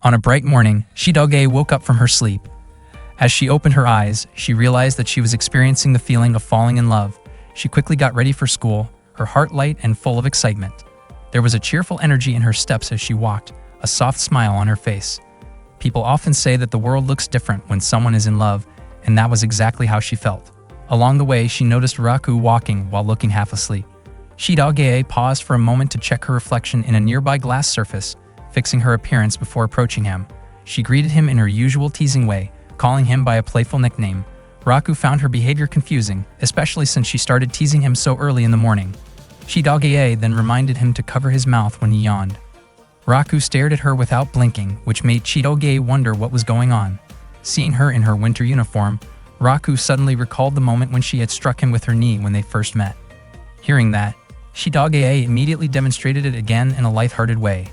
On a bright morning, Shidoge woke up from her sleep. As she opened her eyes, she realized that she was experiencing the feeling of falling in love. She quickly got ready for school, her heart light and full of excitement. There was a cheerful energy in her steps as she walked, a soft smile on her face. People often say that the world looks different when someone is in love, and that was exactly how she felt. Along the way, she noticed Raku walking while looking half asleep. Shidoge paused for a moment to check her reflection in a nearby glass surface, fixing her appearance before approaching him. She greeted him in her usual teasing way, calling him by a playful nickname. Raku found her behavior confusing, especially since she started teasing him so early in the morning. Shidoge then reminded him to cover his mouth when he yawned. Raku stared at her without blinking, which made Shidoge wonder what was going on. Seeing her in her winter uniform, Raku suddenly recalled the moment when she had struck him with her knee when they first met. Hearing that, Shidoge immediately demonstrated it again in a lighthearted way.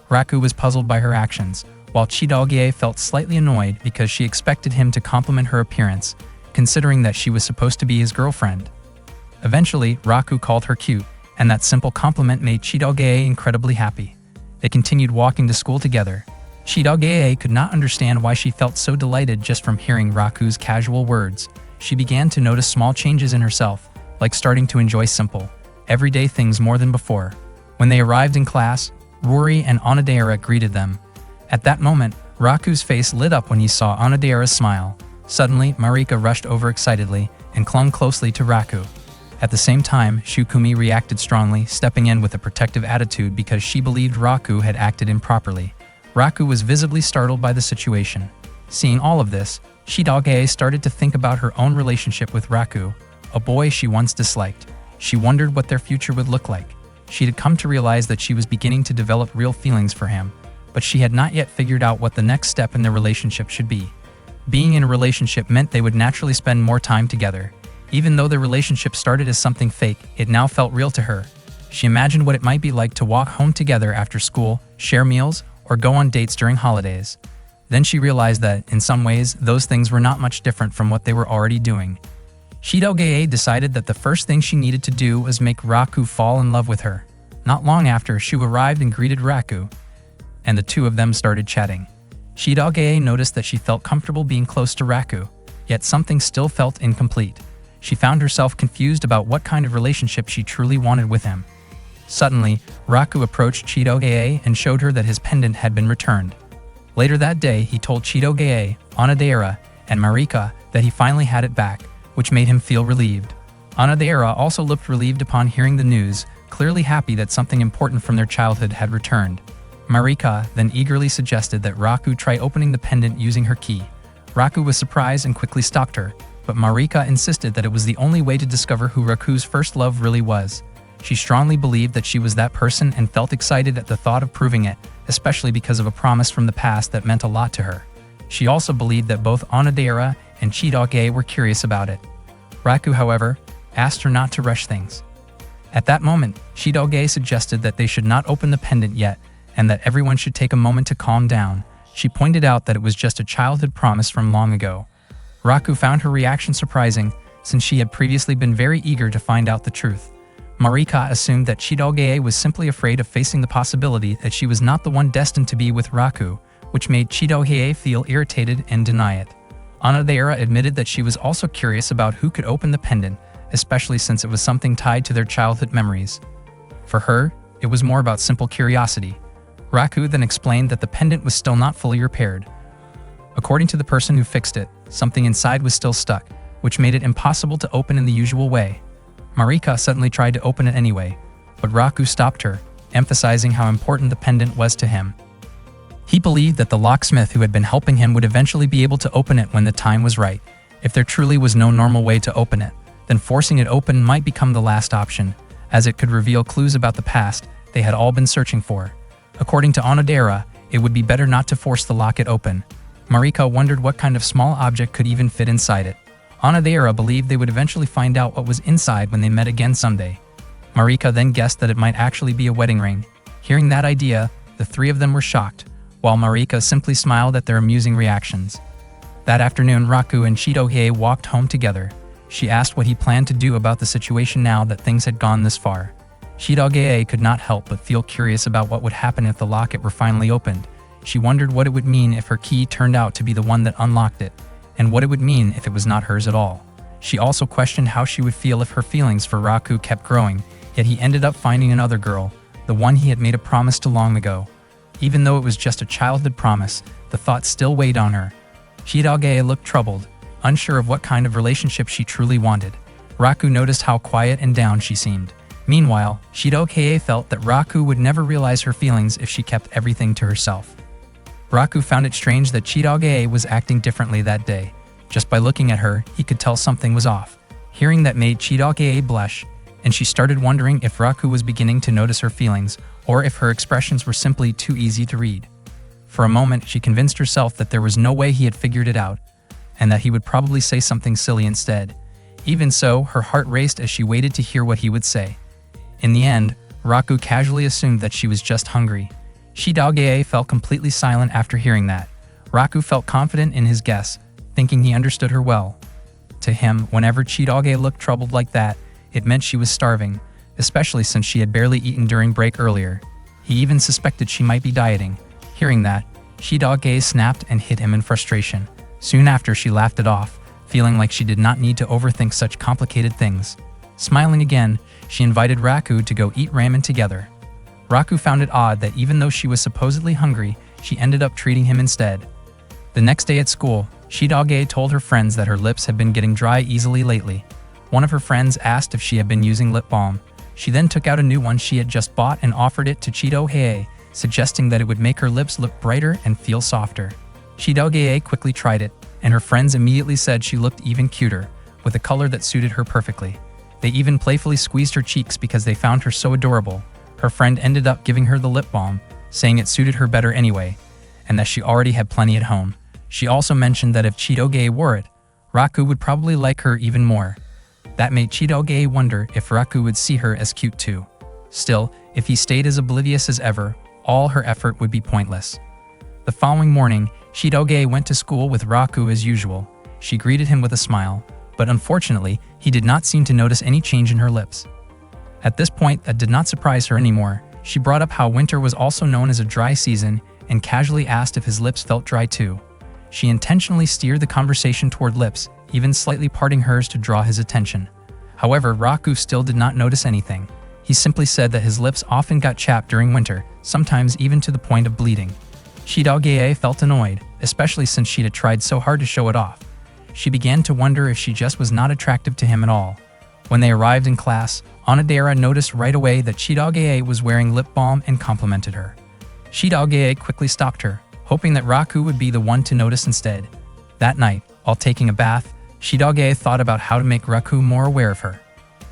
Raku was puzzled by her actions, while Shidoge felt slightly annoyed because she expected him to compliment her appearance, considering that she was supposed to be his girlfriend. Eventually, Raku called her cute, and that simple compliment made Shidoge incredibly happy. They continued walking to school together. Shidoge could not understand why she felt so delighted just from hearing Raku's casual words. She began to notice small changes in herself, like starting to enjoy simple, everyday things more than before. When they arrived in class, Rory and Onodera greeted them. At that moment, Raku's face lit up when he saw Onodera's smile. Suddenly, Marika rushed over excitedly and clung closely to Raku. At the same time, Shukumi reacted strongly, stepping in with a protective attitude because she believed Raku had acted improperly. Raku was visibly startled by the situation. Seeing all of this, Shidoge started to think about her own relationship with Raku, a boy she once disliked. She wondered what their future would look like. She had come to realize that she was beginning to develop real feelings for him, but she had not yet figured out what the next step in their relationship should be. Being in a relationship meant they would naturally spend more time together. Even though the relationship started as something fake, it now felt real to her. She imagined what it might be like to walk home together after school, share meals, or go on dates during holidays. Then she realized that, in some ways, those things were not much different from what they were already doing. Shidoge decided that the first thing she needed to do was make Raku fall in love with her. Not long after, Shu arrived and greeted Raku, and the two of them started chatting. Shidoge noticed that she felt comfortable being close to Raku, yet something still felt incomplete. She found herself confused about what kind of relationship she truly wanted with him. Suddenly, Raku approached Shidoge and showed her that his pendant had been returned. Later that day, he told Shidoge, Onodera, and Marika that he finally had it back, which made him feel relieved. Onodera also looked relieved upon hearing the news, clearly happy that something important from their childhood had returned. Marika then eagerly suggested that Raku try opening the pendant using her key. Raku was surprised and quickly stopped her, but Marika insisted that it was the only way to discover who Raku's first love really was. She strongly believed that she was that person and felt excited at the thought of proving it, especially because of a promise from the past that meant a lot to her. She also believed that both Onodera and Shidoge were curious about it. Raku, however, asked her not to rush things. At that moment, Shidoge suggested that they should not open the pendant yet, and that everyone should take a moment to calm down. She pointed out that it was just a childhood promise from long ago. Raku found her reaction surprising, since she had previously been very eager to find out the truth. Marika assumed that Shidoge was simply afraid of facing the possibility that she was not the one destined to be with Raku, which made Shidoge feel irritated and deny it. Onodera admitted that she was also curious about who could open the pendant, especially since it was something tied to their childhood memories. For her, it was more about simple curiosity. Raku then explained that the pendant was still not fully repaired. According to the person who fixed it, something inside was still stuck, which made it impossible to open in the usual way. Marika suddenly tried to open it anyway, but Raku stopped her, emphasizing how important the pendant was to him. He believed that the locksmith who had been helping him would eventually be able to open it when the time was right. If there truly was no normal way to open it, then forcing it open might become the last option, as it could reveal clues about the past they had all been searching for. According to Onodera, it would be better not to force the locket open. Marika wondered what kind of small object could even fit inside it. Onodera believed they would eventually find out what was inside when they met again someday. Marika then guessed that it might actually be a wedding ring. Hearing that idea, the three of them were shocked, while Marika simply smiled at their amusing reactions. That afternoon, Raku and Shidoge walked home together. She asked what he planned to do about the situation now that things had gone this far. Shidoge could not help but feel curious about what would happen if the locket were finally opened. She wondered what it would mean if her key turned out to be the one that unlocked it, and what it would mean if it was not hers at all. She also questioned how she would feel if her feelings for Raku kept growing, yet he ended up finding another girl, the one he had made a promise to long ago. Even though it was just a childhood promise, the thought still weighed on her. Chidage looked troubled, unsure of what kind of relationship she truly wanted. Raku noticed how quiet and down she seemed. Meanwhile, Chidage felt that Raku would never realize her feelings if she kept everything to herself. Raku found it strange that Chidage was acting differently that day. Just by looking at her, he could tell something was off. Hearing that made Chidage blush, and she started wondering if Raku was beginning to notice her feelings, or if her expressions were simply too easy to read. For a moment, she convinced herself that there was no way he had figured it out, and that he would probably say something silly instead. Even so, her heart raced as she waited to hear what he would say. In the end, Raku casually assumed that she was just hungry. Chidage felt completely silent after hearing that. Raku felt confident in his guess, thinking he understood her well. To him, whenever Chidage looked troubled like that, it meant she was starving, especially since she had barely eaten during break earlier. He even suspected she might be dieting. Hearing that, Chidage snapped and hit him in frustration. Soon after, she laughed it off, feeling like she did not need to overthink such complicated things. Smiling again, she invited Raku to go eat ramen together. Raku found it odd that even though she was supposedly hungry, she ended up treating him instead. The next day at school, Chidage told her friends that her lips had been getting dry easily lately. One of her friends asked if she had been using lip balm. She then took out a new one she had just bought and offered it to Chidage, suggesting that it would make her lips look brighter and feel softer. Chidage quickly tried it, and her friends immediately said she looked even cuter, with a color that suited her perfectly. They even playfully squeezed her cheeks because they found her so adorable. Her friend ended up giving her the lip balm, saying it suited her better anyway, and that she already had plenty at home. She also mentioned that if Chidage wore it, Raku would probably like her even more. That made Chidage wonder if Raku would see her as cute too. Still, if he stayed as oblivious as ever, all her effort would be pointless. The following morning, Chidage went to school with Raku as usual. She greeted him with a smile, but unfortunately, he did not seem to notice any change in her lips. At this point, that did not surprise her anymore. She brought up how winter was also known as a dry season and casually asked if his lips felt dry too. She intentionally steered the conversation toward lips, even slightly parting hers to draw his attention. However, Raku still did not notice anything. He simply said that his lips often got chapped during winter, sometimes even to the point of bleeding. Chidage felt annoyed, especially since she had tried so hard to show it off. She began to wonder if she just was not attractive to him at all. When they arrived in class, Onodera noticed right away that Chidage was wearing lip balm and complimented her. Chidage quickly stopped her, hoping that Raku would be the one to notice instead. That night, while taking a bath, Chidage thought about how to make Raku more aware of her.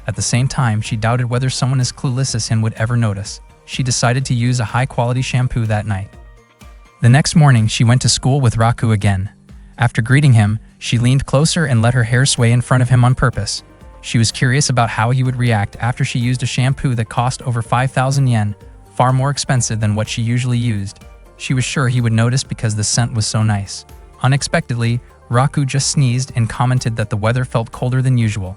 At the same time, she doubted whether someone as clueless as him would ever notice. She decided to use a high-quality shampoo that night. The next morning, she went to school with Raku again. After greeting him, she leaned closer and let her hair sway in front of him on purpose. She was curious about how he would react after she used a shampoo that cost over 5,000 yen, far more expensive than what she usually used. She was sure he would notice because the scent was so nice. Unexpectedly, Raku just sneezed and commented that the weather felt colder than usual.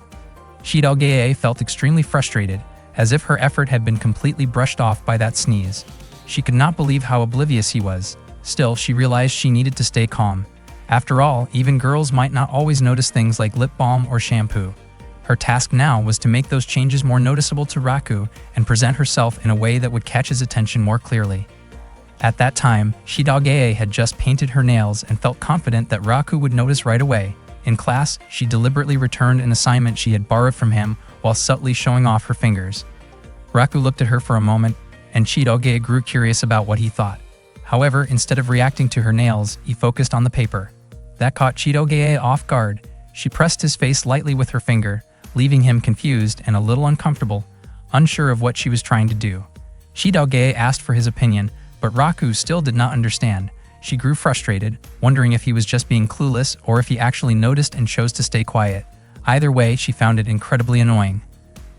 Chidage felt extremely frustrated, as if her effort had been completely brushed off by that sneeze. She could not believe how oblivious he was. Still, she realized she needed to stay calm. After all, even girls might not always notice things like lip balm or shampoo. Her task now was to make those changes more noticeable to Raku and present herself in a way that would catch his attention more clearly. At that time, Chidage had just painted her nails and felt confident that Raku would notice right away. In class, she deliberately returned an assignment she had borrowed from him while subtly showing off her fingers. Raku looked at her for a moment, and Chidage grew curious about what he thought. However, instead of reacting to her nails, he focused on the paper. That caught Chidage off guard. She pressed his face lightly with her finger, leaving him confused and a little uncomfortable, unsure of what she was trying to do. Chidage asked for his opinion, but Raku still did not understand. She grew frustrated, wondering if he was just being clueless or if he actually noticed and chose to stay quiet. Either way, she found it incredibly annoying.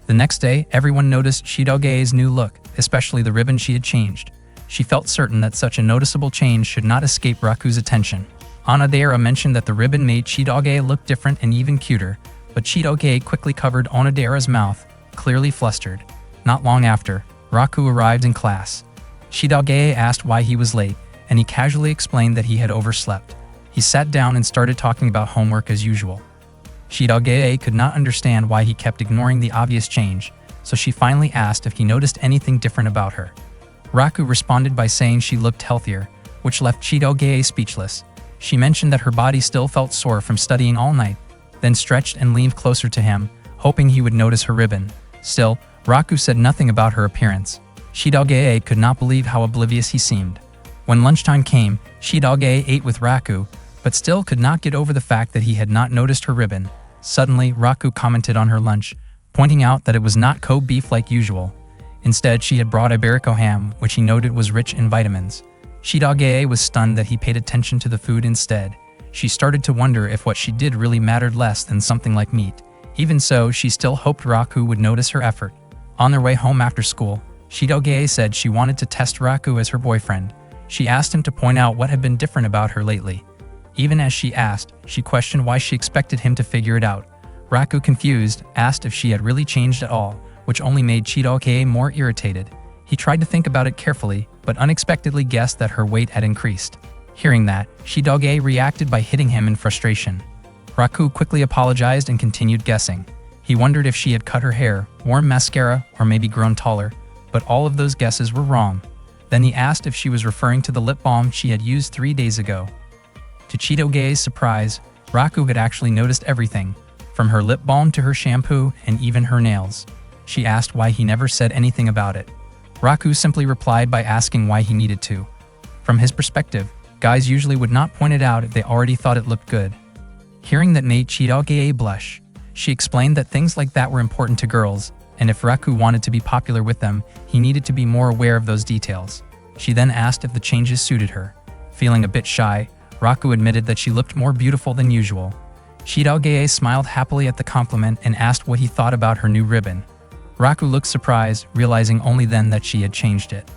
The next day, everyone noticed Chidage's new look, especially the ribbon she had changed. She felt certain that such a noticeable change should not escape Raku's attention. Onodera mentioned that the ribbon made Chidage look different and even cuter, but Chidage quickly covered Onodera's mouth, clearly flustered. Not long after, Raku arrived in class. Chidage asked why he was late, and he casually explained that he had overslept. He sat down and started talking about homework as usual. Shidogei could not understand why he kept ignoring the obvious change, so she finally asked if he noticed anything different about her. Raku responded by saying she looked healthier, which left Shidogei speechless. She mentioned that her body still felt sore from studying all night, then stretched and leaned closer to him, hoping he would notice her ribbon. Still, Raku said nothing about her appearance. Shidogei could not believe how oblivious he seemed. When lunchtime came, Shidogei ate with Raku, but still could not get over the fact that he had not noticed her ribbon. Suddenly, Raku commented on her lunch, pointing out that it was not Kobe beef like usual. Instead, she had brought Iberico ham, which he noted was rich in vitamins. Shidogei was stunned that he paid attention to the food instead. She started to wonder if what she did really mattered less than something like meat. Even so, she still hoped Raku would notice her effort. On their way home after school, Shidogei said she wanted to test Raku as her boyfriend. She asked him to point out what had been different about her lately. Even as she asked, she questioned why she expected him to figure it out. Raku, confused, asked if she had really changed at all, which only made Shidogei more irritated. He tried to think about it carefully, but unexpectedly guessed that her weight had increased. Hearing that, Shidogei reacted by hitting him in frustration. Raku quickly apologized and continued guessing. He wondered if she had cut her hair, worn mascara, or maybe grown taller, but all of those guesses were wrong. Then he asked if she was referring to the lip balm she had used 3 days ago. To Shidogei's surprise, Raku had actually noticed everything, from her lip balm to her shampoo and even her nails. She asked why he never said anything about it. Raku simply replied by asking why he needed to. From his perspective, guys usually would not point it out if they already thought it looked good. Hearing that made Shidogei blush. She explained that things like that were important to girls, and if Raku wanted to be popular with them, he needed to be more aware of those details. She then asked if the changes suited her. Feeling a bit shy, Raku admitted that she looked more beautiful than usual. Shidogei smiled happily at the compliment and asked what he thought about her new ribbon. Raku looked surprised, realizing only then that she had changed it.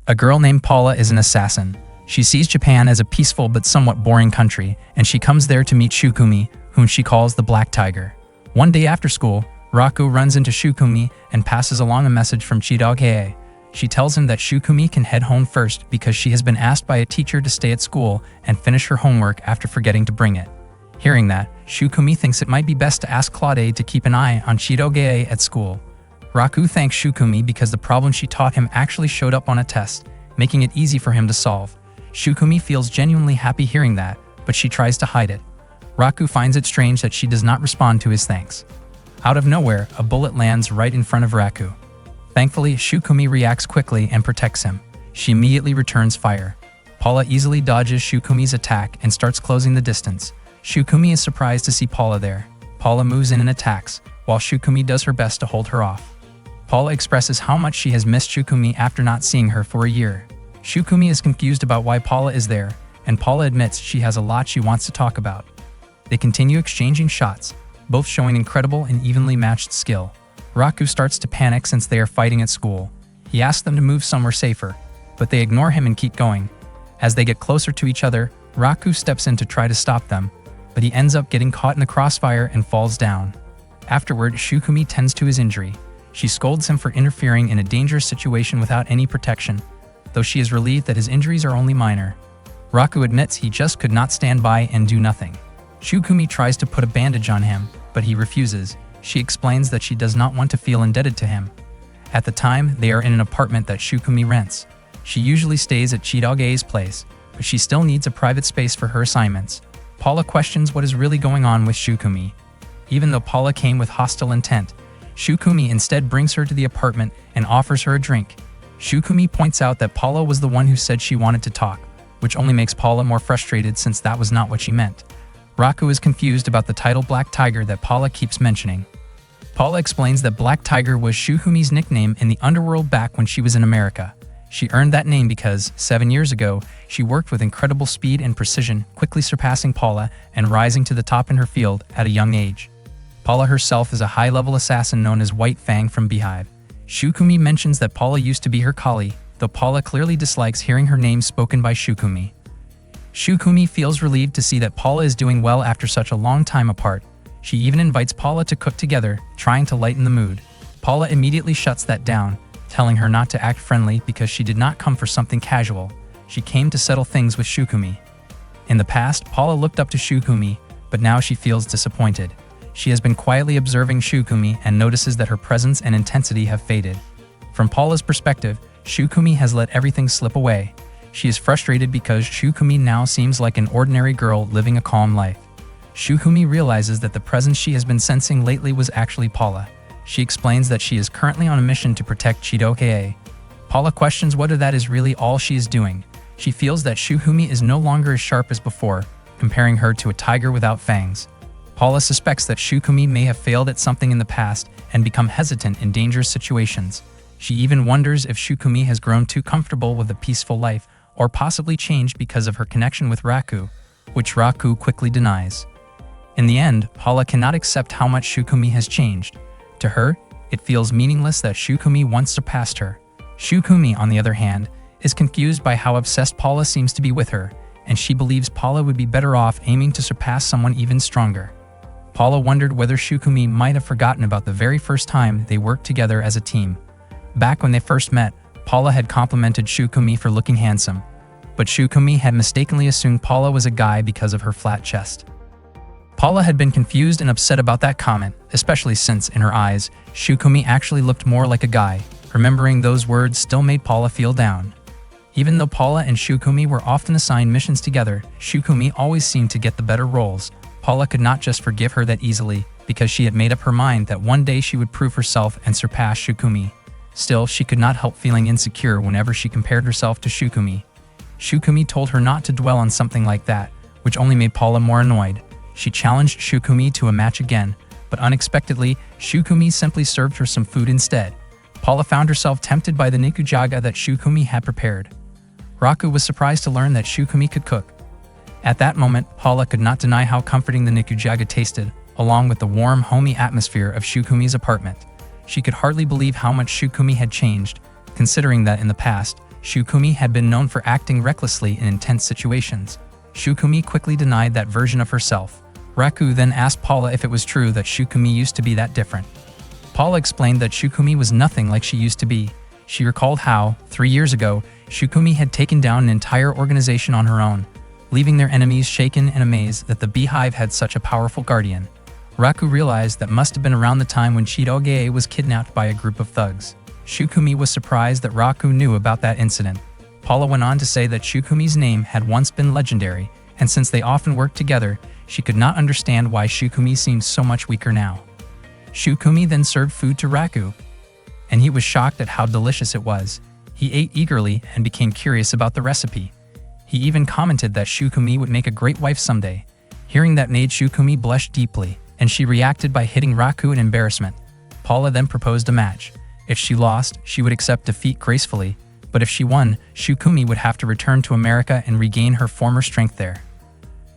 A girl named Paula is an assassin. She sees Japan as a peaceful but somewhat boring country, and she comes there to meet Shukumi, whom she calls the Black Tiger. One day after school, Raku runs into Shukumi and passes along a message from Shidogei. She tells him that Shukumi can head home first because she has been asked by a teacher to stay at school and finish her homework after forgetting to bring it. Hearing that, Shukumi thinks it might be best to ask Claude to keep an eye on Shidogei at school. Raku thanks Shukumi because the problem she taught him actually showed up on a test, making it easy for him to solve. Shukumi feels genuinely happy hearing that, but she tries to hide it. Raku finds it strange that she does not respond to his thanks. Out of nowhere, a bullet lands right in front of Raku. Thankfully, Shukumi reacts quickly and protects him. She immediately returns fire. Paula easily dodges Shukumi's attack and starts closing the distance. Shukumi is surprised to see Paula there. Paula moves in and attacks, while Shukumi does her best to hold her off. Paula expresses how much she has missed Shukumi after not seeing her for a year. Shukumi is confused about why Paula is there, and Paula admits she has a lot she wants to talk about. They continue exchanging shots, both showing incredible and evenly matched skill. Raku starts to panic since they are fighting at school. He asks them to move somewhere safer, but they ignore him and keep going. As they get closer to each other, Raku steps in to try to stop them, but he ends up getting caught in the crossfire and falls down. Afterward, Shukumi tends to his injury. She scolds him for interfering in a dangerous situation without any protection, though she is relieved that his injuries are only minor. Raku admits he just could not stand by and do nothing. Shukumi tries to put a bandage on him, but he refuses. She explains that she does not want to feel indebted to him. At the time, they are in an apartment that Shukumi rents. She usually stays at Shidogei's place, but she still needs a private space for her assignments. Paula questions what is really going on with Shukumi. Even though Paula came with hostile intent, Shukumi instead brings her to the apartment and offers her a drink. Shukumi points out that Paula was the one who said she wanted to talk, which only makes Paula more frustrated since that was not what she meant. Raku is confused about the title Black Tiger that Paula keeps mentioning. Paula explains that Black Tiger was Shukumi's nickname in the underworld back when she was in America. She earned that name because, 7 years ago, she worked with incredible speed and precision, quickly surpassing Paula and rising to the top in her field at a young age. Paula herself is a high-level assassin known as White Fang from Beehive. Shukumi mentions that Paula used to be her colleague, though Paula clearly dislikes hearing her name spoken by Shukumi. Shukumi feels relieved to see that Paula is doing well after such a long time apart. She even invites Paula to cook together, trying to lighten the mood. Paula immediately shuts that down, telling her not to act friendly because she did not come for something casual. She came to settle things with Shukumi. In the past, Paula looked up to Shukumi, but now she feels disappointed. She has been quietly observing Shukumi and notices that her presence and intensity have faded. From Paula's perspective, Shukumi has let everything slip away. She is frustrated because Shukumi now seems like an ordinary girl living a calm life. Shukumi realizes that the presence she has been sensing lately was actually Paula. She explains that she is currently on a mission to protect Chidokei. Paula questions whether that is really all she is doing. She feels that Shukumi is no longer as sharp as before, comparing her to a tiger without fangs. Paula suspects that Shukumi may have failed at something in the past and become hesitant in dangerous situations. She even wonders if Shukumi has grown too comfortable with a peaceful life or possibly changed because of her connection with Raku, which Raku quickly denies. In the end, Paula cannot accept how much Shukumi has changed. To her, it feels meaningless that Shukumi once surpassed her. Shukumi, on the other hand, is confused by how obsessed Paula seems to be with her, and she believes Paula would be better off aiming to surpass someone even stronger. Paula wondered whether Shukumi might have forgotten about the very first time they worked together as a team. Back when they first met, Paula had complimented Shukumi for looking handsome, but Shukumi had mistakenly assumed Paula was a guy because of her flat chest. Paula had been confused and upset about that comment, especially since, in her eyes, Shukumi actually looked more like a guy. Remembering those words still made Paula feel down. Even though Paula and Shukumi were often assigned missions together, Shukumi always seemed to get the better roles. Paula could not just forgive her that easily, because she had made up her mind that one day she would prove herself and surpass Shukumi. Still, she could not help feeling insecure whenever she compared herself to Shukumi. Shukumi told her not to dwell on something like that, which only made Paula more annoyed. She challenged Shukumi to a match again, but unexpectedly, Shukumi simply served her some food instead. Paula found herself tempted by the nikujaga that Shukumi had prepared. Raku was surprised to learn that Shukumi could cook. At that moment, Paula could not deny how comforting the nikujaga tasted, along with the warm, homey atmosphere of Shukumi's apartment. She could hardly believe how much Shukumi had changed, considering that in the past, Shukumi had been known for acting recklessly in intense situations. Shukumi quickly denied that version of herself. Raku then asked Paula if it was true that Shukumi used to be that different. Paula explained that Shukumi was nothing like she used to be. She recalled how, 3 years ago, Shukumi had taken down an entire organization on her own, leaving their enemies shaken and amazed that the Beehive had such a powerful guardian. Raku realized that must have been around the time when Chidokei was kidnapped by a group of thugs. Shukumi was surprised that Raku knew about that incident. Paula went on to say that Shukumi's name had once been legendary, and since they often worked together, she could not understand why Shukumi seemed so much weaker now. Shukumi then served food to Raku, and he was shocked at how delicious it was. He ate eagerly and became curious about the recipe. He even commented that Shukumi would make a great wife someday. Hearing that made Shukumi blush deeply, and she reacted by hitting Raku in embarrassment. Paula then proposed a match. If she lost, she would accept defeat gracefully, but if she won, Shukumi would have to return to America and regain her former strength there.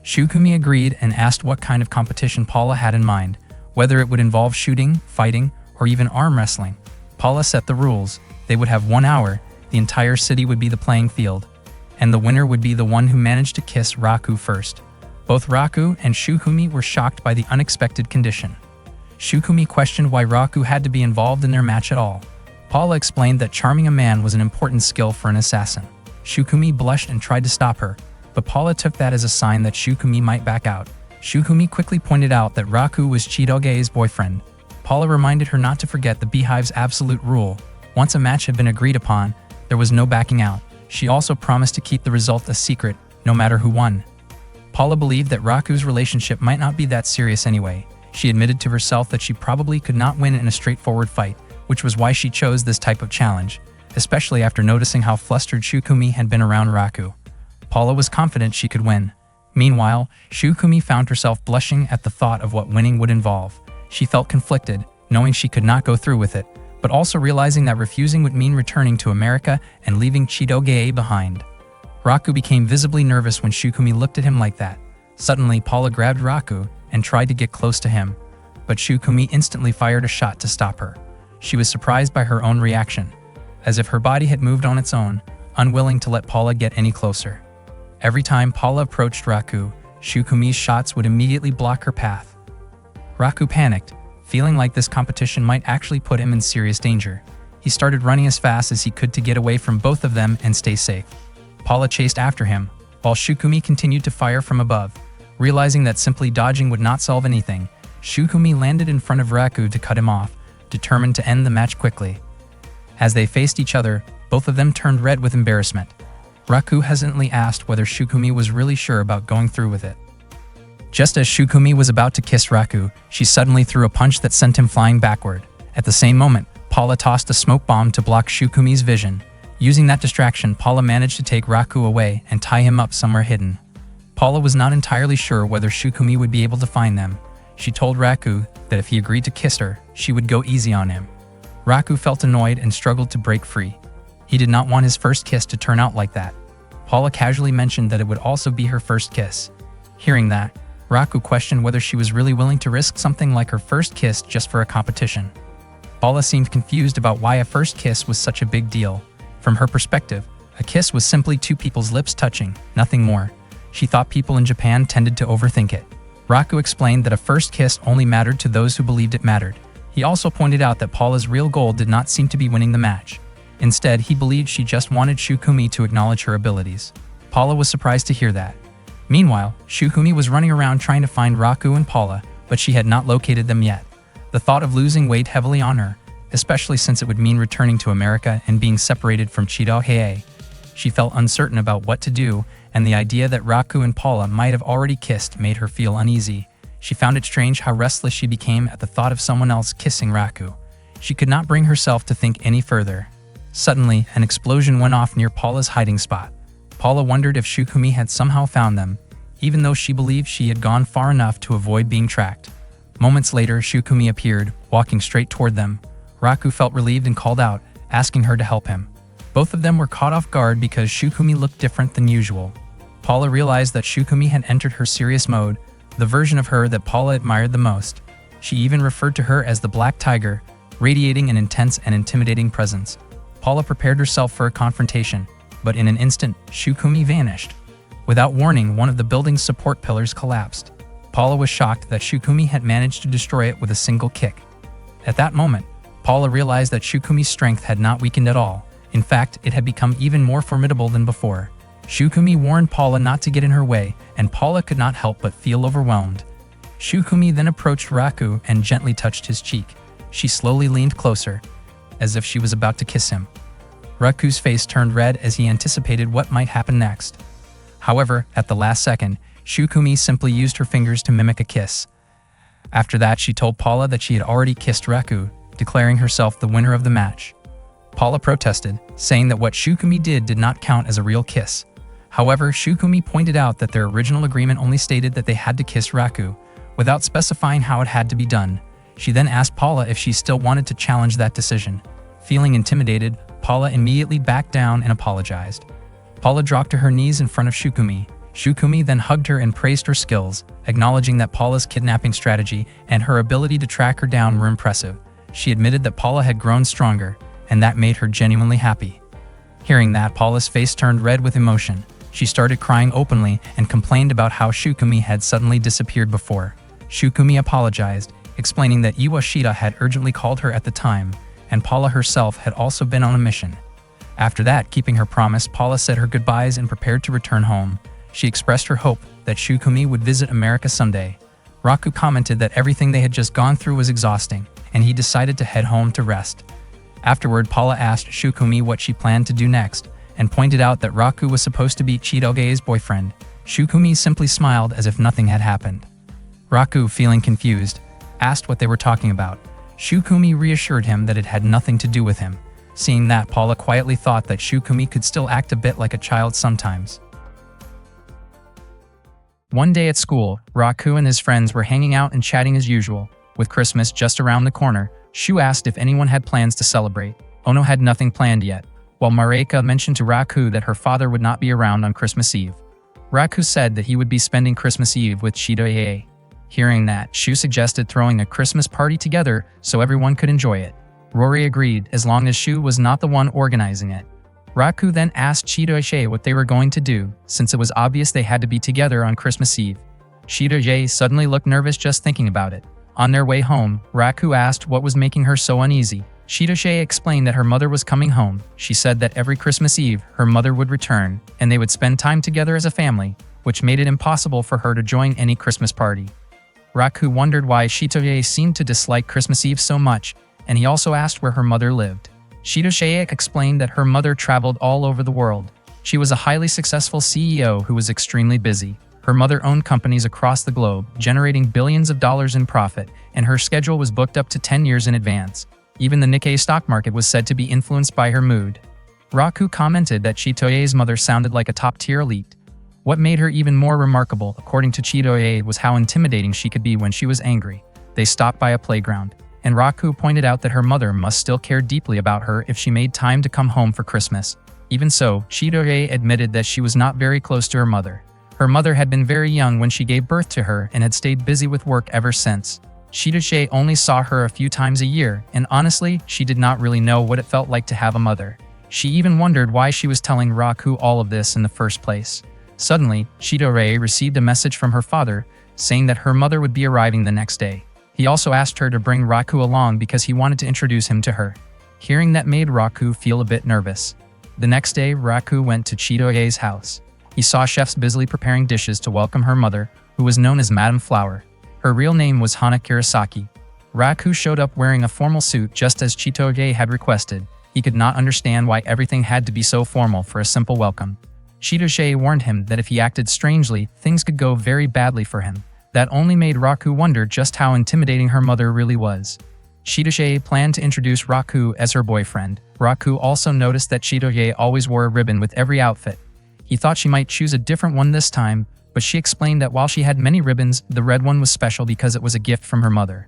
Shukumi agreed and asked what kind of competition Paula had in mind, whether it would involve shooting, fighting, or even arm wrestling. Paula set the rules. They would have 1 hour, the entire city would be the playing field, and the winner would be the one who managed to kiss Raku first. Both Raku and Shukumi were shocked by the unexpected condition. Shukumi questioned why Raku had to be involved in their match at all. Paula explained that charming a man was an important skill for an assassin. Shukumi blushed and tried to stop her, but Paula took that as a sign that Shukumi might back out. Shukumi quickly pointed out that Raku was Chidokei's boyfriend. Paula reminded her not to forget the Beehive's absolute rule. Once a match had been agreed upon, there was no backing out. She also promised to keep the result a secret, no matter who won. Paula believed that Raku's relationship might not be that serious anyway. She admitted to herself that she probably could not win in a straightforward fight, which was why she chose this type of challenge, especially after noticing how flustered Shukumi had been around Raku. Paula was confident she could win. Meanwhile, Shukumi found herself blushing at the thought of what winning would involve. She felt conflicted, knowing she could not go through with it, but also realizing that refusing would mean returning to America and leaving Chidokei behind. Raku became visibly nervous when Shukumi looked at him like that. Suddenly, Paula grabbed Raku and tried to get close to him, but Shukumi instantly fired a shot to stop her. She was surprised by her own reaction, as if her body had moved on its own, unwilling to let Paula get any closer. Every time Paula approached Raku, Shukumi's shots would immediately block her path. Raku panicked, feeling like this competition might actually put him in serious danger. He started running as fast as he could to get away from both of them and stay safe. Paula chased after him, while Shukumi continued to fire from above. Realizing that simply dodging would not solve anything, Shukumi landed in front of Raku to cut him off, determined to end the match quickly. As they faced each other, both of them turned red with embarrassment. Raku hesitantly asked whether Shukumi was really sure about going through with it. Just as Shukumi was about to kiss Raku, she suddenly threw a punch that sent him flying backward. At the same moment, Paula tossed a smoke bomb to block Shukumi's vision. Using that distraction, Paula managed to take Raku away and tie him up somewhere hidden. Paula was not entirely sure whether Shukumi would be able to find them. She told Raku that if he agreed to kiss her, she would go easy on him. Raku felt annoyed and struggled to break free. He did not want his first kiss to turn out like that. Paula casually mentioned that it would also be her first kiss. Hearing that, Raku questioned whether she was really willing to risk something like her first kiss just for a competition. Paula seemed confused about why a first kiss was such a big deal. From her perspective, a kiss was simply two people's lips touching, nothing more. She thought people in Japan tended to overthink it. Raku explained that a first kiss only mattered to those who believed it mattered. He also pointed out that Paula's real goal did not seem to be winning the match. Instead, he believed she just wanted Shukumi to acknowledge her abilities. Paula was surprised to hear that. Meanwhile, Shukumi was running around trying to find Raku and Paula, but she had not located them yet. The thought of losing weighed heavily on her, especially since it would mean returning to America and being separated from Chidahei. She felt uncertain about what to do, and the idea that Raku and Paula might have already kissed made her feel uneasy. She found it strange how restless she became at the thought of someone else kissing Raku. She could not bring herself to think any further. Suddenly, an explosion went off near Paula's hiding spot. Paula wondered if Shukumi had somehow found them, even though she believed she had gone far enough to avoid being tracked. Moments later, Shukumi appeared, walking straight toward them. Raku felt relieved and called out, asking her to help him. Both of them were caught off guard because Shukumi looked different than usual. Paula realized that Shukumi had entered her serious mode, the version of her that Paula admired the most. She even referred to her as the Black Tiger, radiating an intense and intimidating presence. Paula prepared herself for a confrontation, but in an instant, Shukumi vanished. Without warning, one of the building's support pillars collapsed. Paula was shocked that Shukumi had managed to destroy it with a single kick. At that moment, Paula realized that Shukumi's strength had not weakened at all. In fact, it had become even more formidable than before. Shukumi warned Paula not to get in her way, and Paula could not help but feel overwhelmed. Shukumi then approached Raku and gently touched his cheek. She slowly leaned closer, as if she was about to kiss him. Raku's face turned red as he anticipated what might happen next. However, at the last second, Shukumi simply used her fingers to mimic a kiss. After that, she told Paula that she had already kissed Raku, declaring herself the winner of the match. Paula protested, saying that what Shukumi did not count as a real kiss. However, Shukumi pointed out that their original agreement only stated that they had to kiss Raku, without specifying how it had to be done. She then asked Paula if she still wanted to challenge that decision. Feeling intimidated, Paula immediately backed down and apologized. Paula dropped to her knees in front of Shukumi. Shukumi then hugged her and praised her skills, acknowledging that Paula's kidnapping strategy and her ability to track her down were impressive. She admitted that Paula had grown stronger, and that made her genuinely happy. Hearing that, Paula's face turned red with emotion. She started crying openly and complained about how Shukumi had suddenly disappeared before. Shukumi apologized, explaining that Iwashita had urgently called her at the time, and Paula herself had also been on a mission. After that, keeping her promise, Paula said her goodbyes and prepared to return home. She expressed her hope that Shukumi would visit America someday. Raku commented that everything they had just gone through was exhausting, and he decided to head home to rest. Afterward, Paula asked Shukumi what she planned to do next, and pointed out that Raku was supposed to be Chidahei's boyfriend. Shukumi simply smiled as if nothing had happened. Raku, feeling confused, asked what they were talking about. Shukumi reassured him that it had nothing to do with him. Seeing that, Paula quietly thought that Shukumi could still act a bit like a child sometimes. One day at school, Raku and his friends were hanging out and chatting as usual. With Christmas just around the corner, Shu asked if anyone had plans to celebrate. Ono had nothing planned yet, while Mareka mentioned to Raku that her father would not be around on Christmas Eve. Raku said that he would be spending Christmas Eve with Chidahei. Hearing that, Shu suggested throwing a Christmas party together so everyone could enjoy it. Rory agreed, as long as Shu was not the one organizing it. Raku then asked Chidahei what they were going to do, since it was obvious they had to be together on Christmas Eve. Chidahei suddenly looked nervous just thinking about it. On their way home, Raku asked what was making her so uneasy. Shitoge explained that her mother was coming home. She said that every Christmas Eve, her mother would return, and they would spend time together as a family, which made it impossible for her to join any Christmas party. Raku wondered why Shitoge seemed to dislike Christmas Eve so much, and he also asked where her mother lived. Shitoge explained that her mother traveled all over the world. She was a highly successful CEO who was extremely busy. Her mother owned companies across the globe, generating billions of dollars in profit, and her schedule was booked up to 10 years in advance. Even the Nikkei stock market was said to be influenced by her mood. Raku commented that Chitoge's mother sounded like a top-tier elite. What made her even more remarkable, according to Chitoge, was how intimidating she could be when she was angry. They stopped by a playground, and Raku pointed out that her mother must still care deeply about her if she made time to come home for Christmas. Even so, Chitoge admitted that she was not very close to her mother. Her mother had been very young when she gave birth to her and had stayed busy with work ever since. Shitoge only saw her a few times a year, and honestly, she did not really know what it felt like to have a mother. She even wondered why she was telling Raku all of this in the first place. Suddenly, Chitoge received a message from her father, saying that her mother would be arriving the next day. He also asked her to bring Raku along because he wanted to introduce him to her. Hearing that made Raku feel a bit nervous. The next day, Raku went to Chitoge's house. He saw chefs busily preparing dishes to welcome her mother, who was known as Madame Flower. Her real name was Hana Kurosaki. Raku showed up wearing a formal suit just as Chitoge had requested. He could not understand why everything had to be so formal for a simple welcome. Chitoge warned him that if he acted strangely, things could go very badly for him. That only made Raku wonder just how intimidating her mother really was. Chitoge planned to introduce Raku as her boyfriend. Raku also noticed that Chitoge always wore a ribbon with every outfit. He thought she might choose a different one this time, but she explained that while she had many ribbons, the red one was special because it was a gift from her mother.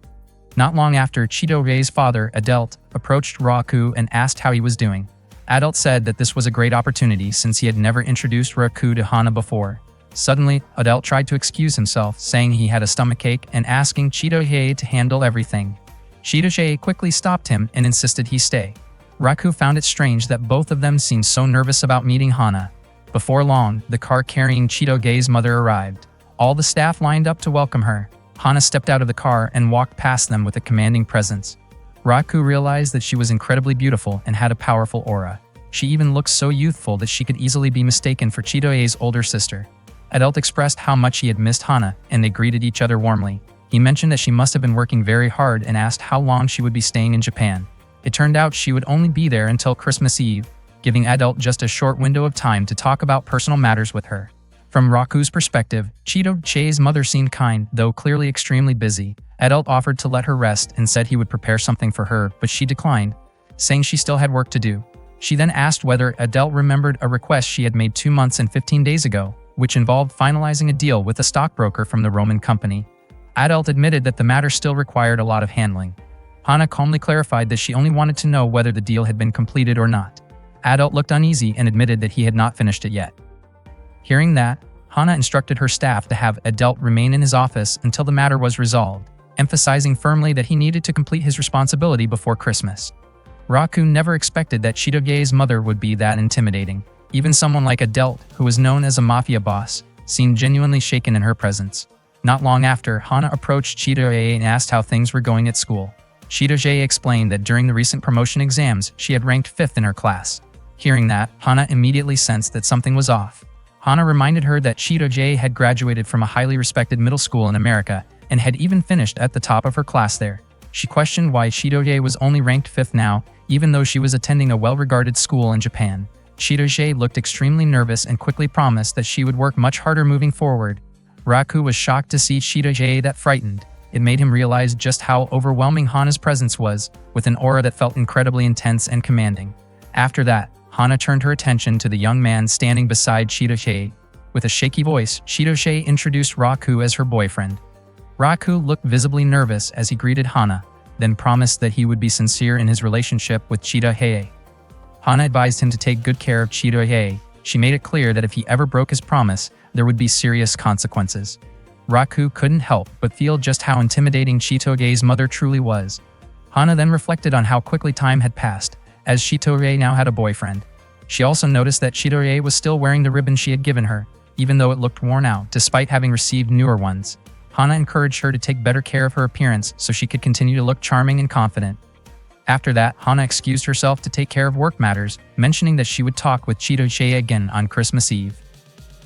Not long after, Chitoge's father, Adelt, approached Raku and asked how he was doing. Adelt said that this was a great opportunity since he had never introduced Raku to Hana before. Suddenly, Adelt tried to excuse himself, saying he had a stomachache and asking Chitoge to handle everything. Chitoge quickly stopped him and insisted he stay. Raku found it strange that both of them seemed so nervous about meeting Hana. Before long, the car carrying Chitoge's mother arrived. All the staff lined up to welcome her. Hana stepped out of the car and walked past them with a commanding presence. Raku realized that she was incredibly beautiful and had a powerful aura. She even looked so youthful that she could easily be mistaken for Chitoge's older sister. Adelt expressed how much he had missed Hana, and they greeted each other warmly. He mentioned that she must have been working very hard and asked how long she would be staying in Japan. It turned out she would only be there until Christmas Eve, giving Adelt just a short window of time to talk about personal matters with her. From Raku's perspective, Chitoge's mother seemed kind, though clearly extremely busy. Adelt offered to let her rest and said he would prepare something for her, but she declined, saying she still had work to do. She then asked whether Adelt remembered a request she had made 2 months and 15 days ago, which involved finalizing a deal with a stockbroker from the Roman company. Adelt admitted that the matter still required a lot of handling. Hana calmly clarified that she only wanted to know whether the deal had been completed or not. Adelt looked uneasy and admitted that he had not finished it yet. Hearing that, Hana instructed her staff to have Adelt remain in his office until the matter was resolved, emphasizing firmly that he needed to complete his responsibility before Christmas. Raku never expected that Chitoge's mother would be that intimidating. Even someone like Adelt, who was known as a mafia boss, seemed genuinely shaken in her presence. Not long after, Hana approached Chitoge and asked how things were going at school. Chitoge explained that during the recent promotion exams, she had ranked 5th in her class. Hearing that, Hana immediately sensed that something was off. Hana reminded her that Chitoge had graduated from a highly respected middle school in America and had even finished at the top of her class there. She questioned why Chitoge was only ranked 5th now, even though she was attending a well-regarded school in Japan. Chitoge looked extremely nervous and quickly promised that she would work much harder moving forward. Raku was shocked to see Chitoge that frightened. It made him realize just how overwhelming Hana's presence was, with an aura that felt incredibly intense and commanding. After that, Hana turned her attention to the young man standing beside Chitoge. With a shaky voice, Chitoge introduced Raku as her boyfriend. Raku looked visibly nervous as he greeted Hana, then promised that he would be sincere in his relationship with Chitoge. Hana advised him to take good care of Chitoge. She made it clear that if he ever broke his promise, there would be serious consequences. Raku couldn't help but feel just how intimidating Chitoge's mother truly was. Hana then reflected on how quickly time had passed, as Chitoge now had a boyfriend. She also noticed that Chitoge was still wearing the ribbon she had given her, even though it looked worn out despite having received newer ones. Hana encouraged her to take better care of her appearance so she could continue to look charming and confident. After that, Hana excused herself to take care of work matters, mentioning that she would talk with Chitoge again on Christmas Eve.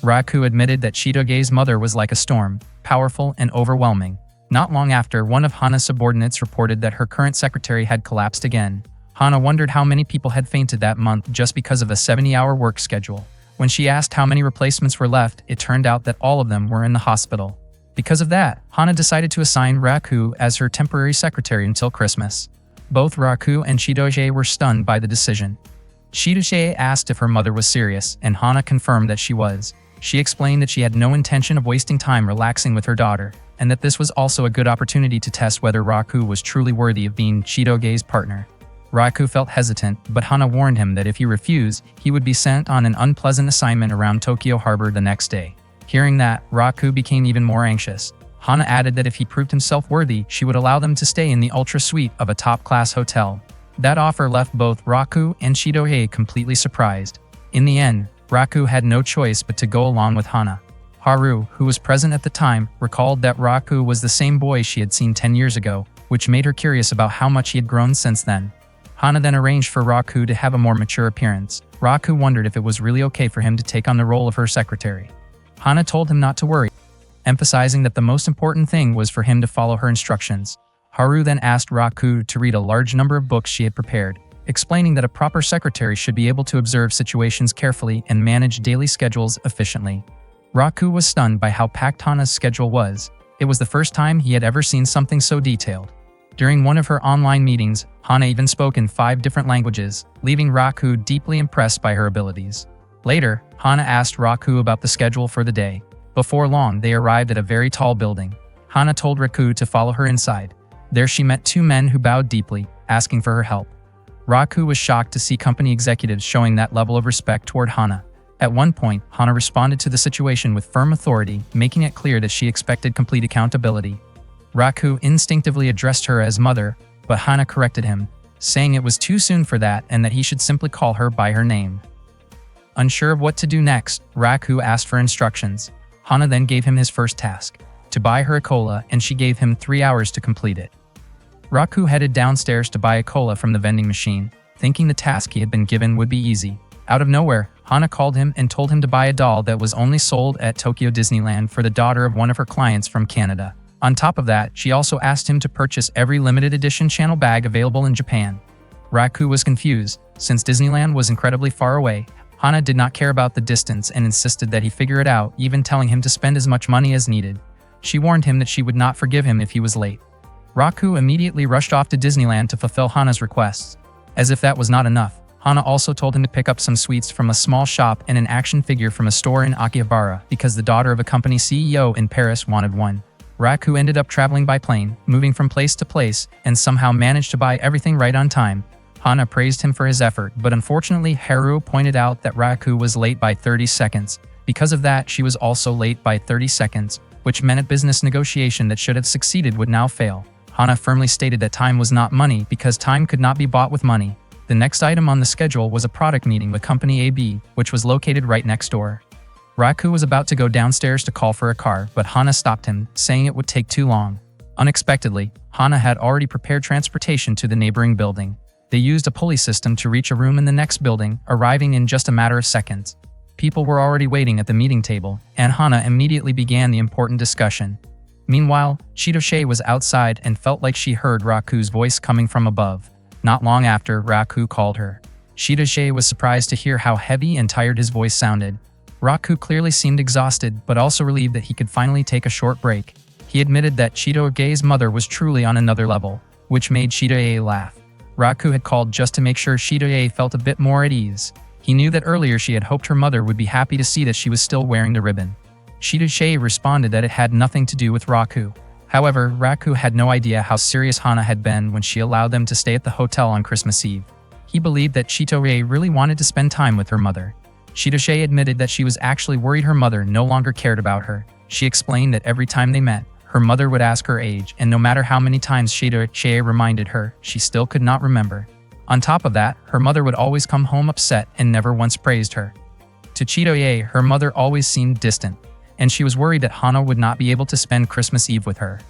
Raku admitted that Chitoge's mother was like a storm, powerful and overwhelming. Not long after, one of Hana's subordinates reported that her current secretary had collapsed again. Hana wondered how many people had fainted that month just because of a 70-hour work schedule. When she asked how many replacements were left, it turned out that all of them were in the hospital. Because of that, Hana decided to assign Raku as her temporary secretary until Christmas. Both Raku and Chitoge were stunned by the decision. Chitoge asked if her mother was serious, and Hana confirmed that she was. She explained that she had no intention of wasting time relaxing with her daughter, and that this was also a good opportunity to test whether Raku was truly worthy of being Chitoge's partner. Raku felt hesitant, but Hana warned him that if he refused, he would be sent on an unpleasant assignment around Tokyo Harbor the next day. Hearing that, Raku became even more anxious. Hana added that if he proved himself worthy, she would allow them to stay in the ultra suite of a top-class hotel. That offer left both Raku and Chitoge completely surprised. In the end, Raku had no choice but to go along with Hana. Haru, who was present at the time, recalled that Raku was the same boy she had seen 10 years ago, which made her curious about how much he had grown since then. Hana then arranged for Raku to have a more mature appearance. Raku wondered if it was really okay for him to take on the role of her secretary. Hana told him not to worry, emphasizing that the most important thing was for him to follow her instructions. Haru then asked Raku to read a large number of books she had prepared, explaining that a proper secretary should be able to observe situations carefully and manage daily schedules efficiently. Raku was stunned by how packed Hana's schedule was. It was the first time he had ever seen something so detailed. During one of her online meetings, Hana even spoke in 5 different languages, leaving Raku deeply impressed by her abilities. Later, Hana asked Raku about the schedule for the day. Before long, they arrived at a very tall building. Hana told Raku to follow her inside. There she met 2 men who bowed deeply, asking for her help. Raku was shocked to see company executives showing that level of respect toward Hana. At one point, Hana responded to the situation with firm authority, making it clear that she expected complete accountability. Raku instinctively addressed her as mother, but Hana corrected him, saying it was too soon for that and that he should simply call her by her name. Unsure of what to do next, Raku asked for instructions. Hana then gave him his first task, to buy her a cola, and she gave him 3 hours to complete it. Raku headed downstairs to buy a cola from the vending machine, thinking the task he had been given would be easy. Out of nowhere, Hana called him and told him to buy a doll that was only sold at Tokyo Disneyland for the daughter of one of her clients from Canada. On top of that, she also asked him to purchase every limited edition Channel bag available in Japan. Raku was confused. Since Disneyland was incredibly far away, Hana did not care about the distance and insisted that he figure it out, even telling him to spend as much money as needed. She warned him that she would not forgive him if he was late. Raku immediately rushed off to Disneyland to fulfill Hana's requests. As if that was not enough, Hana also told him to pick up some sweets from a small shop and an action figure from a store in Akihabara because the daughter of a company CEO in Paris wanted one. Raku ended up traveling by plane, moving from place to place, and somehow managed to buy everything right on time. Hana praised him for his effort, but unfortunately Haru pointed out that Raku was late by 30 seconds. Because of that, she was also late by 30 seconds, which meant a business negotiation that should have succeeded would now fail. Hana firmly stated that time was not money because time could not be bought with money. The next item on the schedule was a product meeting with Company AB, which was located right next door. Raku was about to go downstairs to call for a car, but Hana stopped him, saying it would take too long. Unexpectedly, Hana had already prepared transportation to the neighboring building. They used a pulley system to reach a room in the next building, arriving in just a matter of seconds. People were already waiting at the meeting table, and Hana immediately began the important discussion. Meanwhile, Chitoge was outside and felt like she heard Raku's voice coming from above. Not long after, Raku called her. Chitoge was surprised to hear how heavy and tired his voice sounded. Raku clearly seemed exhausted, but also relieved that he could finally take a short break. He admitted that Chitoge's mother was truly on another level, which made Chitoge laugh. Raku had called just to make sure Chitoge felt a bit more at ease. He knew that earlier she had hoped her mother would be happy to see that she was still wearing the ribbon. Chitoge responded that it had nothing to do with Raku. However, Raku had no idea how serious Hana had been when she allowed them to stay at the hotel on Christmas Eve. He believed that Chitoge really wanted to spend time with her mother. Chitoge admitted that she was actually worried her mother no longer cared about her. She explained that every time they met, her mother would ask her age, and no matter how many times Chitoge reminded her, she still could not remember. On top of that, her mother would always come home upset and never once praised her. To Chitoge, her mother always seemed distant, and she was worried that Hana would not be able to spend Christmas Eve with her.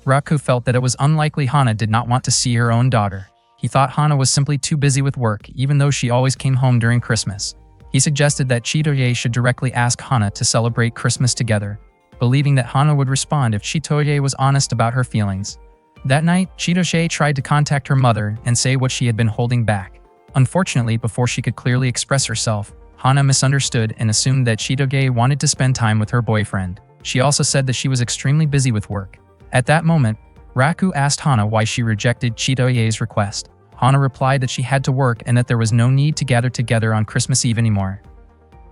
Raku felt that it was unlikely Hana did not want to see her own daughter. He thought Hana was simply too busy with work, even though she always came home during Christmas. He suggested that Chitoye should directly ask Hana to celebrate Christmas together, believing that Hana would respond if Chitoye was honest about her feelings. That night, Chitoye tried to contact her mother and say what she had been holding back. Unfortunately, before she could clearly express herself, Hana misunderstood and assumed that Chitoye wanted to spend time with her boyfriend. She also said that she was extremely busy with work. At that moment, Raku asked Hana why she rejected Chitoye's request. Hana replied that she had to work and that there was no need to gather together on Christmas Eve anymore.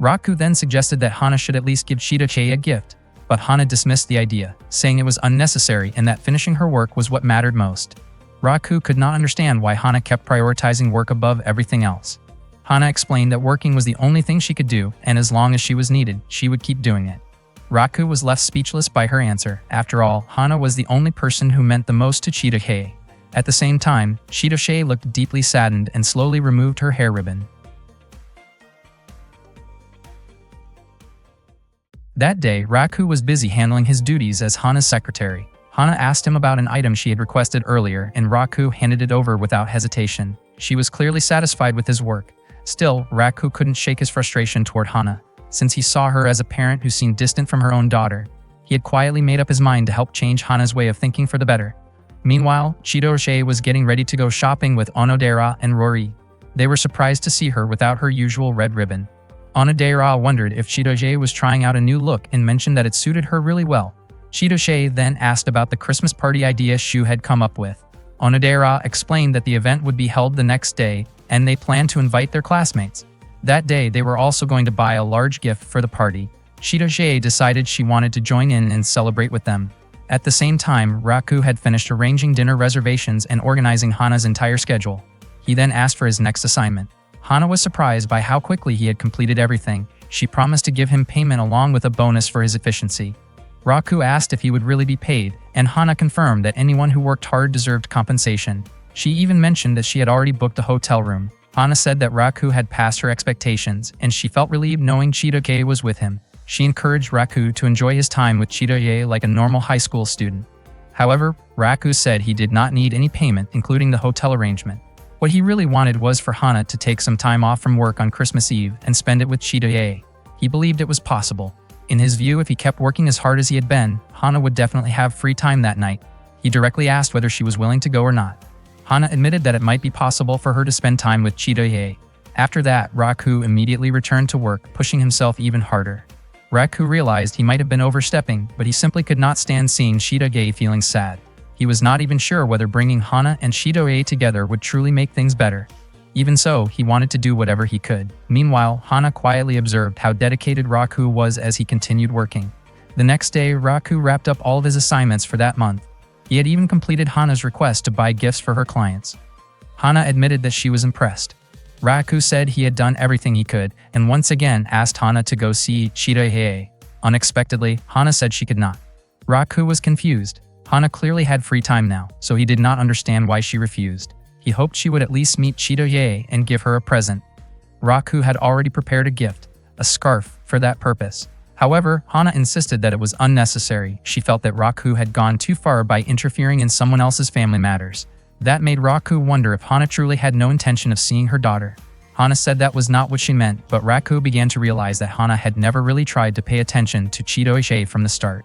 Raku then suggested that Hana should at least give Chitoye a gift, but Hana dismissed the idea, saying it was unnecessary and that finishing her work was what mattered most. Raku could not understand why Hana kept prioritizing work above everything else. Hana explained that working was the only thing she could do, and as long as she was needed, she would keep doing it. Raku was left speechless by her answer. After all, Hana was the only person who meant the most to Chitoye. At the same time, Chitoye looked deeply saddened and slowly removed her hair ribbon. That day, Raku was busy handling his duties as Hana's secretary. Hana asked him about an item she had requested earlier, and Raku handed it over without hesitation. She was clearly satisfied with his work. Still, Raku couldn't shake his frustration toward Hana, since he saw her as a parent who seemed distant from her own daughter. He had quietly made up his mind to help change Hana's way of thinking for the better. Meanwhile, Chitoye was getting ready to go shopping with Onodera and Rory. They were surprised to see her without her usual red ribbon. Onodera wondered if Chitoye was trying out a new look and mentioned that it suited her really well. Chitoye then asked about the Christmas party idea Shu had come up with. Onodera explained that the event would be held the next day, and they planned to invite their classmates. That day, they were also going to buy a large gift for the party. Chitoye decided she wanted to join in and celebrate with them. At the same time, Raku had finished arranging dinner reservations and organizing Hana's entire schedule. He then asked for his next assignment. Hana was surprised by how quickly he had completed everything. She promised to give him payment along with a bonus for his efficiency. Raku asked if he would really be paid, and Hana confirmed that anyone who worked hard deserved compensation. She even mentioned that she had already booked a hotel room. Hana said that Raku had passed her expectations, and she felt relieved knowing Chitoye was with him. She encouraged Raku to enjoy his time with Chitoye like a normal high school student. However, Raku said he did not need any payment, including the hotel arrangement. What he really wanted was for Hana to take some time off from work on Christmas Eve and spend it with Chitoye. He believed it was possible. In his view, if he kept working as hard as he had been, Hana would definitely have free time that night. He directly asked whether she was willing to go or not. Hana admitted that it might be possible for her to spend time with Chitoye. After that, Raku immediately returned to work, pushing himself even harder. Raku realized he might have been overstepping, but he simply could not stand seeing Chitoye feeling sad. He was not even sure whether bringing Hana and Chitoye together would truly make things better. Even so, he wanted to do whatever he could. Meanwhile, Hana quietly observed how dedicated Raku was as he continued working. The next day, Raku wrapped up all of his assignments for that month. He had even completed Hana's request to buy gifts for her clients. Hana admitted that she was impressed. Raku said he had done everything he could, and once again asked Hana to go see Chitoye. Unexpectedly, Hana said she could not. Raku was confused. Hana clearly had free time now, so he did not understand why she refused. He hoped she would at least meet Chitoye and give her a present. Raku had already prepared a gift, a scarf, for that purpose. However, Hana insisted that it was unnecessary. She felt that Raku had gone too far by interfering in someone else's family matters. That made Raku wonder if Hana truly had no intention of seeing her daughter. Hana said that was not what she meant, but Raku began to realize that Hana had never really tried to pay attention to Chitoye from the start.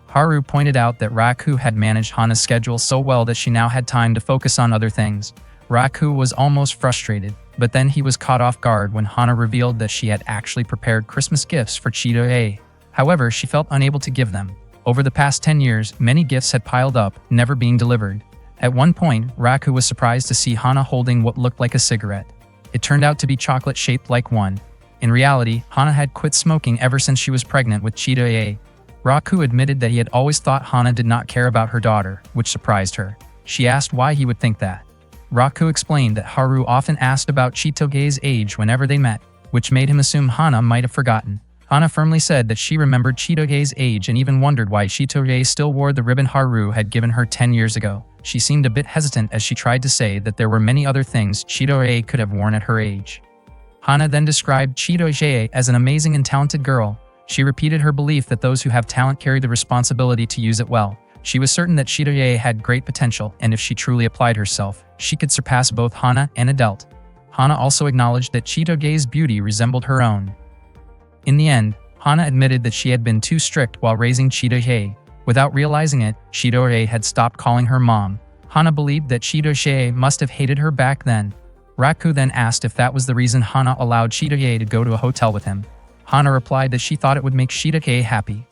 Haru pointed out that Raku had managed Hana's schedule so well that she now had time to focus on other things. Raku was almost frustrated, but then he was caught off guard when Hana revealed that she had actually prepared Christmas gifts for Chitoye. However, she felt unable to give them. Over the past 10 years, many gifts had piled up, never being delivered. At one point, Raku was surprised to see Hana holding what looked like a cigarette. It turned out to be chocolate-shaped like one. In reality, Hana had quit smoking ever since she was pregnant with Chitoye. Raku admitted that he had always thought Hana did not care about her daughter, which surprised her. She asked why he would think that. Raku explained that Haru often asked about Chitoge's age whenever they met, which made him assume Hana might have forgotten. Hana firmly said that she remembered Chitoge's age and even wondered why Chitoge still wore the ribbon Haru had given her 10 years ago. She seemed a bit hesitant as she tried to say that there were many other things Chitoge could have worn at her age. Hana then described Chitoge as an amazing and talented girl. She repeated her belief that those who have talent carry the responsibility to use it well. She was certain that Shidoye had great potential, and if she truly applied herself, she could surpass both Hana and Adelt. Hana also acknowledged that Chidoge's beauty resembled her own. In the end, Hana admitted that she had been too strict while raising Chidoge. Without realizing it, Chidoge had stopped calling her mom. Hana believed that Chidoge must have hated her back then. Raku then asked if that was the reason Hana allowed Chidoge to go to a hotel with him. Hana replied that she thought it would make Chidoge happy.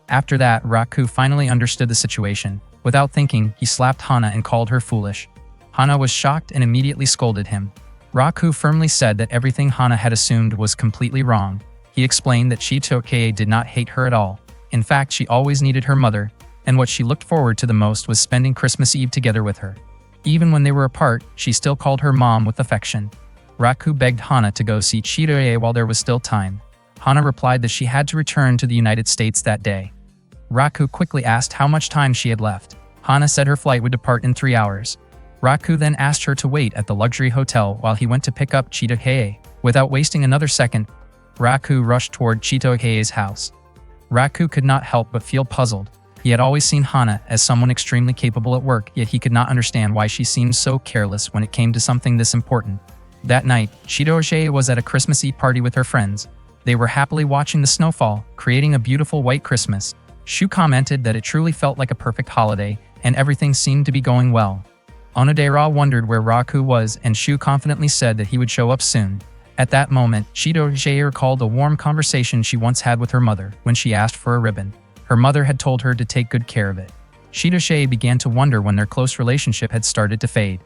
After that, Raku finally understood the situation. Without thinking, he slapped Hana and called her foolish. Hana was shocked and immediately scolded him. Raku firmly said that everything Hana had assumed was completely wrong. He explained that Chidoge did not hate her at all. In fact, she always needed her mother, and what she looked forward to the most was spending Christmas Eve together with her. Even when they were apart, she still called her mom with affection. Raku begged Hana to go see Chidoge while there was still time. Hana replied that she had to return to the United States that day. Raku quickly asked how much time she had left. Hana said her flight would depart in 3 hours. Raku then asked her to wait at the luxury hotel while he went to pick up Chidoge. Without wasting another second, Raku rushed toward Chidoge's house. Raku could not help but feel puzzled. He had always seen Hana as someone extremely capable at work, yet he could not understand why she seemed so careless when it came to something this important. That night, Chidoge was at a Christmas Eve party with her friends. They were happily watching the snowfall, creating a beautiful white Christmas. Shu commented that it truly felt like a perfect holiday, and everything seemed to be going well. Onodera wondered where Raku was, and Shu confidently said that he would show up soon. At that moment, Chidoge recalled a warm conversation she once had with her mother when she asked for a ribbon. Her mother had told her to take good care of it. Chidoge began to wonder when their close relationship had started to fade.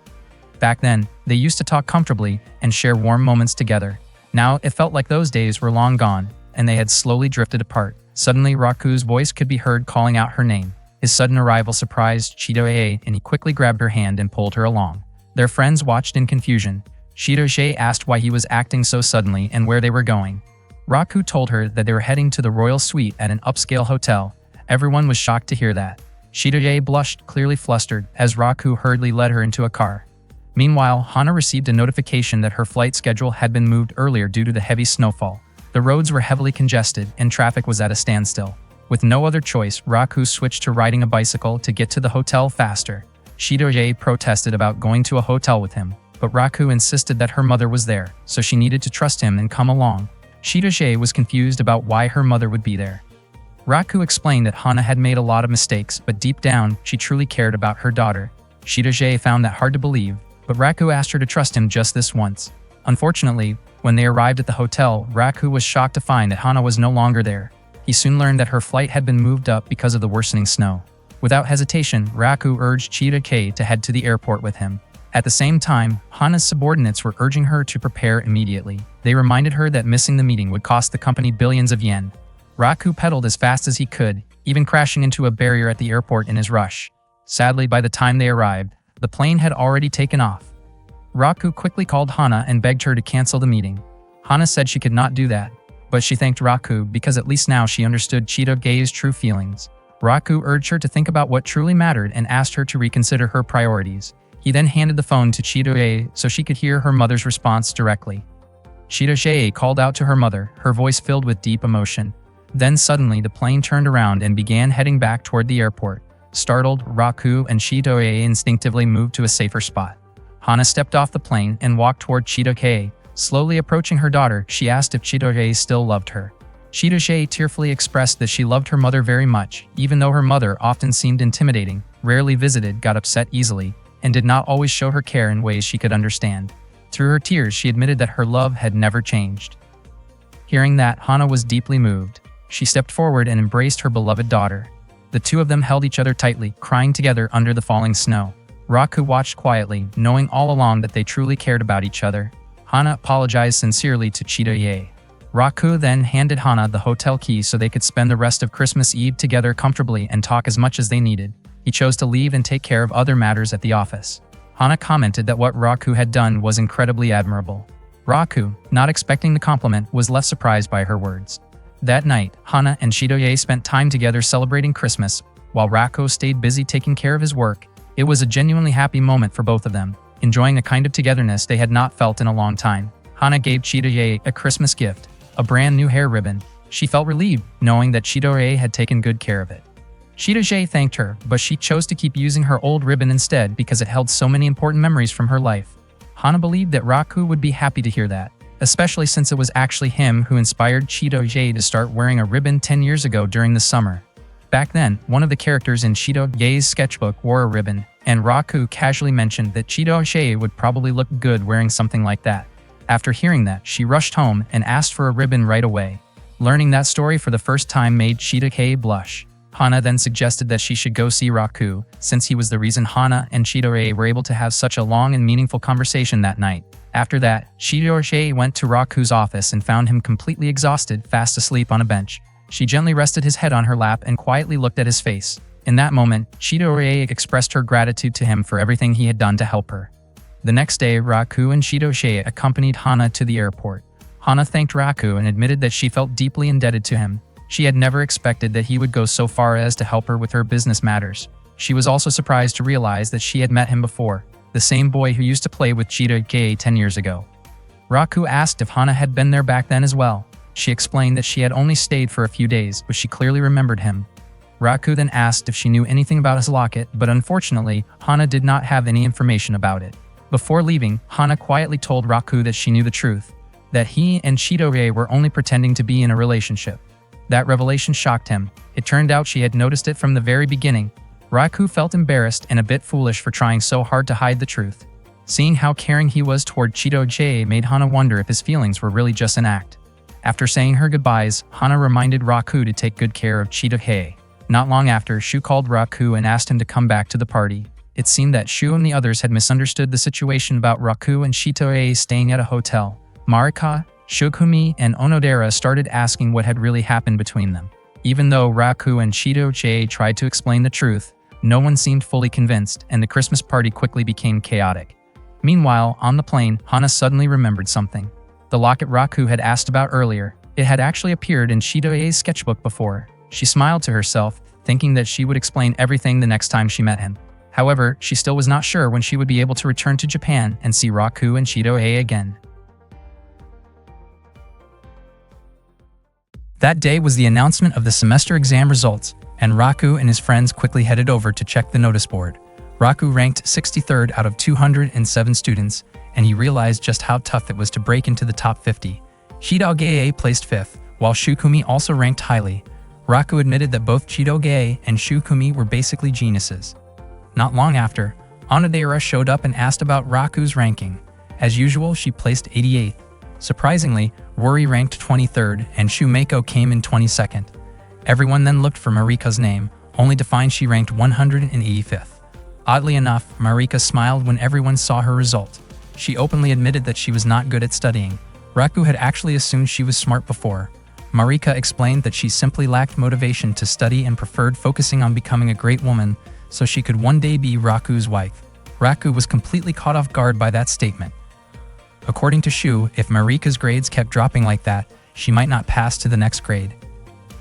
Back then, they used to talk comfortably and share warm moments together. Now, it felt like those days were long gone, and they had slowly drifted apart. Suddenly, Raku's voice could be heard calling out her name. His sudden arrival surprised Chidoge, and he quickly grabbed her hand and pulled her along. Their friends watched in confusion. Chidoge asked why he was acting so suddenly and where they were going. Raku told her that they were heading to the royal suite at an upscale hotel. Everyone was shocked to hear that. Chidoge blushed, clearly flustered, as Raku hurriedly led her into a car. Meanwhile, Hana received a notification that her flight schedule had been moved earlier due to the heavy snowfall. The roads were heavily congested and traffic was at a standstill. With no other choice, Raku switched to riding a bicycle to get to the hotel faster. Chidoge protested about going to a hotel with him, but Raku insisted that her mother was there, so she needed to trust him and come along. Chidoge was confused about why her mother would be there. Raku explained that Hana had made a lot of mistakes, but deep down, she truly cared about her daughter. Chidoge found that hard to believe, but Raku asked her to trust him just this once. Unfortunately, when they arrived at the hotel, Raku was shocked to find that Hana was no longer there. He soon learned that her flight had been moved up because of the worsening snow. Without hesitation, Raku urged Chidoge to head to the airport with him. At the same time, Hana's subordinates were urging her to prepare immediately. They reminded her that missing the meeting would cost the company billions of yen. Raku pedaled as fast as he could, even crashing into a barrier at the airport in his rush. Sadly, by the time they arrived, the plane had already taken off. Raku quickly called Hana and begged her to cancel the meeting. Hana said she could not do that, but she thanked Raku because at least now she understood Chidoge's true feelings. Raku urged her to think about what truly mattered and asked her to reconsider her priorities. He then handed the phone to Chidoge so she could hear her mother's response directly. Chidoge called out to her mother, her voice filled with deep emotion. Then suddenly the plane turned around and began heading back toward the airport. Startled, Raku and Chidoge instinctively moved to a safer spot. Hana stepped off the plane and walked toward Chidoge. Slowly approaching her daughter, she asked if Chidoge still loved her. Chidoge tearfully expressed that she loved her mother very much, even though her mother often seemed intimidating, rarely visited, got upset easily, and did not always show her care in ways she could understand. Through her tears, she admitted that her love had never changed. Hearing that, Hana was deeply moved. She stepped forward and embraced her beloved daughter. The two of them held each other tightly, crying together under the falling snow. Raku watched quietly, knowing all along that they truly cared about each other. Hana apologized sincerely to Chidoge. Raku then handed Hana the hotel key so they could spend the rest of Christmas Eve together comfortably and talk as much as they needed. He chose to leave and take care of other matters at the office. Hana commented that what Raku had done was incredibly admirable. Raku, not expecting the compliment, was less surprised by her words. That night, Hana and Chidoge spent time together celebrating Christmas, while Raku stayed busy taking care of his work. It was a genuinely happy moment for both of them, enjoying a kind of togetherness they had not felt in a long time. Hana gave Chidoge a Christmas gift, a brand new hair ribbon. She felt relieved, knowing that Chidoge had taken good care of it. Shidogei thanked her, but she chose to keep using her old ribbon instead because it held so many important memories from her life. Hana believed that Raku would be happy to hear that, especially since it was actually him who inspired Shidogei to start wearing a ribbon 10 years ago during the summer. Back then, one of the characters in Shidogei's sketchbook wore a ribbon, and Raku casually mentioned that Shidogei would probably look good wearing something like that. After hearing that, she rushed home and asked for a ribbon right away. Learning that story for the first time made Shidogei blush. Hana then suggested that she should go see Raku, since he was the reason Hana and Shidogei were able to have such a long and meaningful conversation that night. After that, Shidogei went to Raku's office and found him completely exhausted, fast asleep on a bench. She gently rested his head on her lap and quietly looked at his face. In that moment, Shidogei expressed her gratitude to him for everything he had done to help her. The next day, Raku and Shidogei accompanied Hana to the airport. Hana thanked Raku and admitted that she felt deeply indebted to him. She had never expected that he would go so far as to help her with her business matters. She was also surprised to realize that she had met him before, the same boy who used to play with Shidogei 10 years ago. Raku asked if Hana had been there back then as well. She explained that she had only stayed for a few days, but she clearly remembered him. Raku then asked if she knew anything about his locket, but unfortunately, Hana did not have any information about it. Before leaving, Hana quietly told Raku that she knew the truth, that he and Shidogei were only pretending to be in a relationship. That revelation shocked him. It turned out she had noticed it from the very beginning. Raku felt embarrassed and a bit foolish for trying so hard to hide the truth. Seeing how caring he was toward Shidogei made Hana wonder if his feelings were really just an act. After saying her goodbyes, Hana reminded Raku to take good care of Shidogei. Not long after, Shu called Raku and asked him to come back to the party. It seemed that Shu and the others had misunderstood the situation about Raku and Shidogei staying at a hotel. Marika, Shokumi, and Onodera started asking what had really happened between them. Even though Raku and Shidogei tried to explain the truth, no one seemed fully convinced, and the Christmas party quickly became chaotic. Meanwhile, on the plane, Hana suddenly remembered something. The locket Raku had asked about earlier. It had actually appeared in Shidogei's sketchbook before. She smiled to herself, thinking that she would explain everything the next time she met him. However, she still was not sure when she would be able to return to Japan and see Raku and Shidogei again. That day was the announcement of the semester exam results, and Raku and his friends quickly headed over to check the notice board. Raku ranked 63rd out of 207 students, and he realized just how tough it was to break into the top 50. Shidogei placed 5th, while Shukumi also ranked highly. Raku admitted that both Shidogei and Shukumi were basically geniuses. Not long after, Onodera showed up and asked about Raku's ranking. As usual, she placed 88th. Surprisingly, Rory ranked 23rd and Shumeko came in 22nd. Everyone then looked for Marika's name, only to find she ranked 185th. Oddly enough, Marika smiled when everyone saw her result. She openly admitted that she was not good at studying. Raku had actually assumed she was smart before. Marika explained that she simply lacked motivation to study and preferred focusing on becoming a great woman so she could one day be Raku's wife. Raku was completely caught off guard by that statement. According to Shu, if Marika's grades kept dropping like that, she might not pass to the next grade.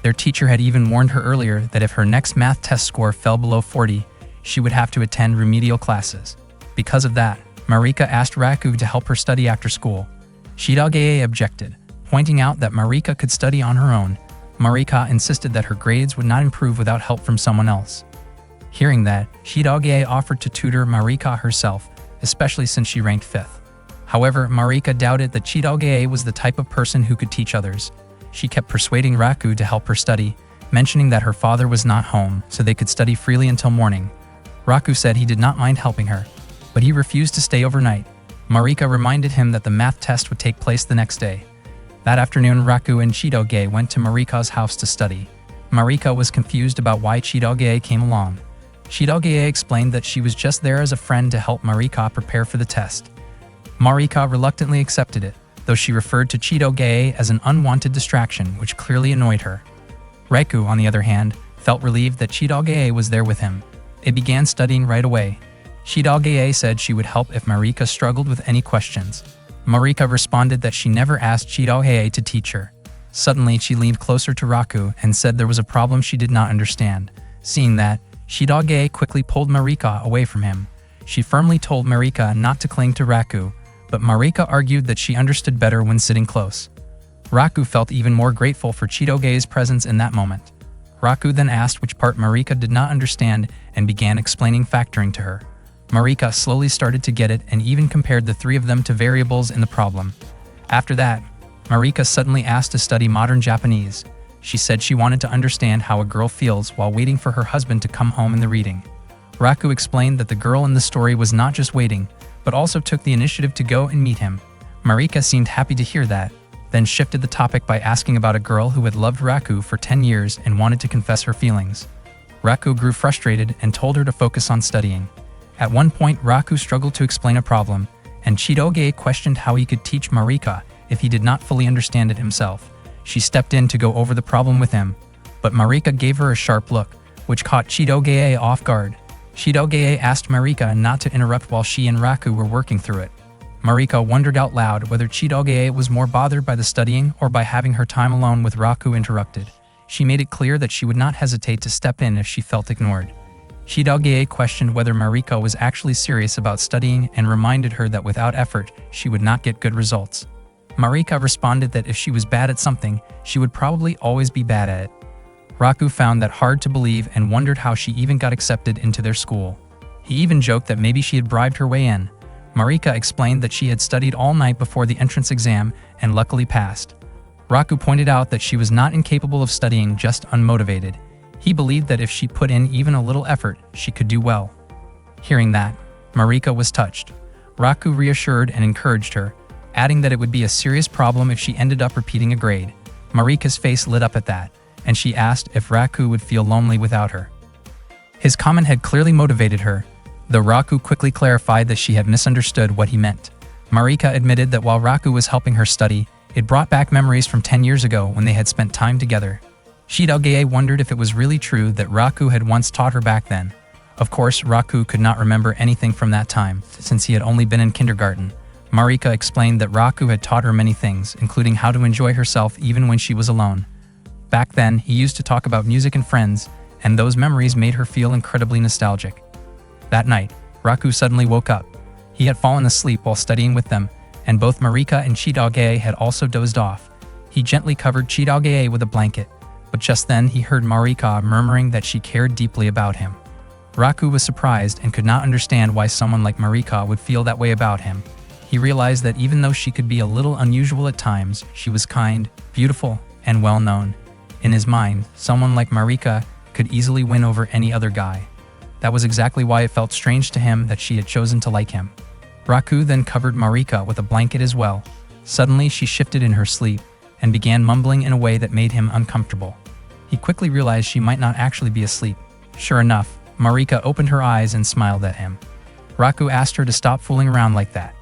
Their teacher had even warned her earlier that if her next math test score fell below 40, she would have to attend remedial classes. Because of that, Marika asked Raku to help her study after school. Shidogei objected, pointing out that Marika could study on her own. Marika insisted that her grades would not improve without help from someone else. Hearing that, Shidogei offered to tutor Marika herself, especially since she ranked 5th. However, Marika doubted that Shidogei was the type of person who could teach others. She kept persuading Raku to help her study, mentioning that her father was not home so they could study freely until morning. Raku said he did not mind helping her, but he refused to stay overnight. Marika reminded him that the math test would take place the next day. That afternoon, Raku and Shidogei went to Marika's house to study. Marika was confused about why Shidogei came along. Shidogei explained that she was just there as a friend to help Marika prepare for the test. Marika reluctantly accepted it, though she referred to Shidogei as an unwanted distraction, which clearly annoyed her. Raku, on the other hand, felt relieved that Shidogei was there with him. They began studying right away. Shidogei said she would help if Marika struggled with any questions. Marika responded that she never asked Shidogei to teach her. Suddenly, she leaned closer to Raku and said there was a problem she did not understand. Seeing that, Shidogei quickly pulled Marika away from him. She firmly told Marika not to cling to Raku, but Marika argued that she understood better when sitting close. Raku felt even more grateful for Shidogei's presence in that moment. Raku then asked which part Marika did not understand and began explaining factoring to her. Marika slowly started to get it and even compared the three of them to variables in the problem. After that, Marika suddenly asked to study modern Japanese. She said she wanted to understand how a girl feels while waiting for her husband to come home in the reading. Raku explained that the girl in the story was not just waiting, but also took the initiative to go and meet him. Marika seemed happy to hear that, then shifted the topic by asking about a girl who had loved Raku for 10 years and wanted to confess her feelings. Raku grew frustrated and told her to focus on studying. At one point, Raku struggled to explain a problem, and Chitoge questioned how he could teach Marika if he did not fully understand it himself. She stepped in to go over the problem with him, but Marika gave her a sharp look, which caught Chitoge off guard. Chitoge asked Marika not to interrupt while she and Raku were working through it. Marika wondered out loud whether Chitoge was more bothered by the studying or by having her time alone with Raku interrupted. She made it clear that she would not hesitate to step in if she felt ignored. Chitoge questioned whether Marika was actually serious about studying and reminded her that without effort, she would not get good results. Marika responded that if she was bad at something, she would probably always be bad at it. Raku found that hard to believe and wondered how she even got accepted into their school. He even joked that maybe she had bribed her way in. Marika explained that she had studied all night before the entrance exam and luckily passed. Raku pointed out that she was not incapable of studying, just unmotivated. He believed that if she put in even a little effort, she could do well. Hearing that, Marika was touched. Raku reassured and encouraged her, adding that it would be a serious problem if she ended up repeating a grade. Marika's face lit up at that, and she asked if Raku would feel lonely without her. His comment had clearly motivated her, though Raku quickly clarified that she had misunderstood what he meant. Marika admitted that while Raku was helping her study, it brought back memories from 10 years ago when they had spent time together. Chitoge wondered if it was really true that Raku had once taught her back then. Of course, Raku could not remember anything from that time, since he had only been in kindergarten. Marika explained that Raku had taught her many things, including how to enjoy herself even when she was alone. Back then, he used to talk about music and friends, and those memories made her feel incredibly nostalgic. That night, Raku suddenly woke up. He had fallen asleep while studying with them, and both Marika and Chitoge had also dozed off. He gently covered Chitoge with a blanket, but just then he heard Marika murmuring that she cared deeply about him. Raku was surprised and could not understand why someone like Marika would feel that way about him. He realized that even though she could be a little unusual at times, she was kind, beautiful, and well-known. In his mind, someone like Marika could easily win over any other guy. That was exactly why it felt strange to him that she had chosen to like him. Raku then covered Marika with a blanket as well. Suddenly, she shifted in her sleep and began mumbling in a way that made him uncomfortable. He quickly realized she might not actually be asleep. Sure enough, Marika opened her eyes and smiled at him. Raku asked her to stop fooling around like that.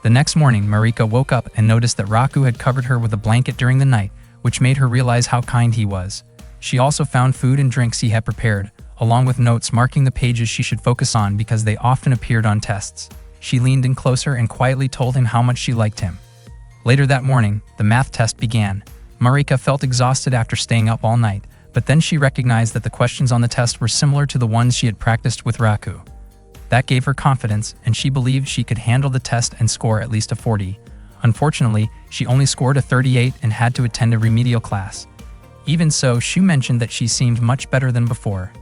The next morning, Marika woke up and noticed that Raku had covered her with a blanket during the night, which made her realize how kind he was. She also found food and drinks he had prepared, along with notes marking the pages she should focus on because they often appeared on tests. She leaned in closer and quietly told him how much she liked him. Later that morning, the math test began. Marika felt exhausted after staying up all night, but then she recognized that the questions on the test were similar to the ones she had practiced with Raku. That gave her confidence, and she believed she could handle the test and score at least a 40. Unfortunately, she only scored a 38 and had to attend a remedial class. Even so, she mentioned that she seemed much better than before.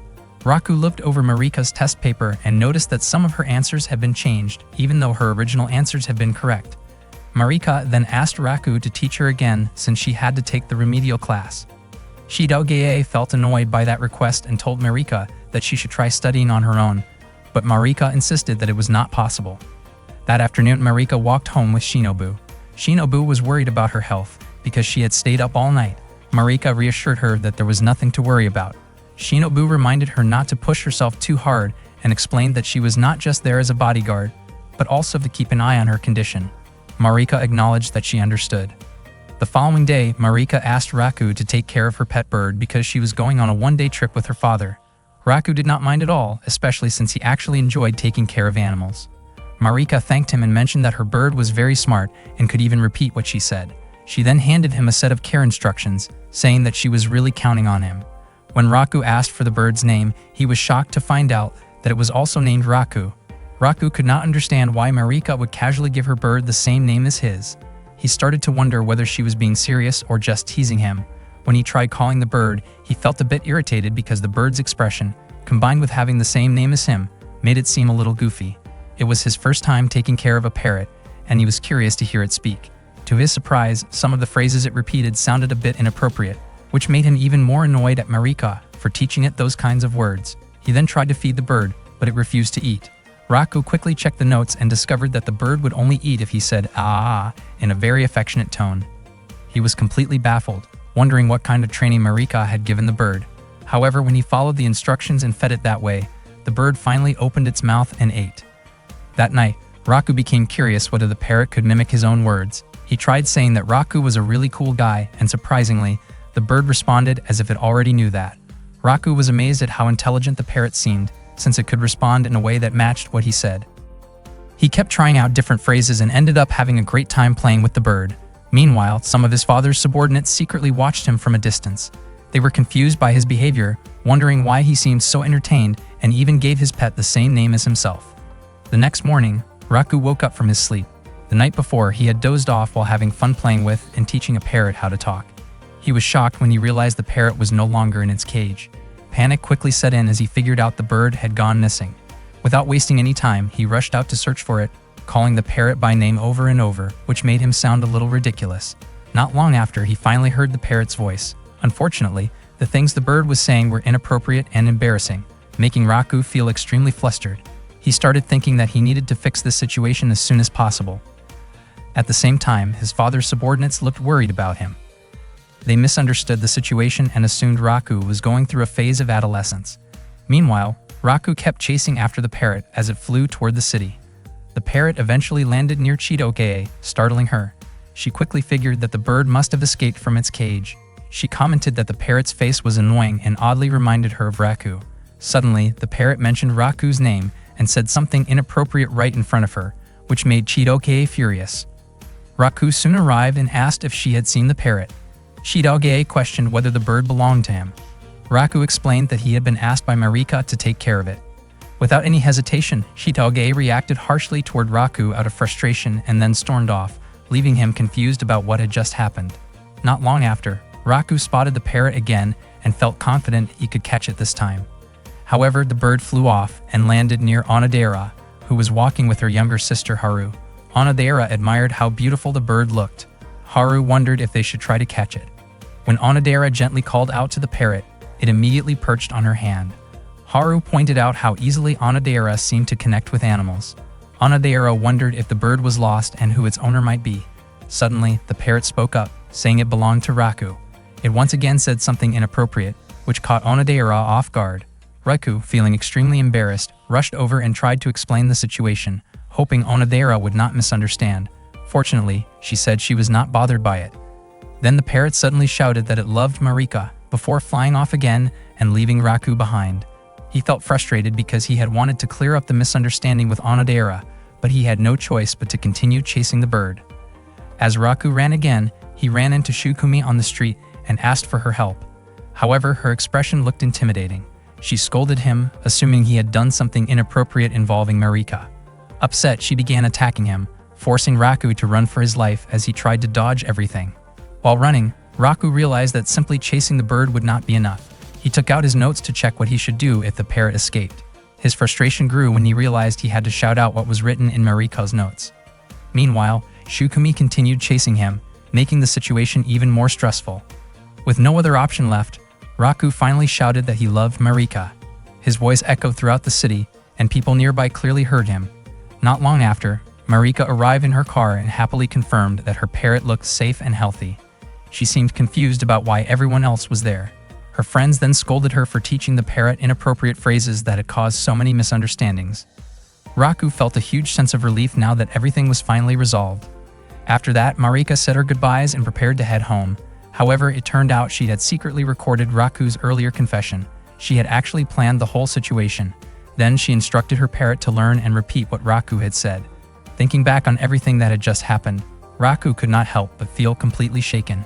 Raku looked over Marika's test paper and noticed that some of her answers had been changed, even though her original answers had been correct. Marika then asked Raku to teach her again since she had to take the remedial class. Chitoge felt annoyed by that request and told Marika that she should try studying on her own, but Marika insisted that it was not possible. That afternoon, Marika walked home with Shinobu. Shinobu was worried about her health because she had stayed up all night. Marika reassured her that there was nothing to worry about. Shinobu reminded her not to push herself too hard and explained that she was not just there as a bodyguard, but also to keep an eye on her condition. Marika acknowledged that she understood. The following day, Marika asked Raku to take care of her pet bird because she was going on a one-day trip with her father. Raku did not mind at all, especially since he actually enjoyed taking care of animals. Marika thanked him and mentioned that her bird was very smart and could even repeat what she said. She then handed him a set of care instructions, saying that she was really counting on him. When Raku asked for the bird's name, he was shocked to find out that it was also named Raku. Raku could not understand why Marika would casually give her bird the same name as his. He started to wonder whether she was being serious or just teasing him. When he tried calling the bird, he felt a bit irritated because the bird's expression, combined with having the same name as him, made it seem a little goofy. It was his first time taking care of a parrot, and he was curious to hear it speak. To his surprise, some of the phrases it repeated sounded a bit inappropriate, which made him even more annoyed at Marika for teaching it those kinds of words. He then tried to feed the bird, but it refused to eat. Raku quickly checked the notes and discovered that the bird would only eat if he said "ah" in a very affectionate tone. He was completely baffled, wondering what kind of training Marika had given the bird. However, when he followed the instructions and fed it that way, the bird finally opened its mouth and ate. That night, Raku became curious whether the parrot could mimic his own words. He tried saying that Raku was a really cool guy, and surprisingly, the bird responded as if it already knew that. Raku was amazed at how intelligent the parrot seemed, since it could respond in a way that matched what he said. He kept trying out different phrases and ended up having a great time playing with the bird. Meanwhile, some of his father's subordinates secretly watched him from a distance. They were confused by his behavior, wondering why he seemed so entertained, and even gave his pet the same name as himself. The next morning, Raku woke up from his sleep. The night before, he had dozed off while having fun playing with and teaching a parrot how to talk. He was shocked when he realized the parrot was no longer in its cage. Panic quickly set in as he figured out the bird had gone missing. Without wasting any time, he rushed out to search for it, calling the parrot by name over and over, which made him sound a little ridiculous. Not long after, he finally heard the parrot's voice. Unfortunately, the things the bird was saying were inappropriate and embarrassing, making Raku feel extremely flustered. He started thinking that he needed to fix this situation as soon as possible. At the same time, his father's subordinates looked worried about him. They misunderstood the situation and assumed Raku was going through a phase of adolescence. Meanwhile, Raku kept chasing after the parrot as it flew toward the city. The parrot eventually landed near Chidoke, startling her. She quickly figured that the bird must have escaped from its cage. She commented that the parrot's face was annoying and oddly reminded her of Raku. Suddenly, the parrot mentioned Raku's name and said something inappropriate right in front of her, which made Chidoke furious. Raku soon arrived and asked if she had seen the parrot. Chidoge questioned whether the bird belonged to him. Raku explained that he had been asked by Marika to take care of it. Without any hesitation, Chidoge reacted harshly toward Raku out of frustration and then stormed off, leaving him confused about what had just happened. Not long after, Raku spotted the parrot again and felt confident he could catch it this time. However, the bird flew off and landed near Onodera, who was walking with her younger sister Haru. Onodera admired how beautiful the bird looked. Haru wondered if they should try to catch it. When Onodera gently called out to the parrot, it immediately perched on her hand. Haru pointed out how easily Onodera seemed to connect with animals. Onodera wondered if the bird was lost and who its owner might be. Suddenly, the parrot spoke up, saying it belonged to Raku. It once again said something inappropriate, which caught Onodera off guard. Raku, feeling extremely embarrassed, rushed over and tried to explain the situation, hoping Onodera would not misunderstand. Fortunately, she said she was not bothered by it. Then the parrot suddenly shouted that it loved Marika, before flying off again and leaving Raku behind. He felt frustrated because he had wanted to clear up the misunderstanding with Onodera, but he had no choice but to continue chasing the bird. As Raku ran again, he ran into Shukumi on the street and asked for her help. However, her expression looked intimidating. She scolded him, assuming he had done something inappropriate involving Marika. Upset, she began attacking him, forcing Raku to run for his life as he tried to dodge everything. While running, Raku realized that simply chasing the bird would not be enough. He took out his notes to check what he should do if the parrot escaped. His frustration grew when he realized he had to shout out what was written in Marika's notes. Meanwhile, Shukumi continued chasing him, making the situation even more stressful. With no other option left, Raku finally shouted that he loved Marika. His voice echoed throughout the city, and people nearby clearly heard him. Not long after, Marika arrived in her car and happily confirmed that her parrot looked safe and healthy. She seemed confused about why everyone else was there. Her friends then scolded her for teaching the parrot inappropriate phrases that had caused so many misunderstandings. Raku felt a huge sense of relief now that everything was finally resolved. After that, Marika said her goodbyes and prepared to head home. However, it turned out she had secretly recorded Raku's earlier confession. She had actually planned the whole situation. Then she instructed her parrot to learn and repeat what Raku had said. Thinking back on everything that had just happened, Raku could not help but feel completely shaken.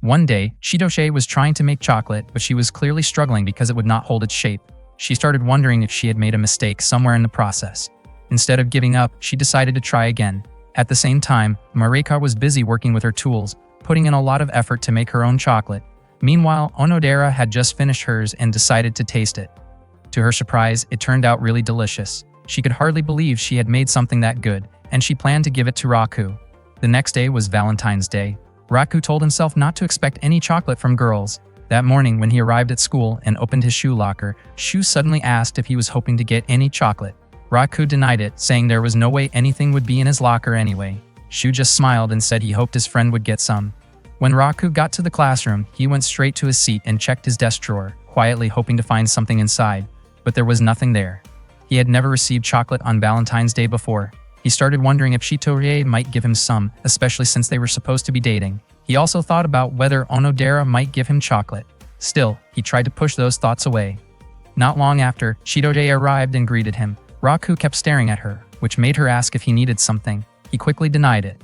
One day, Chidoche was trying to make chocolate, but she was clearly struggling because it would not hold its shape. She started wondering if she had made a mistake somewhere in the process. Instead of giving up, she decided to try again. At the same time, Marika was busy working with her tools, putting in a lot of effort to make her own chocolate. Meanwhile, Onodera had just finished hers and decided to taste it. To her surprise, it turned out really delicious. She could hardly believe she had made something that good, and she planned to give it to Raku. The next day was Valentine's Day. Raku told himself not to expect any chocolate from girls. That morning, when he arrived at school and opened his shoe locker, Shu suddenly asked if he was hoping to get any chocolate. Raku denied it, saying there was no way anything would be in his locker anyway. Shu just smiled and said he hoped his friend would get some. When Raku got to the classroom, he went straight to his seat and checked his desk drawer, quietly hoping to find something inside, but there was nothing there. He had never received chocolate on Valentine's Day before. He started wondering if Shitorie might give him some, especially since they were supposed to be dating. He also thought about whether Onodera might give him chocolate. Still, he tried to push those thoughts away. Not long after, Shitorie arrived and greeted him. Raku kept staring at her, which made her ask if he needed something. He quickly denied it.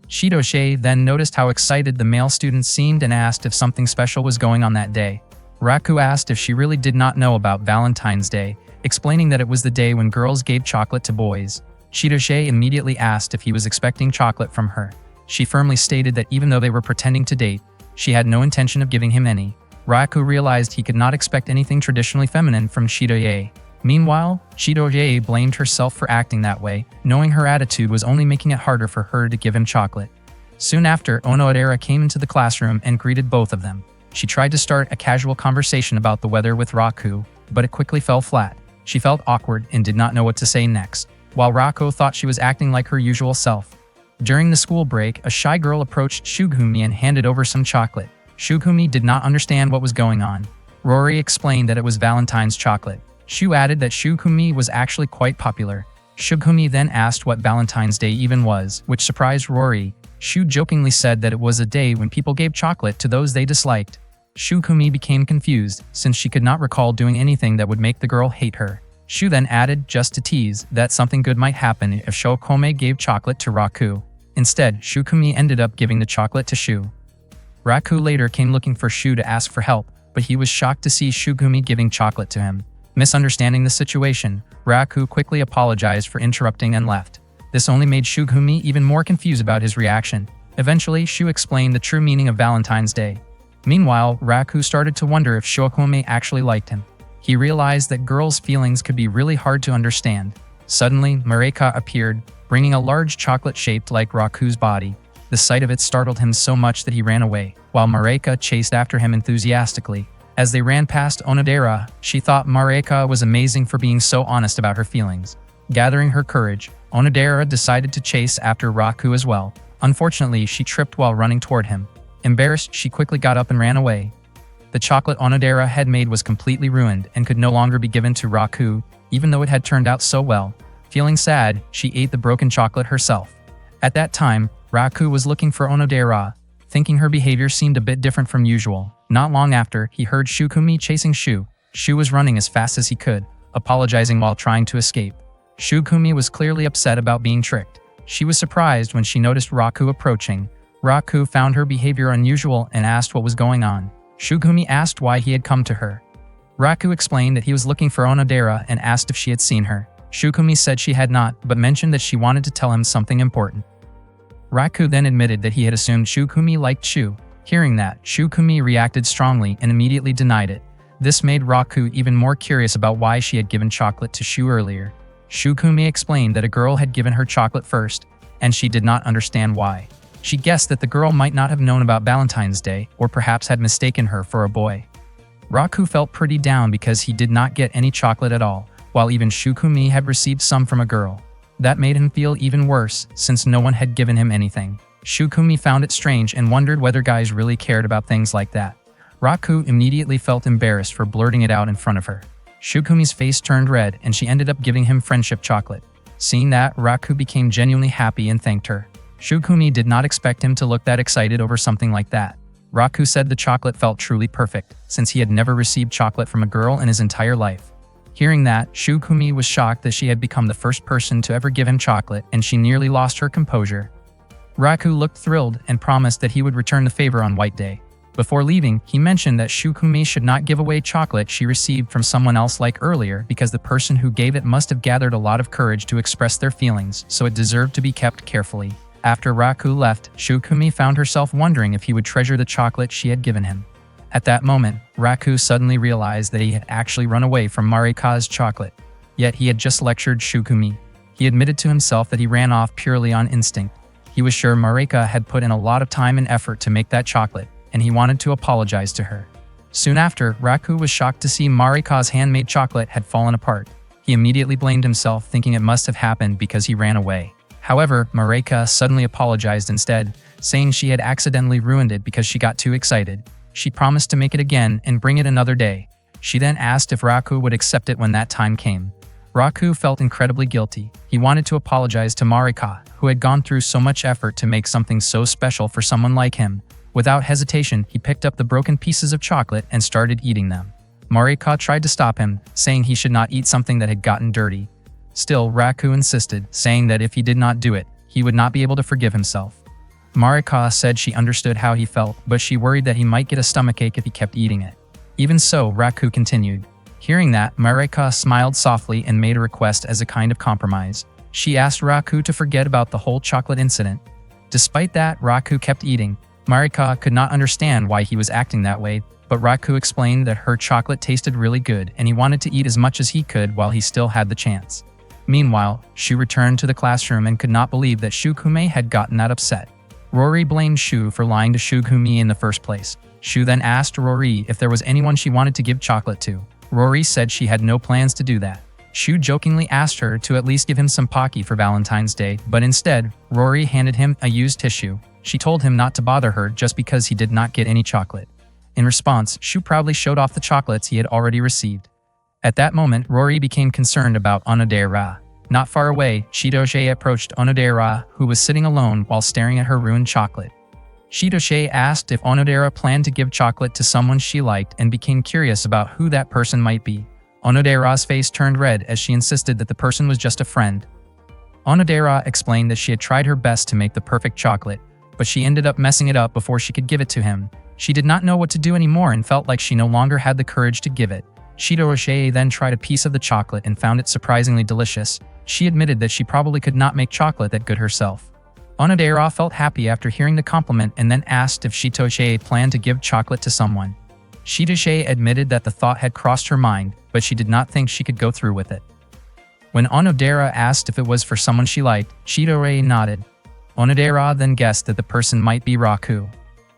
Shitorie then noticed how excited the male student seemed and asked if something special was going on that day. Raku asked if she really did not know about Valentine's Day, explaining that it was the day when girls gave chocolate to boys. Shitorie immediately asked if he was expecting chocolate from her. She firmly stated that even though they were pretending to date, she had no intention of giving him any. Raku realized he could not expect anything traditionally feminine from Shitorie. Meanwhile, Shitorie blamed herself for acting that way, knowing her attitude was only making it harder for her to give him chocolate. Soon after, Onodera came into the classroom and greeted both of them. She tried to start a casual conversation about the weather with Raku, but it quickly fell flat. She felt awkward and did not know what to say next, while Raku thought she was acting like her usual self. During the school break, a shy girl approached Shugumi and handed over some chocolate. Shugumi did not understand what was going on. Rory explained that it was Valentine's chocolate. Shu added that Shugumi was actually quite popular. Shugumi then asked what Valentine's Day even was, which surprised Rory. Shu jokingly said that it was a day when people gave chocolate to those they disliked. Shugumi became confused, since she could not recall doing anything that would make the girl hate her. Shu then added, just to tease, that something good might happen if Shokome gave chocolate to Raku. Instead, Shugumi ended up giving the chocolate to Shu. Raku later came looking for Shu to ask for help, but he was shocked to see Shugumi giving chocolate to him. Misunderstanding the situation, Raku quickly apologized for interrupting and left. This only made Shugumi even more confused about his reaction. Eventually, Shu explained the true meaning of Valentine's Day. Meanwhile, Raku started to wonder if Shokome actually liked him. He realized that girls' feelings could be really hard to understand. Suddenly, Marika appeared, bringing a large chocolate shaped like Raku's body. The sight of it startled him so much that he ran away, while Marika chased after him enthusiastically. As they ran past Onodera, she thought Marika was amazing for being so honest about her feelings. Gathering her courage, Onodera decided to chase after Raku as well. Unfortunately, she tripped while running toward him. Embarrassed, she quickly got up and ran away. The chocolate Onodera had made was completely ruined and could no longer be given to Raku, even though it had turned out so well. Feeling sad, she ate the broken chocolate herself. At that time, Raku was looking for Onodera, thinking her behavior seemed a bit different from usual. Not long after, he heard Shugumi chasing Shu. Shu was running as fast as he could, apologizing while trying to escape. Shugumi was clearly upset about being tricked. She was surprised when she noticed Raku approaching. Raku found her behavior unusual and asked what was going on. Shugumi asked why he had come to her. Raku explained that he was looking for Onodera and asked if she had seen her. Shugumi said she had not, but mentioned that she wanted to tell him something important. Raku then admitted that he had assumed Shugumi liked Shu. Hearing that, Shugumi reacted strongly and immediately denied it. This made Raku even more curious about why she had given chocolate to Shu earlier. Shugumi explained that a girl had given her chocolate first, and she did not understand why. She guessed that the girl might not have known about Valentine's Day, or perhaps had mistaken her for a boy. Raku felt pretty down because he did not get any chocolate at all, while even Shugumi had received some from a girl. That made him feel even worse, since no one had given him anything. Shugumi found it strange and wondered whether guys really cared about things like that. Raku immediately felt embarrassed for blurting it out in front of her. Shugumi's face turned red and she ended up giving him friendship chocolate. Seeing that, Raku became genuinely happy and thanked her. Shugumi did not expect him to look that excited over something like that. Raku said the chocolate felt truly perfect, since he had never received chocolate from a girl in his entire life. Hearing that, Shugumi was shocked that she had become the first person to ever give him chocolate, and she nearly lost her composure. Raku looked thrilled and promised that he would return the favor on White Day. Before leaving, he mentioned that Shukumi should not give away chocolate she received from someone else like earlier because the person who gave it must have gathered a lot of courage to express their feelings, so it deserved to be kept carefully. After Raku left, Shukumi found herself wondering if he would treasure the chocolate she had given him. At that moment, Raku suddenly realized that he had actually run away from Marika's chocolate. Yet he had just lectured Shukumi. He admitted to himself that he ran off purely on instinct. He was sure Marika had put in a lot of time and effort to make that chocolate, and he wanted to apologize to her. Soon after, Raku was shocked to see Marika's handmade chocolate had fallen apart. He immediately blamed himself, thinking it must have happened because he ran away. However, Marika suddenly apologized instead, saying she had accidentally ruined it because she got too excited. She promised to make it again and bring it another day. She then asked if Raku would accept it when that time came. Raku felt incredibly guilty. He wanted to apologize to Marika, who had gone through so much effort to make something so special for someone like him. Without hesitation, he picked up the broken pieces of chocolate and started eating them. Marika tried to stop him, saying he should not eat something that had gotten dirty. Still, Raku insisted, saying that if he did not do it, he would not be able to forgive himself. Marika said she understood how he felt, but she worried that he might get a stomachache if he kept eating it. Even so, Raku continued. Hearing that, Marika smiled softly and made a request as a kind of compromise. She asked Raku to forget about the whole chocolate incident. Despite that, Raku kept eating. Marika could not understand why he was acting that way, but Raku explained that her chocolate tasted really good and he wanted to eat as much as he could while he still had the chance. Meanwhile, Shu returned to the classroom and could not believe that Shukumi had gotten that upset. Rory blamed Shu for lying to Shukumi in the first place. Shu then asked Rory if there was anyone she wanted to give chocolate to. Rory said she had no plans to do that. Shu jokingly asked her to at least give him some Pocky for Valentine's Day, but instead, Rory handed him a used tissue. She told him not to bother her just because he did not get any chocolate. In response, Shu proudly showed off the chocolates he had already received. At that moment, Rory became concerned about Onodera. Not far away, Shitoshe approached Onodera, who was sitting alone while staring at her ruined chocolate. Shitoshe asked if Onodera planned to give chocolate to someone she liked and became curious about who that person might be. Onodera's face turned red as she insisted that the person was just a friend. Onodera explained that she had tried her best to make the perfect chocolate, but she ended up messing it up before she could give it to him. She did not know what to do anymore and felt like she no longer had the courage to give it. Shitoshe then tried a piece of the chocolate and found it surprisingly delicious. She admitted that she probably could not make chocolate that good herself. Onodera felt happy after hearing the compliment and then asked if Shitoshe planned to give chocolate to someone. Shitoshe admitted that the thought had crossed her mind, but she did not think she could go through with it. When Onodera asked if it was for someone she liked, Shitoshe nodded. Onodera then guessed that the person might be Raku.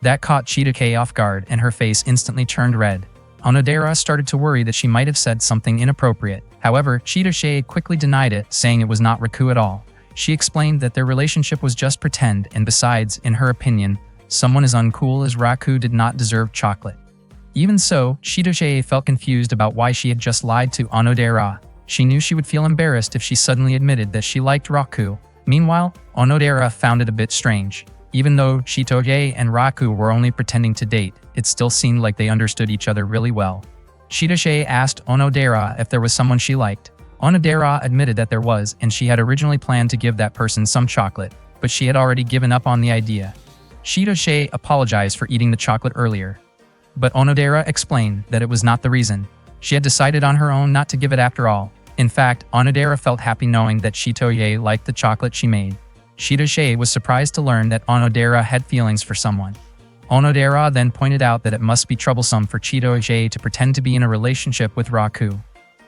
That caught Shitoshe off guard and her face instantly turned red. Onodera started to worry that she might have said something inappropriate. However, Shitoshe quickly denied it, saying it was not Raku at all. She explained that their relationship was just pretend, and besides, in her opinion, someone as uncool as Raku did not deserve chocolate. Even so, Shitoshe felt confused about why she had just lied to Onodera. She knew she would feel embarrassed if she suddenly admitted that she liked Raku. Meanwhile, Onodera found it a bit strange. Even though Shitoshe and Raku were only pretending to date, it still seemed like they understood each other really well. Shitoshe asked Onodera if there was someone she liked. Onodera admitted that there was, and she had originally planned to give that person some chocolate, but she had already given up on the idea. Shitoshe apologized for eating the chocolate earlier, but Onodera explained that it was not the reason. She had decided on her own not to give it after all. In fact, Onodera felt happy knowing that Shitoshe liked the chocolate she made. Shitoshe was surprised to learn that Onodera had feelings for someone. Onodera then pointed out that it must be troublesome for Shitoshe to pretend to be in a relationship with Raku.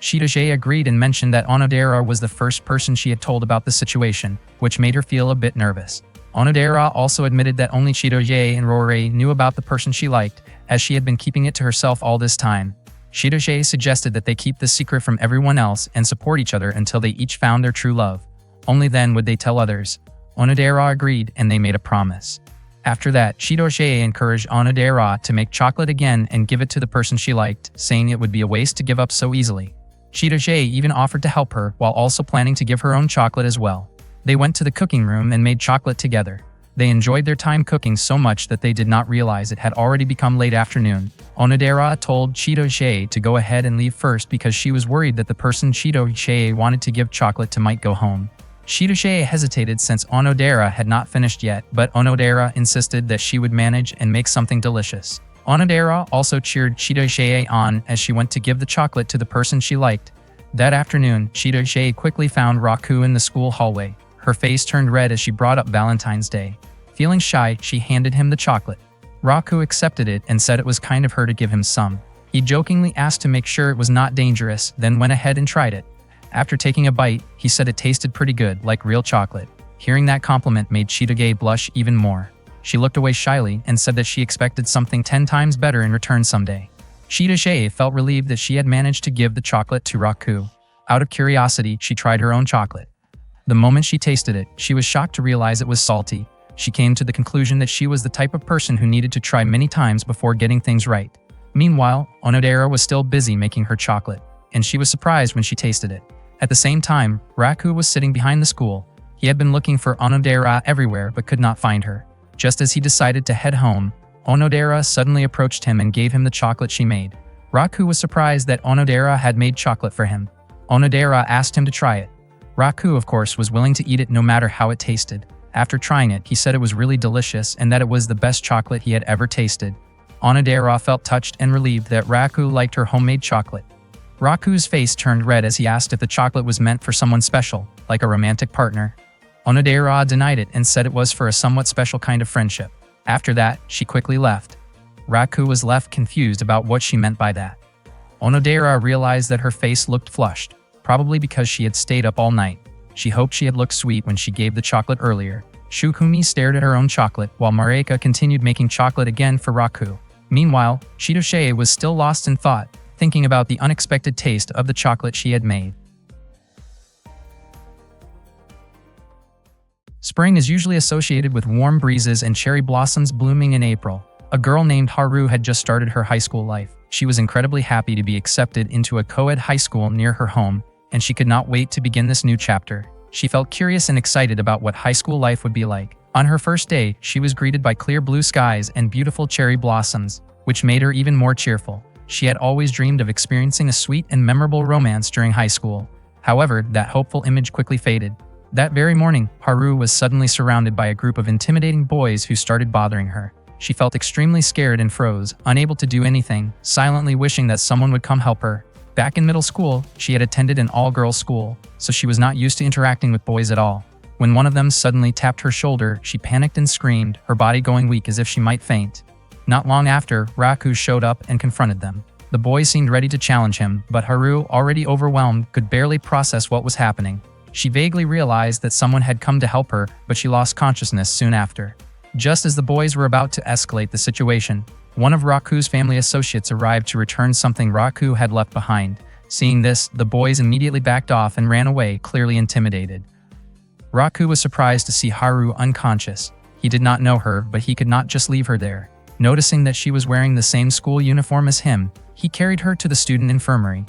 Shitoshe agreed and mentioned that Onodera was the first person she had told about the situation, which made her feel a bit nervous. Onodera also admitted that only Shitoshe and Rory knew about the person she liked, as she had been keeping it to herself all this time. Shitoshe suggested that they keep the secret from everyone else and support each other until they each found their true love. Only then would they tell others. Onodera agreed and they made a promise. After that, Shitoshe encouraged Onodera to make chocolate again and give it to the person she liked, saying it would be a waste to give up so easily. Shitoshe even offered to help her while also planning to give her own chocolate as well. They went to the cooking room and made chocolate together. They enjoyed their time cooking so much that they did not realize it had already become late afternoon. Onodera told Shitoshe to go ahead and leave first because she was worried that the person Shitoshe wanted to give chocolate to might go home. Shitoshe hesitated since Onodera had not finished yet, but Onodera insisted that she would manage and make something delicious. Onodera also cheered Chidoshae on as she went to give the chocolate to the person she liked. That afternoon, Chidoshae quickly found Raku in the school hallway. Her face turned red as she brought up Valentine's Day. Feeling shy, she handed him the chocolate. Raku accepted it and said it was kind of her to give him some. He jokingly asked to make sure it was not dangerous, then went ahead and tried it. After taking a bite, he said it tasted pretty good, like real chocolate. Hearing that compliment made Chidogay blush even more. She looked away shyly and said that she expected something 10 times better in return someday. Chidogay felt relieved that she had managed to give the chocolate to Raku. Out of curiosity, she tried her own chocolate. The moment she tasted it, she was shocked to realize it was salty. She came to the conclusion that she was the type of person who needed to try many times before getting things right. Meanwhile, Onodera was still busy making her chocolate, and she was surprised when she tasted it. At the same time, Raku was sitting behind the school. He had been looking for Onodera everywhere but could not find her. Just as he decided to head home, Onodera suddenly approached him and gave him the chocolate she made. Raku was surprised that Onodera had made chocolate for him. Onodera asked him to try it. Raku, of course, was willing to eat it no matter how it tasted. After trying it, he said it was really delicious and that it was the best chocolate he had ever tasted. Onodera felt touched and relieved that Raku liked her homemade chocolate. Raku's face turned red as he asked if the chocolate was meant for someone special, like a romantic partner. Onodera denied it and said it was for a somewhat special kind of friendship. After that, she quickly left. Raku was left confused about what she meant by that. Onodera realized that her face looked flushed, probably because she had stayed up all night. She hoped she had looked sweet when she gave the chocolate earlier. Shukumi stared at her own chocolate while Mareka continued making chocolate again for Raku. Meanwhile, Chidoshae was still lost in thought, thinking about the unexpected taste of the chocolate she had made. Spring is usually associated with warm breezes and cherry blossoms blooming in April. A girl named Haru had just started her high school life. She was incredibly happy to be accepted into a co-ed high school near her home, and she could not wait to begin this new chapter. She felt curious and excited about what high school life would be like. On her first day, she was greeted by clear blue skies and beautiful cherry blossoms, which made her even more cheerful. She had always dreamed of experiencing a sweet and memorable romance during high school. However, that hopeful image quickly faded. That very morning, Haru was suddenly surrounded by a group of intimidating boys who started bothering her. She felt extremely scared and froze, unable to do anything, silently wishing that someone would come help her. Back in middle school, she had attended an all-girls school, so she was not used to interacting with boys at all. When one of them suddenly tapped her shoulder, she panicked and screamed, her body going weak as if she might faint. Not long after, Raku showed up and confronted them. The boys seemed ready to challenge him, but Haru, already overwhelmed, could barely process what was happening. She vaguely realized that someone had come to help her, but she lost consciousness soon after. Just as the boys were about to escalate the situation, one of Raku's family associates arrived to return something Raku had left behind. Seeing this, the boys immediately backed off and ran away, clearly intimidated. Raku was surprised to see Haru unconscious. He did not know her, but he could not just leave her there. Noticing that she was wearing the same school uniform as him, he carried her to the student infirmary.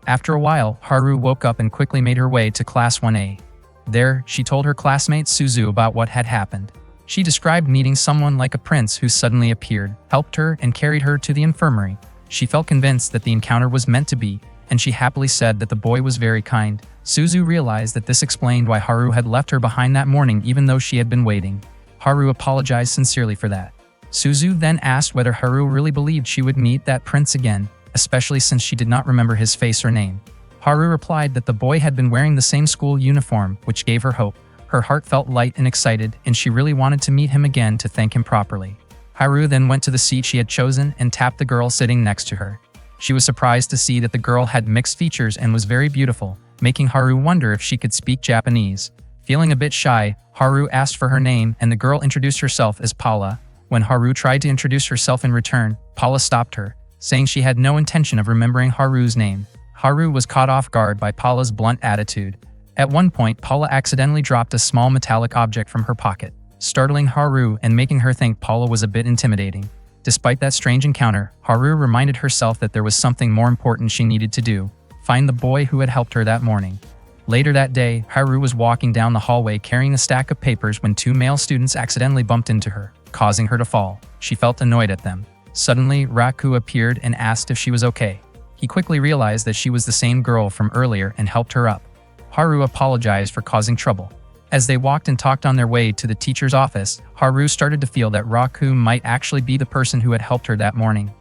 After a while, Haru woke up and quickly made her way to Class 1A. There, she told her classmate Suzu about what had happened. She described meeting someone like a prince who suddenly appeared, helped her, and carried her to the infirmary. She felt convinced that the encounter was meant to be, and she happily said that the boy was very kind. Suzu realized that this explained why Haru had left her behind that morning even though she had been waiting. Haru apologized sincerely for that. Suzu then asked whether Haru really believed she would meet that prince again, especially since she did not remember his face or name. Haru replied that the boy had been wearing the same school uniform, which gave her hope. Her heart felt light and excited, and she really wanted to meet him again to thank him properly. Haru then went to the seat she had chosen and tapped the girl sitting next to her. She was surprised to see that the girl had mixed features and was very beautiful, making Haru wonder if she could speak Japanese. Feeling a bit shy, Haru asked for her name and the girl introduced herself as Paula. When Haru tried to introduce herself in return, Paula stopped her, saying she had no intention of remembering Haru's name. Haru was caught off guard by Paula's blunt attitude. At one point, Paula accidentally dropped a small metallic object from her pocket, startling Haru and making her think Paula was a bit intimidating. Despite that strange encounter, Haru reminded herself that there was something more important she needed to do: find the boy who had helped her that morning. Later that day, Haru was walking down the hallway carrying a stack of papers when two male students accidentally bumped into her, causing her to fall. She felt annoyed at them. Suddenly, Raku appeared and asked if she was okay. He quickly realized that she was the same girl from earlier and helped her up. Haru apologized for causing trouble. As they walked and talked on their way to the teacher's office, Haru started to feel that Raku might actually be the person who had helped her that morning.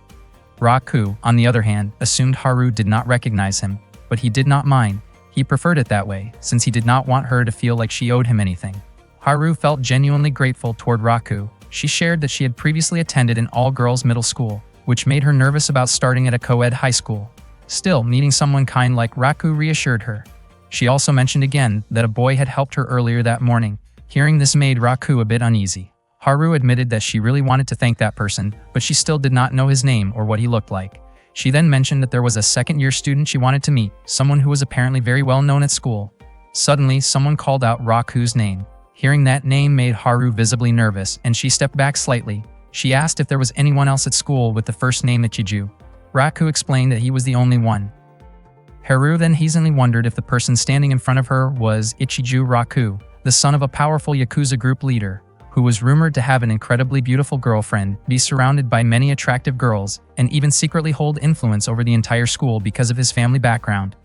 Raku, on the other hand, assumed Haru did not recognize him, but he did not mind. He preferred it that way, since he did not want her to feel like she owed him anything. Haru felt genuinely grateful toward Raku. She shared that she had previously attended an all-girls middle school, which made her nervous about starting at a co-ed high school. Still, meeting someone kind like Raku reassured her. She also mentioned again that a boy had helped her earlier that morning. Hearing this made Raku a bit uneasy. Haru admitted that she really wanted to thank that person, but she still did not know his name or what he looked like. She then mentioned that there was a second-year student she wanted to meet, someone who was apparently very well known at school. Suddenly, someone called out Raku's name. Hearing that name made Haru visibly nervous, and she stepped back slightly. She asked if there was anyone else at school with the first name Ichiju. Raku explained that he was the only one. Haru then hazily wondered if the person standing in front of her was Ichiju Raku, the son of a powerful Yakuza group leader, who was rumored to have an incredibly beautiful girlfriend, be surrounded by many attractive girls, and even secretly hold influence over the entire school because of his family background.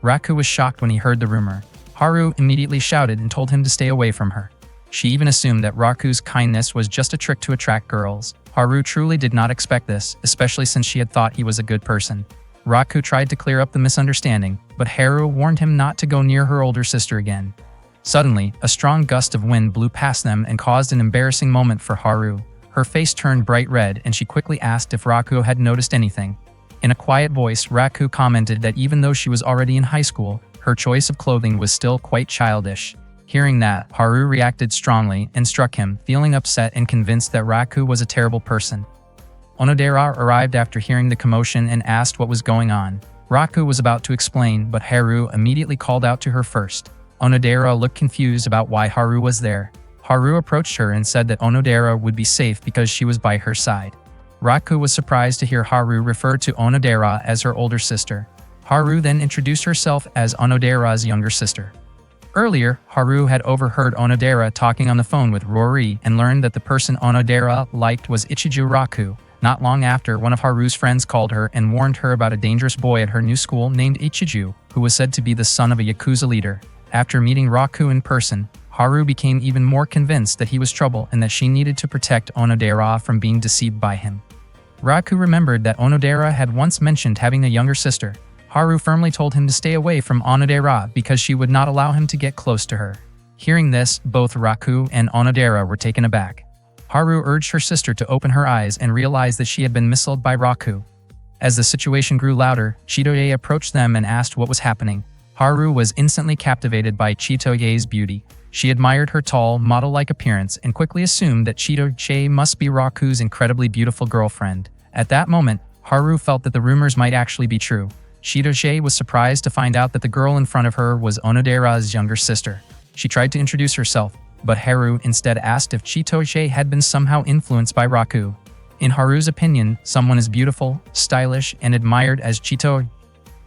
Raku was shocked when he heard the rumor. Haru immediately shouted and told him to stay away from her. She even assumed that Raku's kindness was just a trick to attract girls. Haru truly did not expect this, especially since she had thought he was a good person. Raku tried to clear up the misunderstanding, but Haru warned him not to go near her older sister again. Suddenly, a strong gust of wind blew past them and caused an embarrassing moment for Haru. Her face turned bright red and she quickly asked if Raku had noticed anything. In a quiet voice, Raku commented that even though she was already in high school, her choice of clothing was still quite childish. Hearing that, Haru reacted strongly and struck him, feeling upset and convinced that Raku was a terrible person. Onodera arrived after hearing the commotion and asked what was going on. Raku was about to explain, but Haru immediately called out to her first. Onodera looked confused about why Haru was there. Haru approached her and said that Onodera would be safe because she was by her side. Raku was surprised to hear Haru refer to Onodera as her older sister. Haru then introduced herself as Onodera's younger sister. Earlier, Haru had overheard Onodera talking on the phone with Rory and learned that the person Onodera liked was Ichiju Raku. Not long after, one of Haru's friends called her and warned her about a dangerous boy at her new school named Ichiju, who was said to be the son of a Yakuza leader. After meeting Raku in person, Haru became even more convinced that he was trouble and that she needed to protect Onodera from being deceived by him. Raku remembered that Onodera had once mentioned having a younger sister. Haru firmly told him to stay away from Onodera because she would not allow him to get close to her. Hearing this, both Raku and Onodera were taken aback. Haru urged her sister to open her eyes and realized that she had been misled by Raku. As the situation grew louder, Chitoye approached them and asked what was happening. Haru was instantly captivated by Chitoye's beauty. She admired her tall, model-like appearance and quickly assumed that Chitoye must be Raku's incredibly beautiful girlfriend. At that moment, Haru felt that the rumors might actually be true. Chitoye was surprised to find out that the girl in front of her was Onodera's younger sister. She tried to introduce herself, but Haru instead asked if Chitoye had been somehow influenced by Raku. In Haru's opinion, someone as beautiful, stylish, and admired as Chitoye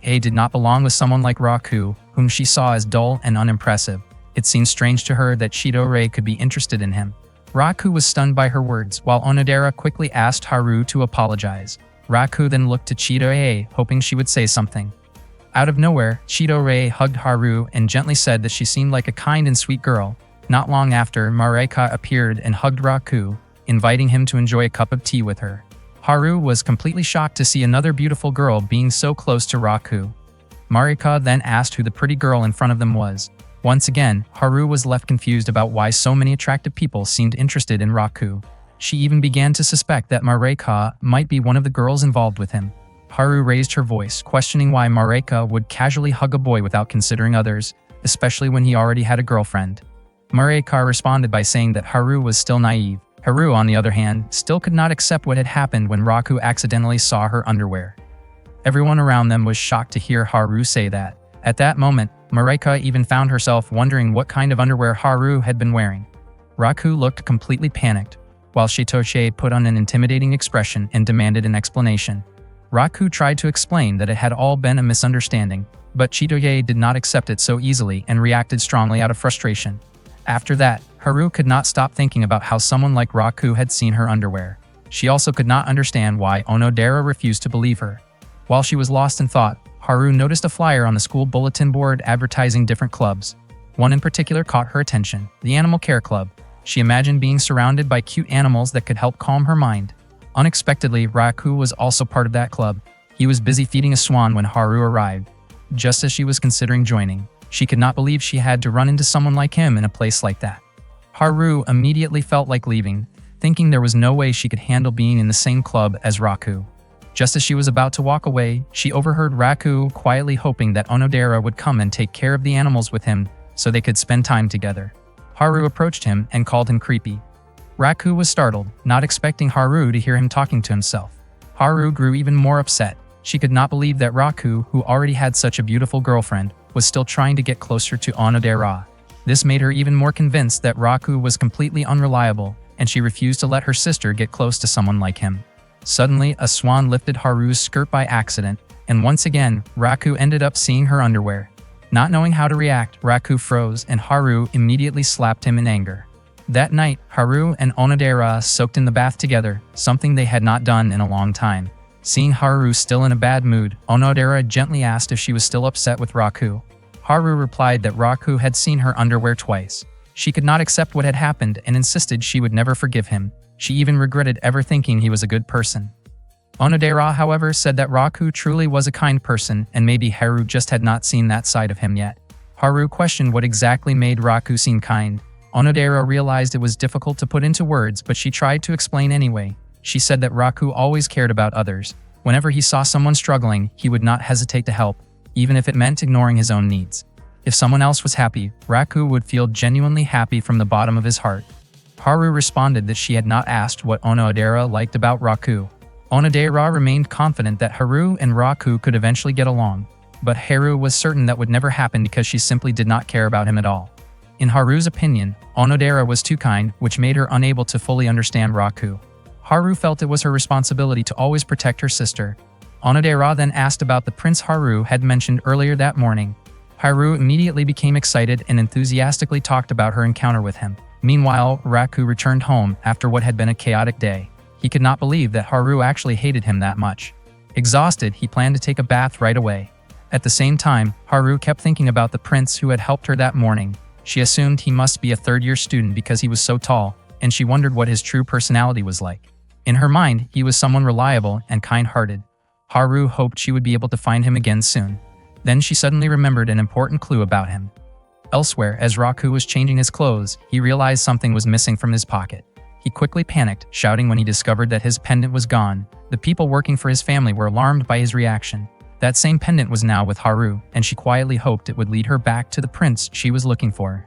did not belong with someone like Raku, whom she saw as dull and unimpressive. It seemed strange to her that Chitoye could be interested in him. Raku was stunned by her words, while Onodera quickly asked Haru to apologize. Raku then looked to Chitoye, hoping she would say something. Out of nowhere, Chitoye hugged Haru and gently said that she seemed like a kind and sweet girl. Not long after, Marika appeared and hugged Raku, inviting him to enjoy a cup of tea with her. Haru was completely shocked to see another beautiful girl being so close to Raku. Marika then asked who the pretty girl in front of them was. Once again, Haru was left confused about why so many attractive people seemed interested in Raku. She even began to suspect that Marika might be one of the girls involved with him. Haru raised her voice, questioning why Marika would casually hug a boy without considering others, especially when he already had a girlfriend. Marika responded by saying that Haru was still naive. Haru, on the other hand, still could not accept what had happened when Raku accidentally saw her underwear. Everyone around them was shocked to hear Haru say that. At that moment, Marika even found herself wondering what kind of underwear Haru had been wearing. Raku looked completely panicked, while Chitoye put on an intimidating expression and demanded an explanation. Raku tried to explain that it had all been a misunderstanding, but Chitoye did not accept it so easily and reacted strongly out of frustration. After that, Haru could not stop thinking about how someone like Raku had seen her underwear. She also could not understand why Onodera refused to believe her. While she was lost in thought, Haru noticed a flyer on the school bulletin board advertising different clubs. One in particular caught her attention, the Animal Care Club. She imagined being surrounded by cute animals that could help calm her mind. Unexpectedly, Raku was also part of that club. He was busy feeding a swan when Haru arrived. Just as she was considering joining, she could not believe she had to run into someone like him in a place like that. Haru immediately felt like leaving, thinking there was no way she could handle being in the same club as Raku. Just as she was about to walk away, she overheard Raku quietly hoping that Onodera would come and take care of the animals with him so they could spend time together. Haru approached him and called him creepy. Raku was startled, not expecting Haru to hear him talking to himself. Haru grew even more upset. She could not believe that Raku, who already had such a beautiful girlfriend, was still trying to get closer to Onodera. This made her even more convinced that Raku was completely unreliable, and she refused to let her sister get close to someone like him. Suddenly, a swan lifted Haru's skirt by accident, and once again, Raku ended up seeing her underwear. Not knowing how to react, Raku froze, and Haru immediately slapped him in anger. That night, Haru and Onodera soaked in the bath together, something they had not done in a long time. Seeing Haru still in a bad mood, Onodera gently asked if she was still upset with Raku. Haru replied that Raku had seen her underwear twice. She could not accept what had happened and insisted she would never forgive him. She even regretted ever thinking he was a good person. Onodera, however, said that Raku truly was a kind person and maybe Haru just had not seen that side of him yet. Haru questioned what exactly made Raku seem kind. Onodera realized it was difficult to put into words, but she tried to explain anyway. She said that Raku always cared about others. Whenever he saw someone struggling, he would not hesitate to help, even if it meant ignoring his own needs. If someone else was happy, Raku would feel genuinely happy from the bottom of his heart. Haru responded that she had not asked what Onodera liked about Raku. Onodera remained confident that Haru and Raku could eventually get along, but Haru was certain that would never happen because she simply did not care about him at all. In Haru's opinion, Onodera was too kind, which made her unable to fully understand Raku. Haru felt it was her responsibility to always protect her sister. Onodera then asked about the prince Haru had mentioned earlier that morning. Haru immediately became excited and enthusiastically talked about her encounter with him. Meanwhile, Raku returned home after what had been a chaotic day. He could not believe that Haru actually hated him that much. Exhausted, he planned to take a bath right away. At the same time, Haru kept thinking about the prince who had helped her that morning. She assumed he must be a third-year student because he was so tall, and she wondered what his true personality was like. In her mind, he was someone reliable and kind-hearted. Haru hoped she would be able to find him again soon. Then she suddenly remembered an important clue about him. Elsewhere, as Raku was changing his clothes, he realized something was missing from his pocket. He quickly panicked, shouting when he discovered that his pendant was gone. The people working for his family were alarmed by his reaction. That same pendant was now with Haru, and she quietly hoped it would lead her back to the prince she was looking for.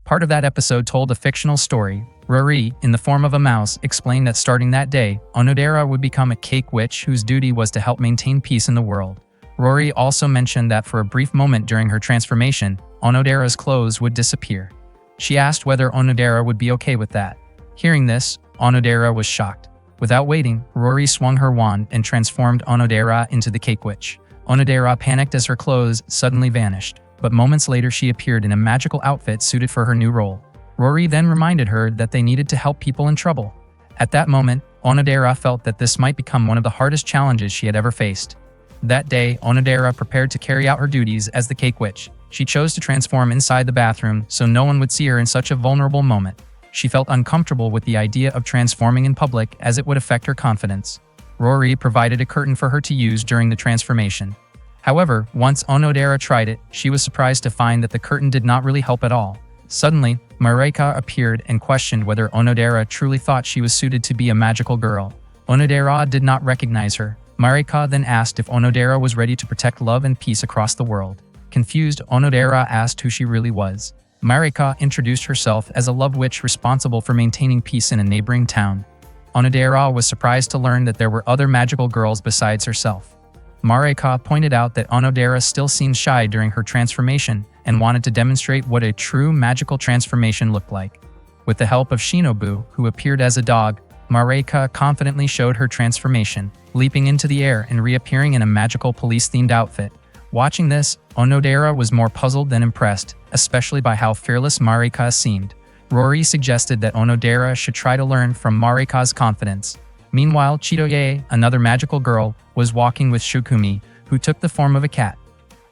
Part of that episode told a fictional story. Rory, in the form of a mouse, explained that starting that day, Onodera would become a cake witch whose duty was to help maintain peace in the world. Rory also mentioned that for a brief moment during her transformation, Onodera's clothes would disappear. She asked whether Onodera would be okay with that. Hearing this, Onodera was shocked. Without waiting, Rory swung her wand and transformed Onodera into the cake witch. Onodera panicked as her clothes suddenly vanished, but moments later she appeared in a magical outfit suited for her new role. Rory then reminded her that they needed to help people in trouble. At that moment, Onodera felt that this might become one of the hardest challenges she had ever faced. That day, Onodera prepared to carry out her duties as the cake witch. She chose to transform inside the bathroom so no one would see her in such a vulnerable moment. She felt uncomfortable with the idea of transforming in public as it would affect her confidence. Rory provided a curtain for her to use during the transformation. However, once Onodera tried it, she was surprised to find that the curtain did not really help at all. Suddenly, Marika appeared and questioned whether Onodera truly thought she was suited to be a magical girl. Onodera did not recognize her. Marika then asked if Onodera was ready to protect love and peace across the world. Confused, Onodera asked who she really was. Marika introduced herself as a love witch responsible for maintaining peace in a neighboring town. Onodera was surprised to learn that there were other magical girls besides herself. Marika pointed out that Onodera still seemed shy during her transformation and wanted to demonstrate what a true magical transformation looked like. With the help of Shinobu, who appeared as a dog, Marika confidently showed her transformation, leaping into the air and reappearing in a magical police-themed outfit. Watching this, Onodera was more puzzled than impressed, especially by how fearless Marika seemed. Rory suggested that Onodera should try to learn from Marika's confidence. Meanwhile, Chitoye, another magical girl, was walking with Shukumi, who took the form of a cat.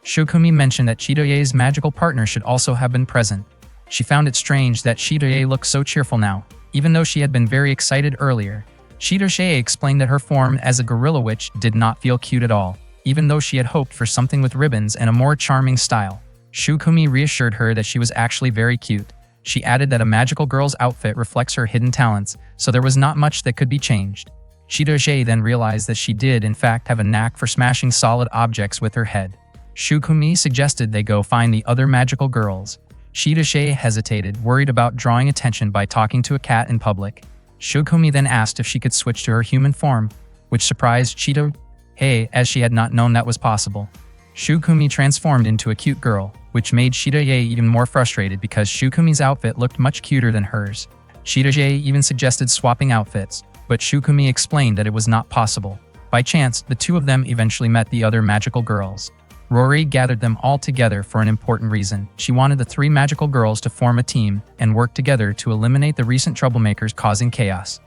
Shukumi mentioned that Chidoye's magical partner should also have been present. She found it strange that Chidoye looked so cheerful now, even though she had been very excited earlier. Chidoye explained that her form as a gorilla witch did not feel cute at all, even though she had hoped for something with ribbons and a more charming style. Shukumi reassured her that she was actually very cute. She added that a magical girl's outfit reflects her hidden talents, so there was not much that could be changed. Chidoye then realized that she did in fact have a knack for smashing solid objects with her head. Shukumi suggested they go find the other magical girls. Chidoye hesitated, worried about drawing attention by talking to a cat in public. Shukumi then asked if she could switch to her human form, which surprised Chidoye as she had not known that was possible. Shukumi transformed into a cute girl, which made Chidoye even more frustrated because Shukumi's outfit looked much cuter than hers. Chidoye even suggested swapping outfits, but Shukumi explained that it was not possible. By chance, the two of them eventually met the other magical girls. Rory gathered them all together for an important reason. She wanted the three magical girls to form a team and work together to eliminate the recent troublemakers causing chaos.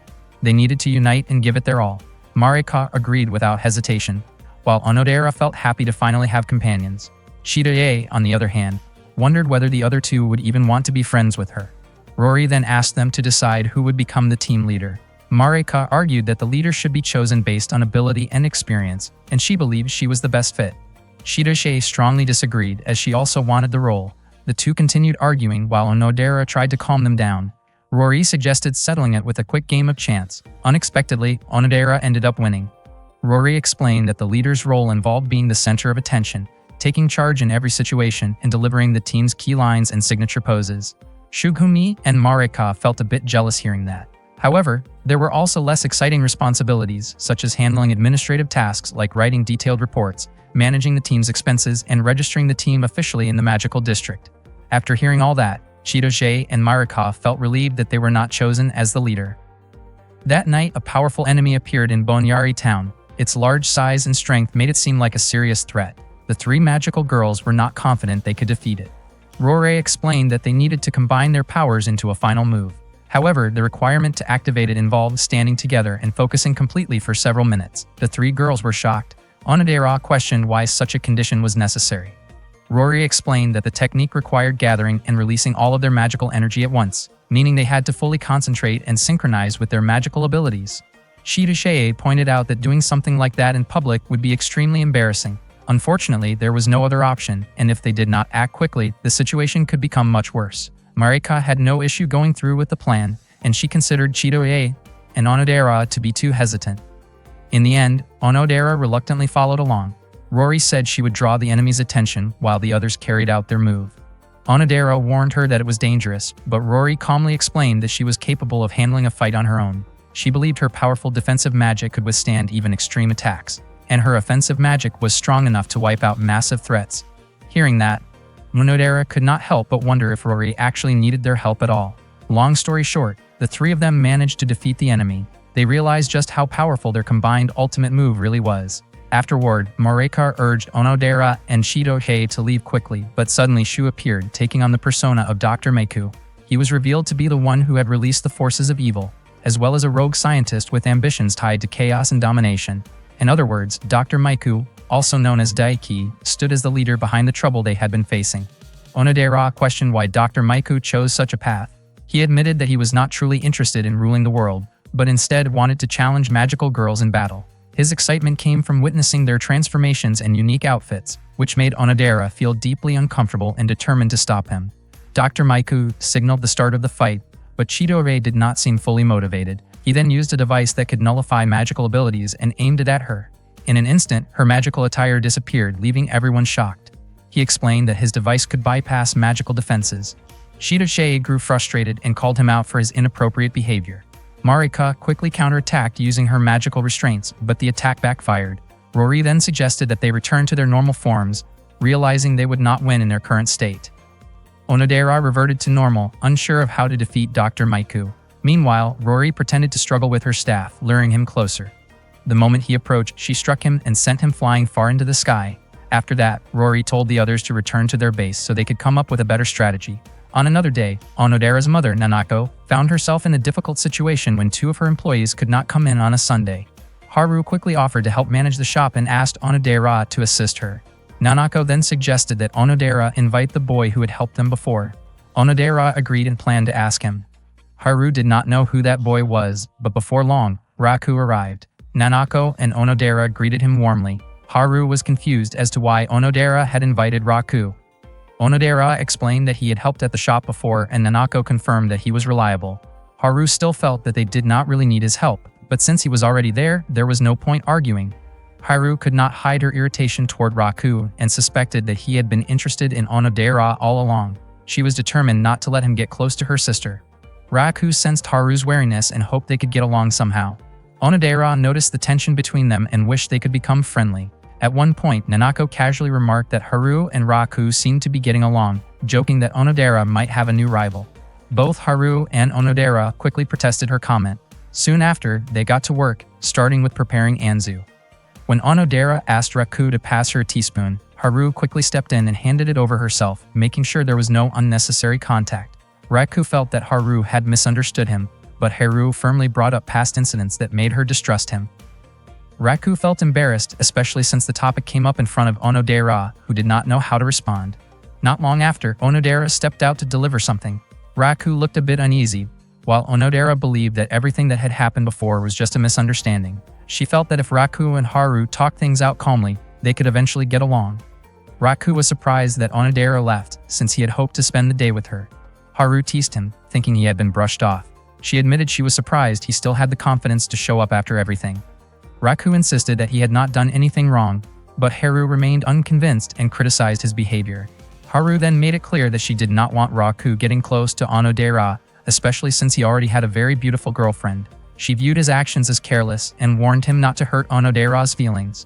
They needed to unite and give it their all. Marika agreed without hesitation, while Onodera felt happy to finally have companions. Chidoye, on the other hand, wondered whether the other two would even want to be friends with her. Rory then asked them to decide who would become the team leader. Marika argued that the leader should be chosen based on ability and experience, and she believed she was the best fit. Chidoye strongly disagreed as she also wanted the role. The two continued arguing while Onodera tried to calm them down. Rory suggested settling it with a quick game of chance. Unexpectedly, Onodera ended up winning. Rory explained that the leader's role involved being the center of attention, taking charge in every situation and delivering the team's key lines and signature poses. Shukumi and Marika felt a bit jealous hearing that. However, there were also less exciting responsibilities, such as handling administrative tasks like writing detailed reports, managing the team's expenses, and registering the team officially in the magical district. After hearing all that, Chidoye and Marika felt relieved that they were not chosen as the leader. That night, a powerful enemy appeared in Bonyari town. Its large size and strength made it seem like a serious threat. The three magical girls were not confident they could defeat it. Rory explained that they needed to combine their powers into a final move. However, the requirement to activate it involved standing together and focusing completely for several minutes. The three girls were shocked. Onodera questioned why such a condition was necessary. Rory explained that the technique required gathering and releasing all of their magical energy at once, meaning they had to fully concentrate and synchronize with their magical abilities. Chidoye pointed out that doing something like that in public would be extremely embarrassing. Unfortunately, there was no other option, and if they did not act quickly, the situation could become much worse. Marika had no issue going through with the plan, and she considered Chidoye and Onodera to be too hesitant. In the end, Onodera reluctantly followed along. Rory said she would draw the enemy's attention while the others carried out their move. Onodera warned her that it was dangerous, but Rory calmly explained that she was capable of handling a fight on her own. She believed her powerful defensive magic could withstand even extreme attacks, and her offensive magic was strong enough to wipe out massive threats. Hearing that, Onodera could not help but wonder if Rory actually needed their help at all. Long story short, the three of them managed to defeat the enemy. They realized just how powerful their combined ultimate move really was. Afterward, Marika urged Onodera and Chidoye to leave quickly, but suddenly Shu appeared, taking on the persona of Dr. Meiku. He was revealed to be the one who had released the forces of evil, as well as a rogue scientist with ambitions tied to chaos and domination. In other words, Dr. Meiku, also known as Daiki, stood as the leader behind the trouble they had been facing. Onodera questioned why Dr. Meiku chose such a path. He admitted that he was not truly interested in ruling the world, but instead wanted to challenge magical girls in battle. His excitement came from witnessing their transformations and unique outfits, which made Onodera feel deeply uncomfortable and determined to stop him. Dr. Meiku signaled the start of the fight, but Chidoye did not seem fully motivated. He then used a device that could nullify magical abilities and aimed it at her. In an instant, her magical attire disappeared, leaving everyone shocked. He explained that his device could bypass magical defenses. Chidoye grew frustrated and called him out for his inappropriate behavior. Marika quickly counterattacked using her magical restraints, but the attack backfired. Rory then suggested that they return to their normal forms, realizing they would not win in their current state. Onodera reverted to normal, unsure of how to defeat Dr. Meiku. Meanwhile, Rory pretended to struggle with her staff, luring him closer. The moment he approached, she struck him and sent him flying far into the sky. After that, Rory told the others to return to their base so they could come up with a better strategy. On another day, Onodera's mother, Nanako, found herself in a difficult situation when two of her employees could not come in on a Sunday. Haru quickly offered to help manage the shop and asked Onodera to assist her. Nanako then suggested that Onodera invite the boy who had helped them before. Onodera agreed and planned to ask him. Haru did not know who that boy was, but before long, Raku arrived. Nanako and Onodera greeted him warmly. Haru was confused as to why Onodera had invited Raku. Onodera explained that he had helped at the shop before, and Nanako confirmed that he was reliable. Haru still felt that they did not really need his help, but since he was already there was no point arguing. Haru could not hide her irritation toward Raku and suspected that he had been interested in Onodera all along. She was determined not to let him get close to her sister. Raku sensed Haru's wariness and hoped they could get along somehow. Onodera noticed the tension between them and wished they could become friendly. At one point, Nanako casually remarked that Haru and Raku seemed to be getting along, joking that Onodera might have a new rival. Both Haru and Onodera quickly protested her comment. Soon after, they got to work, starting with preparing anzu. When Onodera asked Raku to pass her a teaspoon, Haru quickly stepped in and handed it over herself, making sure there was no unnecessary contact. Raku felt that Haru had misunderstood him, but Haru firmly brought up past incidents that made her distrust him. Raku felt embarrassed, especially since the topic came up in front of Onodera, who did not know how to respond. Not long after, Onodera stepped out to deliver something. Raku looked a bit uneasy, while Onodera believed that everything that had happened before was just a misunderstanding. She felt that if Raku and Haru talked things out calmly, they could eventually get along. Raku was surprised that Onodera left, since he had hoped to spend the day with her. Haru teased him, thinking he had been brushed off. She admitted she was surprised he still had the confidence to show up after everything. Raku insisted that he had not done anything wrong, but Haru remained unconvinced and criticized his behavior. Haru then made it clear that she did not want Raku getting close to Onodera, especially since he already had a very beautiful girlfriend. She viewed his actions as careless and warned him not to hurt Onodera's feelings.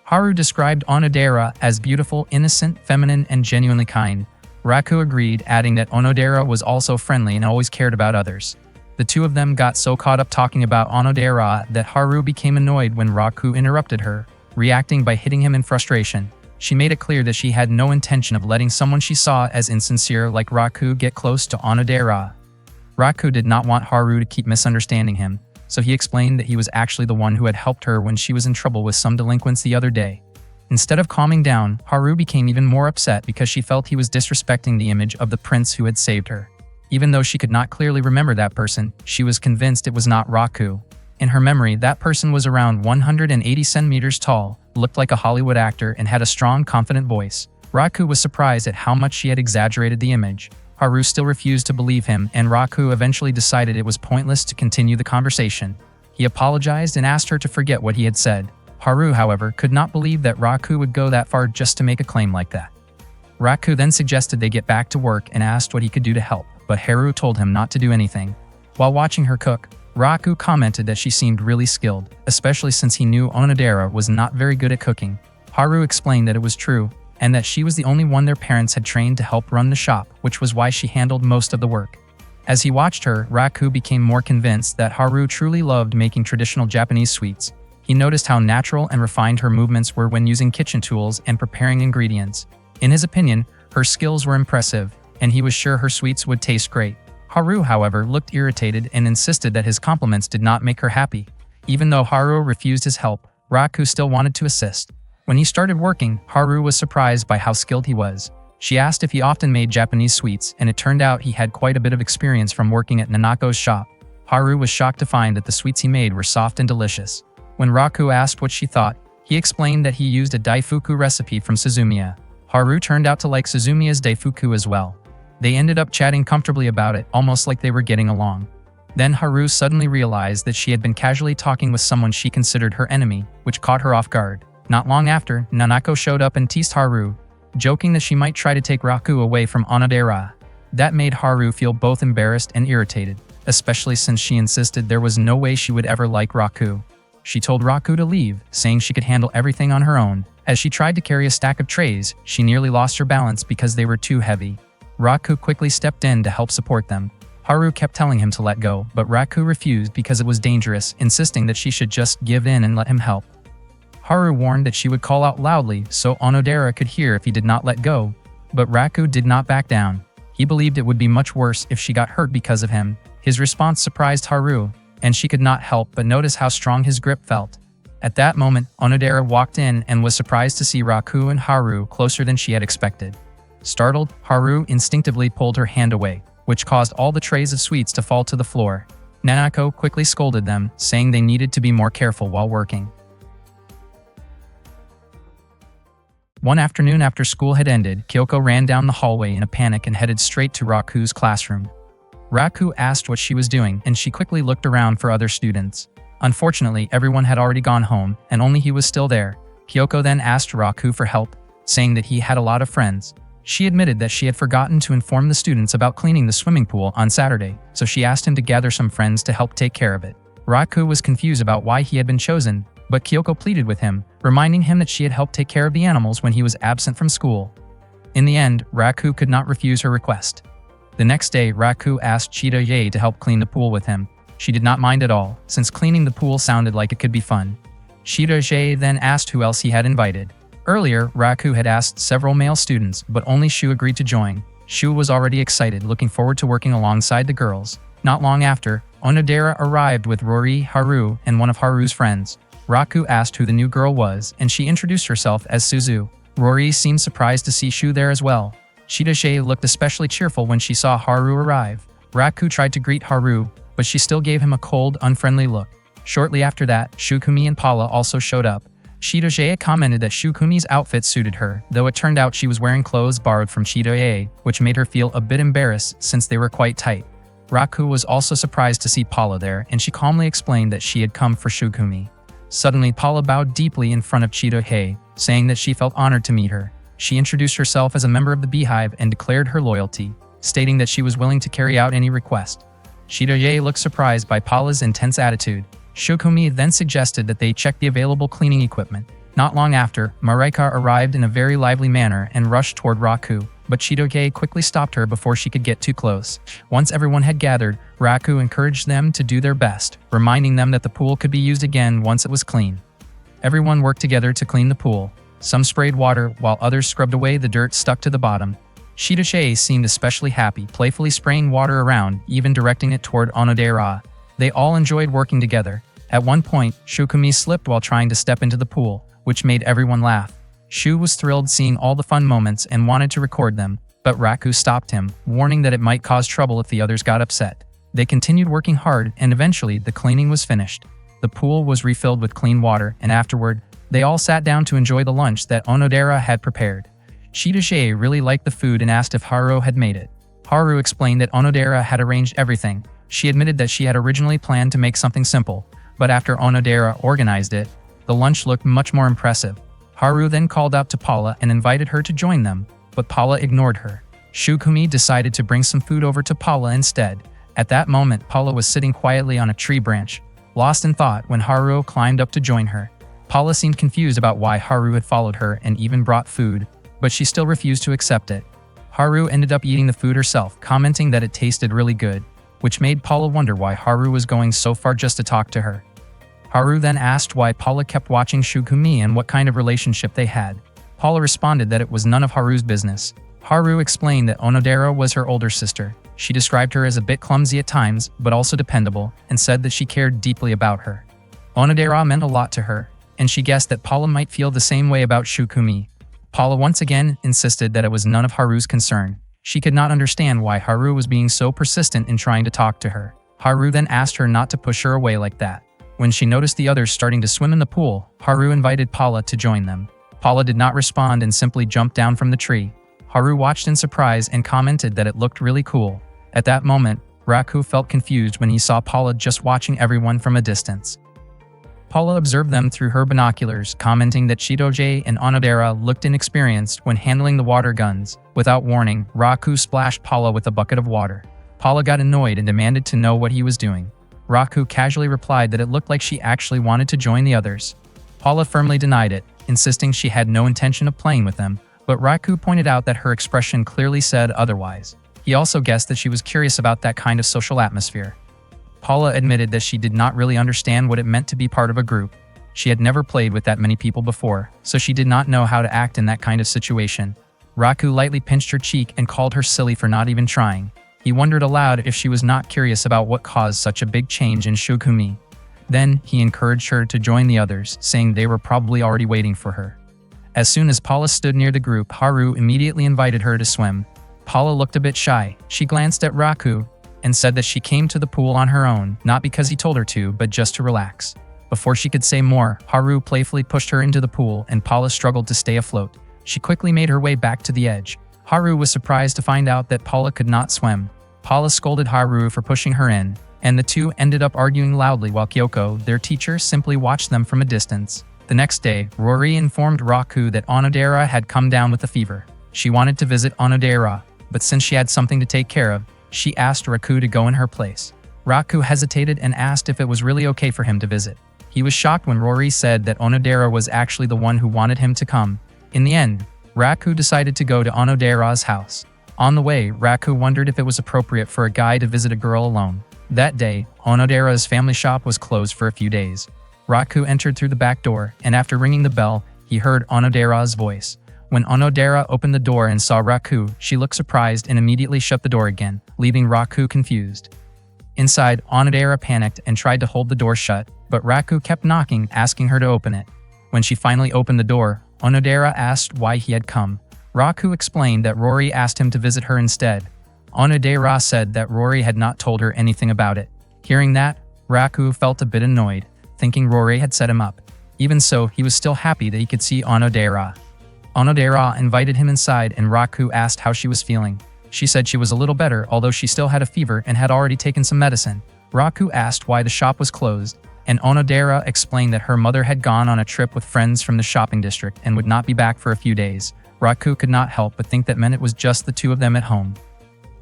Haru described Onodera as beautiful, innocent, feminine, and genuinely kind. Raku agreed, adding that Onodera was also friendly and always cared about others. The two of them got so caught up talking about Onodera that Haru became annoyed when Raku interrupted her, reacting by hitting him in frustration. She made it clear that she had no intention of letting someone she saw as insincere like Raku get close to Onodera. Raku did not want Haru to keep misunderstanding him, so he explained that he was actually the one who had helped her when she was in trouble with some delinquents the other day. Instead of calming down, Haru became even more upset because she felt he was disrespecting the image of the prince who had saved her. Even though she could not clearly remember that person, she was convinced it was not Raku. In her memory, that person was around 180 centimeters tall, looked like a Hollywood actor, and had a strong, confident voice. Raku was surprised at how much she had exaggerated the image. Haru still refused to believe him, and Raku eventually decided it was pointless to continue the conversation. He apologized and asked her to forget what he had said. Haru, however, could not believe that Raku would go that far just to make a claim like that. Raku then suggested they get back to work and asked what he could do to help, but Haru told him not to do anything. While watching her cook, Raku commented that she seemed really skilled, especially since he knew Onodera was not very good at cooking. Haru explained that it was true, and that she was the only one their parents had trained to help run the shop, which was why she handled most of the work. As he watched her, Raku became more convinced that Haru truly loved making traditional Japanese sweets. He noticed how natural and refined her movements were when using kitchen tools and preparing ingredients. In his opinion, her skills were impressive, and he was sure her sweets would taste great. Haru, however, looked irritated and insisted that his compliments did not make her happy. Even though Haru refused his help, Raku still wanted to assist. When he started working, Haru was surprised by how skilled he was. She asked if he often made Japanese sweets, and it turned out he had quite a bit of experience from working at Nanako's shop. Haru was shocked to find that the sweets he made were soft and delicious. When Raku asked what she thought, he explained that he used a daifuku recipe from Suzumiya. Haru turned out to like Suzumiya's daifuku as well. They ended up chatting comfortably about it, almost like they were getting along. Then Haru suddenly realized that she had been casually talking with someone she considered her enemy, which caught her off guard. Not long after, Nanako showed up and teased Haru, joking that she might try to take Raku away from Onodera. That made Haru feel both embarrassed and irritated, especially since she insisted there was no way she would ever like Raku. She told Raku to leave, saying she could handle everything on her own. As she tried to carry a stack of trays, she nearly lost her balance because they were too heavy. Raku quickly stepped in to help support them. Haru kept telling him to let go, but Raku refused because it was dangerous, insisting that she should just give in and let him help. Haru warned that she would call out loudly so Onodera could hear if he did not let go, but Raku did not back down. He believed it would be much worse if she got hurt because of him. His response surprised Haru, and she could not help but notice how strong his grip felt. At that moment, Onodera walked in and was surprised to see Raku and Haru closer than she had expected. Startled, Haru instinctively pulled her hand away, which caused all the trays of sweets to fall to the floor. Nanako quickly scolded them, saying they needed to be more careful while working. One afternoon after school had ended, Kyoko ran down the hallway in a panic and headed straight to Raku's classroom. Raku asked what she was doing, and she quickly looked around for other students. Unfortunately, everyone had already gone home, and only he was still there. Kyoko then asked Raku for help, saying that he had a lot of friends. She admitted that she had forgotten to inform the students about cleaning the swimming pool on Saturday, so she asked him to gather some friends to help take care of it. Raku was confused about why he had been chosen, but Kyoko pleaded with him, reminding him that she had helped take care of the animals when he was absent from school. In the end, Raku could not refuse her request. The next day, Raku asked Chitoye to help clean the pool with him. She did not mind at all, since cleaning the pool sounded like it could be fun. Chitoye then asked who else he had invited. Earlier, Raku had asked several male students, but only Shu agreed to join. Shu was already excited, looking forward to working alongside the girls. Not long after, Onodera arrived with Rory, Haru, and one of Haru's friends. Raku asked who the new girl was, and she introduced herself as Suzu. Rory seemed surprised to see Shu there as well. Chitoye looked especially cheerful when she saw Haru arrive. Raku tried to greet Haru, but she still gave him a cold, unfriendly look. Shortly after that, Shukumi and Paula also showed up. Chitoye commented that Shukumi's outfit suited her, though it turned out she was wearing clothes borrowed from Chitoye, which made her feel a bit embarrassed since they were quite tight. Raku was also surprised to see Paula there, and she calmly explained that she had come for Shukumi. Suddenly, Paula bowed deeply in front of Chitoye, saying that she felt honored to meet her. She introduced herself as a member of the Beehive and declared her loyalty, stating that she was willing to carry out any request. Chitoye looked surprised by Paula's intense attitude. Shukumi then suggested that they check the available cleaning equipment. Not long after, Marika arrived in a very lively manner and rushed toward Raku, but Chitoye quickly stopped her before she could get too close. Once everyone had gathered, Raku encouraged them to do their best, reminding them that the pool could be used again once it was clean. Everyone worked together to clean the pool. Some sprayed water, while others scrubbed away the dirt stuck to the bottom. Chitoye seemed especially happy, playfully spraying water around, even directing it toward Onodera. They all enjoyed working together. At one point, Shukumi slipped while trying to step into the pool, which made everyone laugh. Shu was thrilled seeing all the fun moments and wanted to record them, but Raku stopped him, warning that it might cause trouble if the others got upset. They continued working hard, and eventually the cleaning was finished. The pool was refilled with clean water, and afterward, they all sat down to enjoy the lunch that Onodera had prepared. Chitoye really liked the food and asked if Haru had made it. Haru explained that Onodera had arranged everything. She admitted that she had originally planned to make something simple, but after Onodera organized it, the lunch looked much more impressive. Haru then called out to Paula and invited her to join them, but Paula ignored her. Shukumi decided to bring some food over to Paula instead. At that moment, Paula was sitting quietly on a tree branch, lost in thought when Haru climbed up to join her. Paula seemed confused about why Haru had followed her and even brought food, but she still refused to accept it. Haru ended up eating the food herself, commenting that it tasted really good, which made Paula wonder why Haru was going so far just to talk to her. Haru then asked why Paula kept watching Shukumi and what kind of relationship they had. Paula responded that it was none of Haru's business. Haru explained that Onodera was her older sister. She described her as a bit clumsy at times, but also dependable, and said that she cared deeply about her. Onodera meant a lot to her, and she guessed that Paula might feel the same way about Shukumi. Paula once again insisted that it was none of Haru's concern. She could not understand why Haru was being so persistent in trying to talk to her. Haru then asked her not to push her away like that. When she noticed the others starting to swim in the pool, Haru invited Paula to join them. Paula did not respond and simply jumped down from the tree. Haru watched in surprise and commented that it looked really cool. At that moment, Raku felt confused when he saw Paula just watching everyone from a distance. Paula observed them through her binoculars, commenting that Chitoye and Onodera looked inexperienced when handling the water guns. Without warning, Raku splashed Paula with a bucket of water. Paula got annoyed and demanded to know what he was doing. Raku casually replied that it looked like she actually wanted to join the others. Paula firmly denied it, insisting she had no intention of playing with them, but Raku pointed out that her expression clearly said otherwise. He also guessed that she was curious about that kind of social atmosphere. Paula admitted that she did not really understand what it meant to be part of a group. She had never played with that many people before, so she did not know how to act in that kind of situation. Raku lightly pinched her cheek and called her silly for not even trying. He wondered aloud if she was not curious about what caused such a big change in Shukumi. Then, he encouraged her to join the others, saying they were probably already waiting for her. As soon as Paula stood near the group, Haru immediately invited her to swim. Paula looked a bit shy. She glanced at Raku and said that she came to the pool on her own, not because he told her to, but just to relax. Before she could say more, Haru playfully pushed her into the pool and Paula struggled to stay afloat. She quickly made her way back to the edge. Haru was surprised to find out that Paula could not swim. Paula scolded Haru for pushing her in, and the two ended up arguing loudly while Kyoko, their teacher, simply watched them from a distance. The next day, Rory informed Raku that Onodera had come down with a fever. She wanted to visit Onodera, but since she had something to take care of, she asked Raku to go in her place. Raku hesitated and asked if it was really okay for him to visit. He was shocked when Rory said that Onodera was actually the one who wanted him to come. In the end, Raku decided to go to Onodera's house. On the way, Raku wondered if it was appropriate for a guy to visit a girl alone. That day, Onodera's family shop was closed for a few days. Raku entered through the back door, and after ringing the bell, he heard Onodera's voice. When Onodera opened the door and saw Raku, she looked surprised and immediately shut the door again, leaving Raku confused. Inside, Onodera panicked and tried to hold the door shut, but Raku kept knocking, asking her to open it. When she finally opened the door, Onodera asked why he had come. Raku explained that Rory asked him to visit her instead. Onodera said that Rory had not told her anything about it. Hearing that, Raku felt a bit annoyed, thinking Rory had set him up. Even so, he was still happy that he could see Onodera. Onodera invited him inside and Raku asked how she was feeling. She said she was a little better, although she still had a fever and had already taken some medicine. Raku asked why the shop was closed, and Onodera explained that her mother had gone on a trip with friends from the shopping district and would not be back for a few days. Raku could not help but think that meant it was just the two of them at home.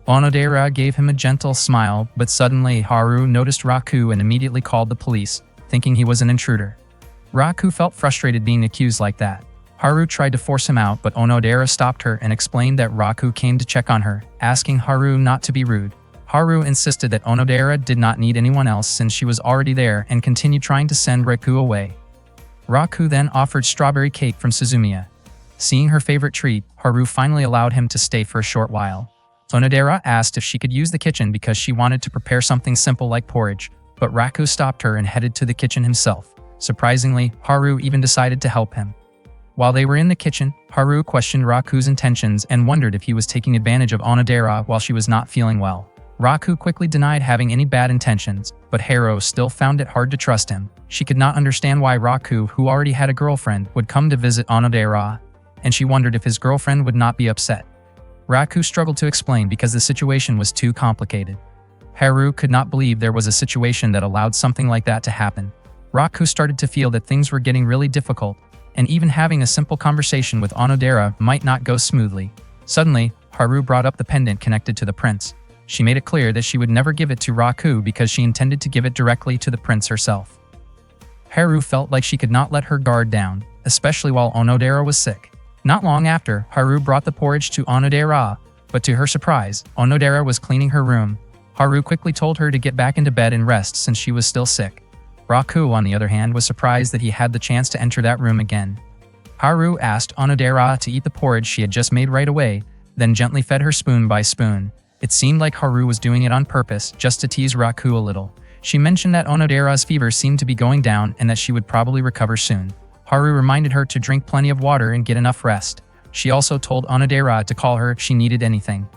Onodera gave him a gentle smile, but suddenly Haru noticed Raku and immediately called the police, thinking he was an intruder. Raku felt frustrated being accused like that. Haru tried to force him out, but Onodera stopped her and explained that Raku came to check on her, asking Haru not to be rude. Haru insisted that Onodera did not need anyone else since she was already there and continued trying to send Raku away. Raku then offered strawberry cake from Suzumiya. Seeing her favorite treat, Haru finally allowed him to stay for a short while. Onodera asked if she could use the kitchen because she wanted to prepare something simple like porridge, but Raku stopped her and headed to the kitchen himself. Surprisingly, Haru even decided to help him. While they were in the kitchen, Haru questioned Raku's intentions and wondered if he was taking advantage of Onodera while she was not feeling well. Raku quickly denied having any bad intentions, but Haru still found it hard to trust him. She could not understand why Raku, who already had a girlfriend, would come to visit Onodera, and she wondered if his girlfriend would not be upset. Raku struggled to explain because the situation was too complicated. Haru could not believe there was a situation that allowed something like that to happen. Raku started to feel that things were getting really difficult, and even having a simple conversation with Onodera might not go smoothly. Suddenly, Haru brought up the pendant connected to the prince. She made it clear that she would never give it to Raku because she intended to give it directly to the prince herself. Haru felt like she could not let her guard down, especially while Onodera was sick. Not long after, Haru brought the porridge to Onodera, but to her surprise, Onodera was cleaning her room. Haru quickly told her to get back into bed and rest since she was still sick. Raku, on the other hand, was surprised that he had the chance to enter that room again. Haru asked Onodera to eat the porridge she had just made right away, then gently fed her spoon by spoon. It seemed like Haru was doing it on purpose, just to tease Raku a little. She mentioned that Onodera's fever seemed to be going down and that she would probably recover soon. Haru reminded her to drink plenty of water and get enough rest. She also told Onodera to call her if she needed anything.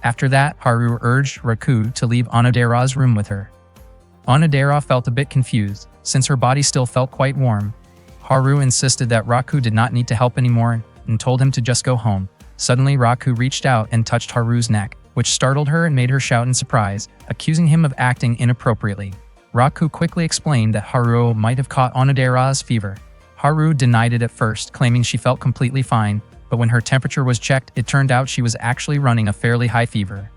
After that, Haru urged Raku to leave Onodera's room with her. Onodera felt a bit confused, since her body still felt quite warm. Haru insisted that Raku did not need to help anymore and told him to just go home. Suddenly, Raku reached out and touched Haru's neck, which startled her and made her shout in surprise, accusing him of acting inappropriately. Raku quickly explained that Haru might have caught Onodera's fever. Haru denied it at first, claiming she felt completely fine, but when her temperature was checked, it turned out she was actually running a fairly high fever.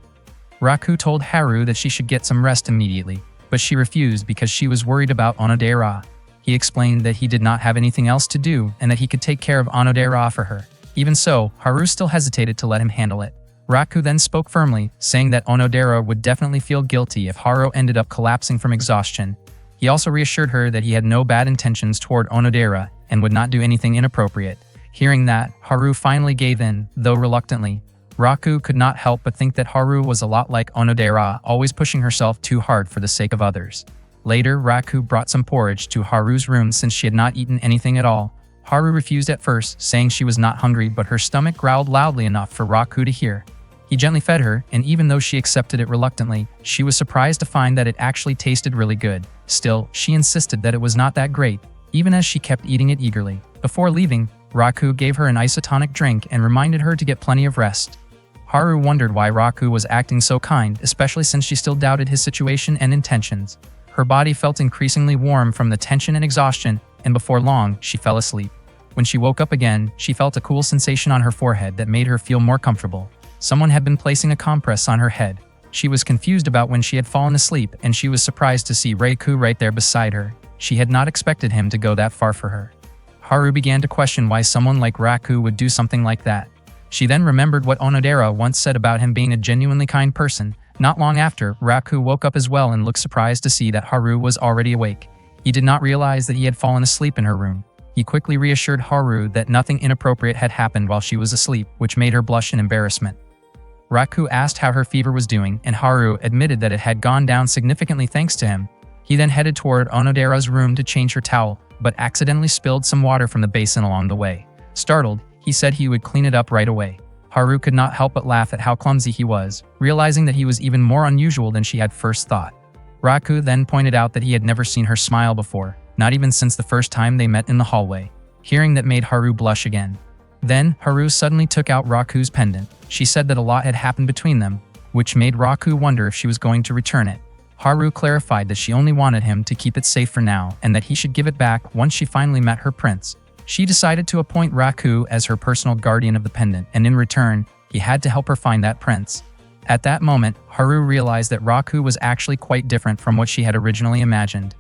Raku told Haru that she should get some rest immediately, but she refused because she was worried about Onodera. He explained that he did not have anything else to do and that he could take care of Onodera for her. Even so, Haru still hesitated to let him handle it. Raku then spoke firmly, saying that Onodera would definitely feel guilty if Haru ended up collapsing from exhaustion. He also reassured her that he had no bad intentions toward Onodera and would not do anything inappropriate. Hearing that, Haru finally gave in, though reluctantly. Raku could not help but think that Haru was a lot like Onodera, always pushing herself too hard for the sake of others. Later, Raku brought some porridge to Haru's room since she had not eaten anything at all. Haru refused at first, saying she was not hungry, but her stomach growled loudly enough for Raku to hear. He gently fed her, and even though she accepted it reluctantly, she was surprised to find that it actually tasted really good. Still, she insisted that it was not that great, even as she kept eating it eagerly. Before leaving, Raku gave her an isotonic drink and reminded her to get plenty of rest. Haru wondered why Raku was acting so kind, especially since she still doubted his situation and intentions. Her body felt increasingly warm from the tension and exhaustion, and before long, she fell asleep. When she woke up again, she felt a cool sensation on her forehead that made her feel more comfortable. Someone had been placing a compress on her head. She was confused about when she had fallen asleep, and she was surprised to see Raku right there beside her. She had not expected him to go that far for her. Haru began to question why someone like Raku would do something like that. She then remembered what Onodera once said about him being a genuinely kind person. Not long after, Raku woke up as well and looked surprised to see that Haru was already awake. He did not realize that he had fallen asleep in her room. He quickly reassured Haru that nothing inappropriate had happened while she was asleep, which made her blush in embarrassment. Raku asked how her fever was doing, and Haru admitted that it had gone down significantly thanks to him. He then headed toward Onodera's room to change her towel, but accidentally spilled some water from the basin along the way. Startled, he said he would clean it up right away. Haru could not help but laugh at how clumsy he was, realizing that he was even more unusual than she had first thought. Raku then pointed out that he had never seen her smile before, not even since the first time they met in the hallway. Hearing that made Haru blush again. Then, Haru suddenly took out Raku's pendant. She said that a lot had happened between them, which made Raku wonder if she was going to return it. Haru clarified that she only wanted him to keep it safe for now, and that he should give it back once she finally met her prince. She decided to appoint Raku as her personal guardian of the pendant, and in return, he had to help her find that prince. At that moment, Haru realized that Raku was actually quite different from what she had originally imagined.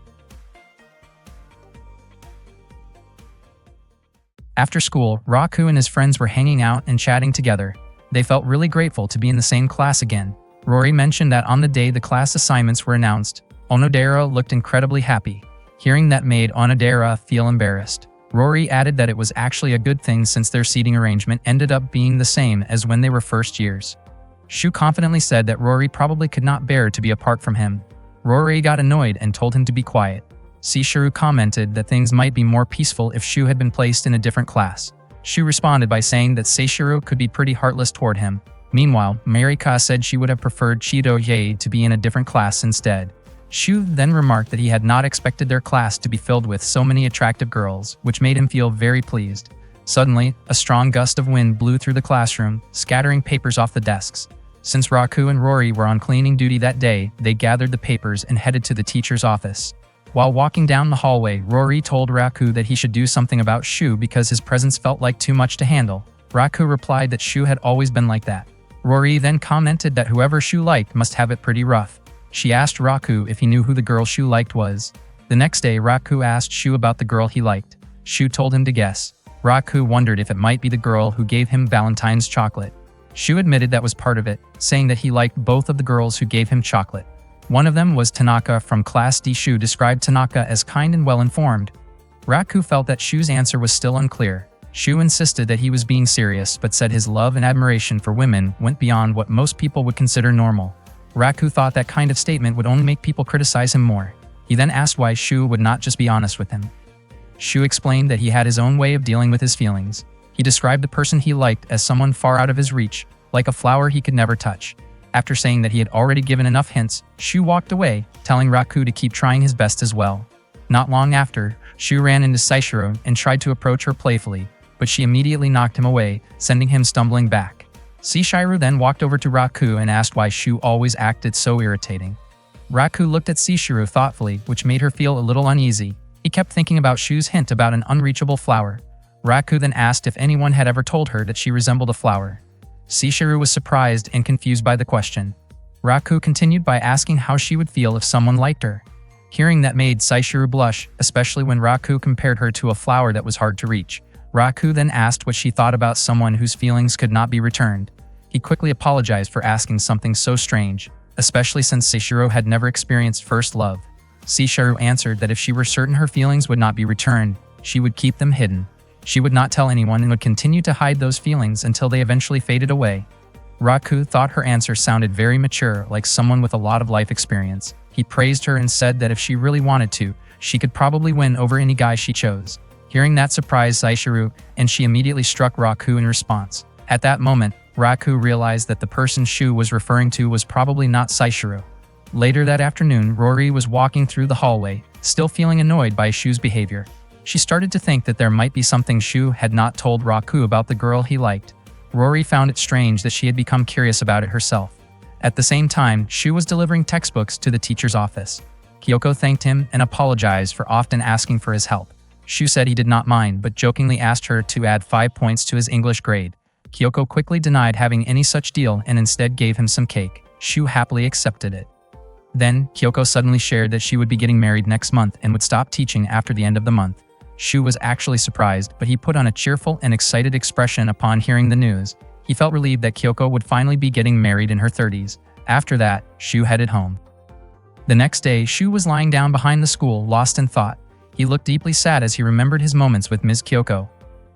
After school, Raku and his friends were hanging out and chatting together. They felt really grateful to be in the same class again. Rory mentioned that on the day the class assignments were announced, Onodera looked incredibly happy. Hearing that made Onodera feel embarrassed. Rory added that it was actually a good thing since their seating arrangement ended up being the same as when they were first years. Shu confidently said that Rory probably could not bear to be apart from him. Rory got annoyed and told him to be quiet. Seishiro commented that things might be more peaceful if Shu had been placed in a different class. Shu responded by saying that Seishiro could be pretty heartless toward him. Meanwhile, Marika said she would have preferred Chidoye to be in a different class instead. Shu then remarked that he had not expected their class to be filled with so many attractive girls, which made him feel very pleased. Suddenly, a strong gust of wind blew through the classroom, scattering papers off the desks. Since Raku and Rory were on cleaning duty that day, they gathered the papers and headed to the teacher's office. While walking down the hallway, Rory told Raku that he should do something about Shu because his presence felt like too much to handle. Raku replied that Shu had always been like that. Rory then commented that whoever Shu liked must have it pretty rough. She asked Raku if he knew who the girl Shu liked was. The next day, Raku asked Shu about the girl he liked. Shu told him to guess. Raku wondered if it might be the girl who gave him Valentine's chocolate. Shu admitted that was part of it, saying that he liked both of the girls who gave him chocolate. One of them was Tanaka from Class D. Shu described Tanaka as kind and well-informed. Raku felt that Shu's answer was still unclear. Shu insisted that he was being serious, but said his love and admiration for women went beyond what most people would consider normal. Raku thought that kind of statement would only make people criticize him more. He then asked why Shu would not just be honest with him. Shu explained that he had his own way of dealing with his feelings. He described the person he liked as someone far out of his reach, like a flower he could never touch. After saying that he had already given enough hints, Shu walked away, telling Raku to keep trying his best as well. Not long after, Shu ran into Seishiro and tried to approach her playfully, but she immediately knocked him away, sending him stumbling back. Seishiro then walked over to Raku and asked why Shu always acted so irritating. Raku looked at Seishiro thoughtfully, which made her feel a little uneasy. He kept thinking about Shu's hint about an unreachable flower. Raku then asked if anyone had ever told her that she resembled a flower. Seishiro was surprised and confused by the question. Raku continued by asking how she would feel if someone liked her. Hearing that made Seishiro blush, especially when Raku compared her to a flower that was hard to reach. Raku then asked what she thought about someone whose feelings could not be returned. He quickly apologized for asking something so strange, especially since Seishiro had never experienced first love. Seishiro answered that if she were certain her feelings would not be returned, she would keep them hidden. She would not tell anyone and would continue to hide those feelings until they eventually faded away. Raku thought her answer sounded very mature, like someone with a lot of life experience. He praised her and said that if she really wanted to, she could probably win over any guy she chose. Hearing that surprised Saishiru, and she immediately struck Raku in response. At that moment, Raku realized that the person Shu was referring to was probably not Saishiru. Later that afternoon, Rory was walking through the hallway, still feeling annoyed by Shu's behavior. She started to think that there might be something Shu had not told Raku about the girl he liked. Rory found it strange that she had become curious about it herself. At the same time, Shu was delivering textbooks to the teacher's office. Kyoko thanked him and apologized for often asking for his help. Shu said he did not mind, but jokingly asked her to add 5 points to his English grade. Kyoko quickly denied having any such deal and instead gave him some cake. Shu happily accepted it. Then, Kyoko suddenly shared that she would be getting married next month and would stop teaching after the end of the month. Shu was actually surprised, but he put on a cheerful and excited expression upon hearing the news. He felt relieved that Kyoko would finally be getting married in her 30s. After that, Shu headed home. The next day, Shu was lying down behind the school, lost in thought. He looked deeply sad as he remembered his moments with Ms. Kyoko.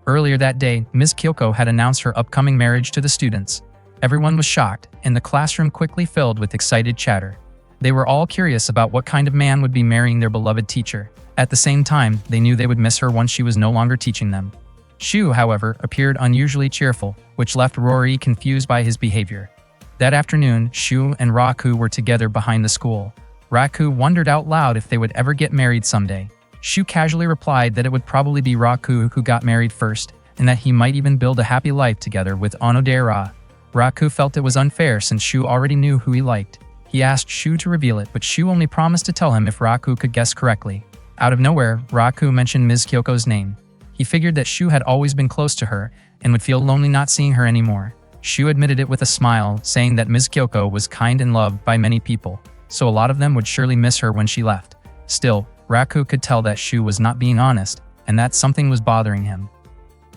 Earlier that day, Ms. Kyoko had announced her upcoming marriage to the students. Everyone was shocked, and the classroom quickly filled with excited chatter. They were all curious about what kind of man would be marrying their beloved teacher. At the same time, they knew they would miss her once she was no longer teaching them. Shu, however, appeared unusually cheerful, which left Rory confused by his behavior. That afternoon, Shu and Raku were together behind the school. Raku wondered out loud if they would ever get married someday. Shu casually replied that it would probably be Raku who got married first, and that he might even build a happy life together with Onodera. Raku felt it was unfair since Shu already knew who he liked. He asked Shu to reveal it, but Shu only promised to tell him if Raku could guess correctly. Out of nowhere, Raku mentioned Ms. Kyoko's name. He figured that Shu had always been close to her and would feel lonely not seeing her anymore. Shu admitted it with a smile, saying that Ms. Kyoko was kind and loved by many people, so a lot of them would surely miss her when she left. Still, Raku could tell that Shu was not being honest, and that something was bothering him.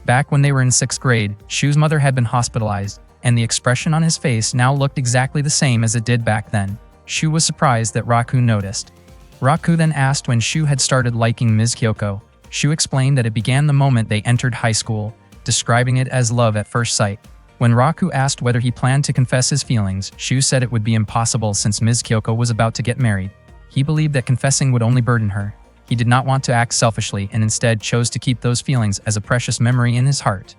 Back when they were in 6th grade, Shu's mother had been hospitalized, and the expression on his face now looked exactly the same as it did back then. Shu was surprised that Raku noticed. Raku then asked when Shu had started liking Ms. Kyoko. Shu explained that it began the moment they entered high school, describing it as love at first sight. When Raku asked whether he planned to confess his feelings, Shu said it would be impossible since Ms. Kyoko was about to get married. He believed that confessing would only burden her. He did not want to act selfishly and instead chose to keep those feelings as a precious memory in his heart.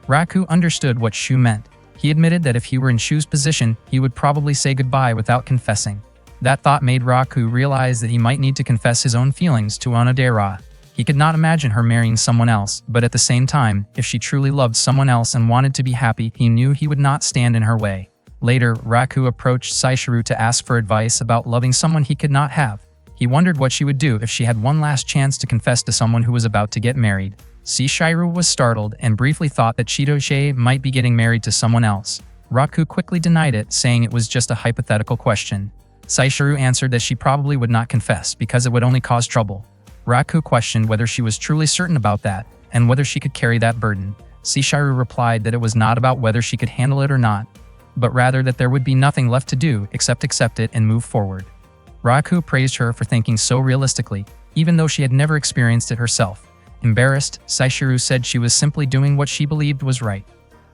Raku understood what Shu meant. He admitted that if he were in Shu's position, he would probably say goodbye without confessing. That thought made Raku realize that he might need to confess his own feelings to Onodera. He could not imagine her marrying someone else, but at the same time, if she truly loved someone else and wanted to be happy, he knew he would not stand in her way. Later, Raku approached Saishiru to ask for advice about loving someone he could not have. He wondered what she would do if she had one last chance to confess to someone who was about to get married. Saishiru was startled and briefly thought that Chidoshe might be getting married to someone else. Raku quickly denied it, saying it was just a hypothetical question. Saishiru answered that she probably would not confess because it would only cause trouble. Raku questioned whether she was truly certain about that and whether she could carry that burden. Saishiru replied that it was not about whether she could handle it or not, but rather that there would be nothing left to do except accept it and move forward. Raku praised her for thinking so realistically, even though she had never experienced it herself. Embarrassed, Saishiru said she was simply doing what she believed was right.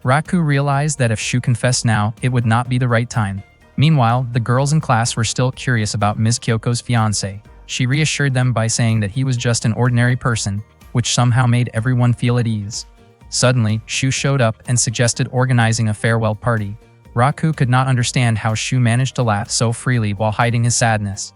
Raku realized that if Shu confessed now, it would not be the right time. Meanwhile, the girls in class were still curious about Ms. Kyoko's fiancé. She reassured them by saying that he was just an ordinary person, which somehow made everyone feel at ease. Suddenly, Shu showed up and suggested organizing a farewell party. Raku could not understand how Shu managed to laugh so freely while hiding his sadness.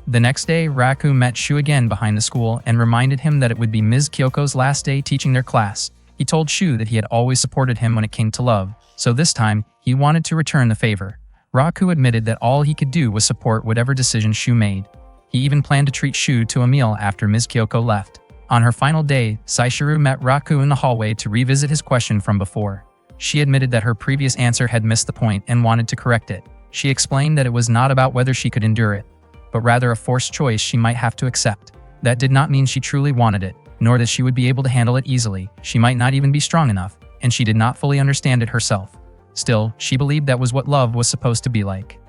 The next day, Raku met Shu again behind the school and reminded him that it would be Ms. Kyoko's last day teaching their class. He told Shu that he had always supported him when it came to love, so this time, he wanted to return the favor. Raku admitted that all he could do was support whatever decision Shu made. He even planned to treat Shu to a meal after Ms. Kyoko left. On her final day, Saishiru met Raku in the hallway to revisit his question from before. She admitted that her previous answer had missed the point and wanted to correct it. She explained that it was not about whether she could endure it, but rather a forced choice she might have to accept. That did not mean she truly wanted it, nor that she would be able to handle it easily. She might not even be strong enough, and she did not fully understand it herself. Still, she believed that was what love was supposed to be like.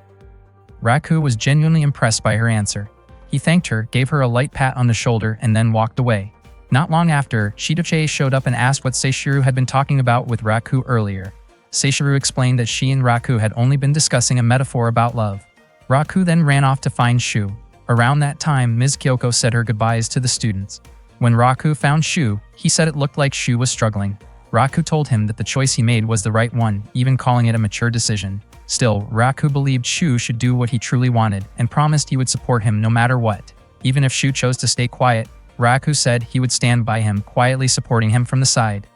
Raku was genuinely impressed by her answer. He thanked her, gave her a light pat on the shoulder, and then walked away. Not long after, Shidoche showed up and asked what Seishiru had been talking about with Raku earlier. Seishiro explained that she and Raku had only been discussing a metaphor about love. Raku then ran off to find Shu. Around that time, Ms. Kyoko said her goodbyes to the students. When Raku found Shu, he said it looked like Shu was struggling. Raku told him that the choice he made was the right one, even calling it a mature decision. Still, Raku believed Shu should do what he truly wanted and promised he would support him no matter what. Even if Shu chose to stay quiet, Raku said he would stand by him, quietly supporting him from the side.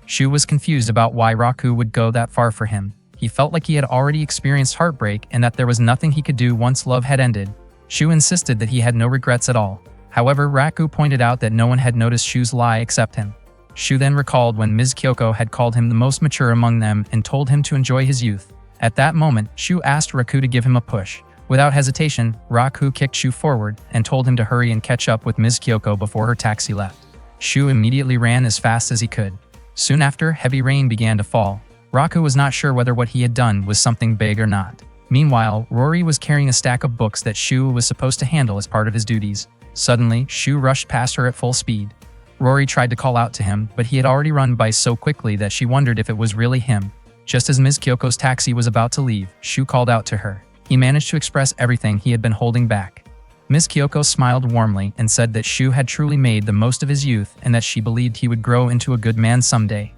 Shu was confused about why Raku would go that far for him. He felt like he had already experienced heartbreak and that there was nothing he could do once love had ended. Shu insisted that he had no regrets at all. However, Raku pointed out that no one had noticed Shu's lie except him. Shu then recalled when Ms. Kyoko had called him the most mature among them and told him to enjoy his youth. At that moment, Shu asked Raku to give him a push. Without hesitation, Raku kicked Shu forward and told him to hurry and catch up with Ms. Kyoko before her taxi left. Shu immediately ran as fast as he could. Soon after, heavy rain began to fall. Raku was not sure whether what he had done was something big or not. Meanwhile, Rory was carrying a stack of books that Shu was supposed to handle as part of his duties. Suddenly, Shu rushed past her at full speed. Rory tried to call out to him, but he had already run by so quickly that she wondered if it was really him. Just as Ms. Kyoko's taxi was about to leave, Shu called out to her. He managed to express everything he had been holding back. Ms. Kyoko smiled warmly and said that Shu had truly made the most of his youth and that she believed he would grow into a good man someday.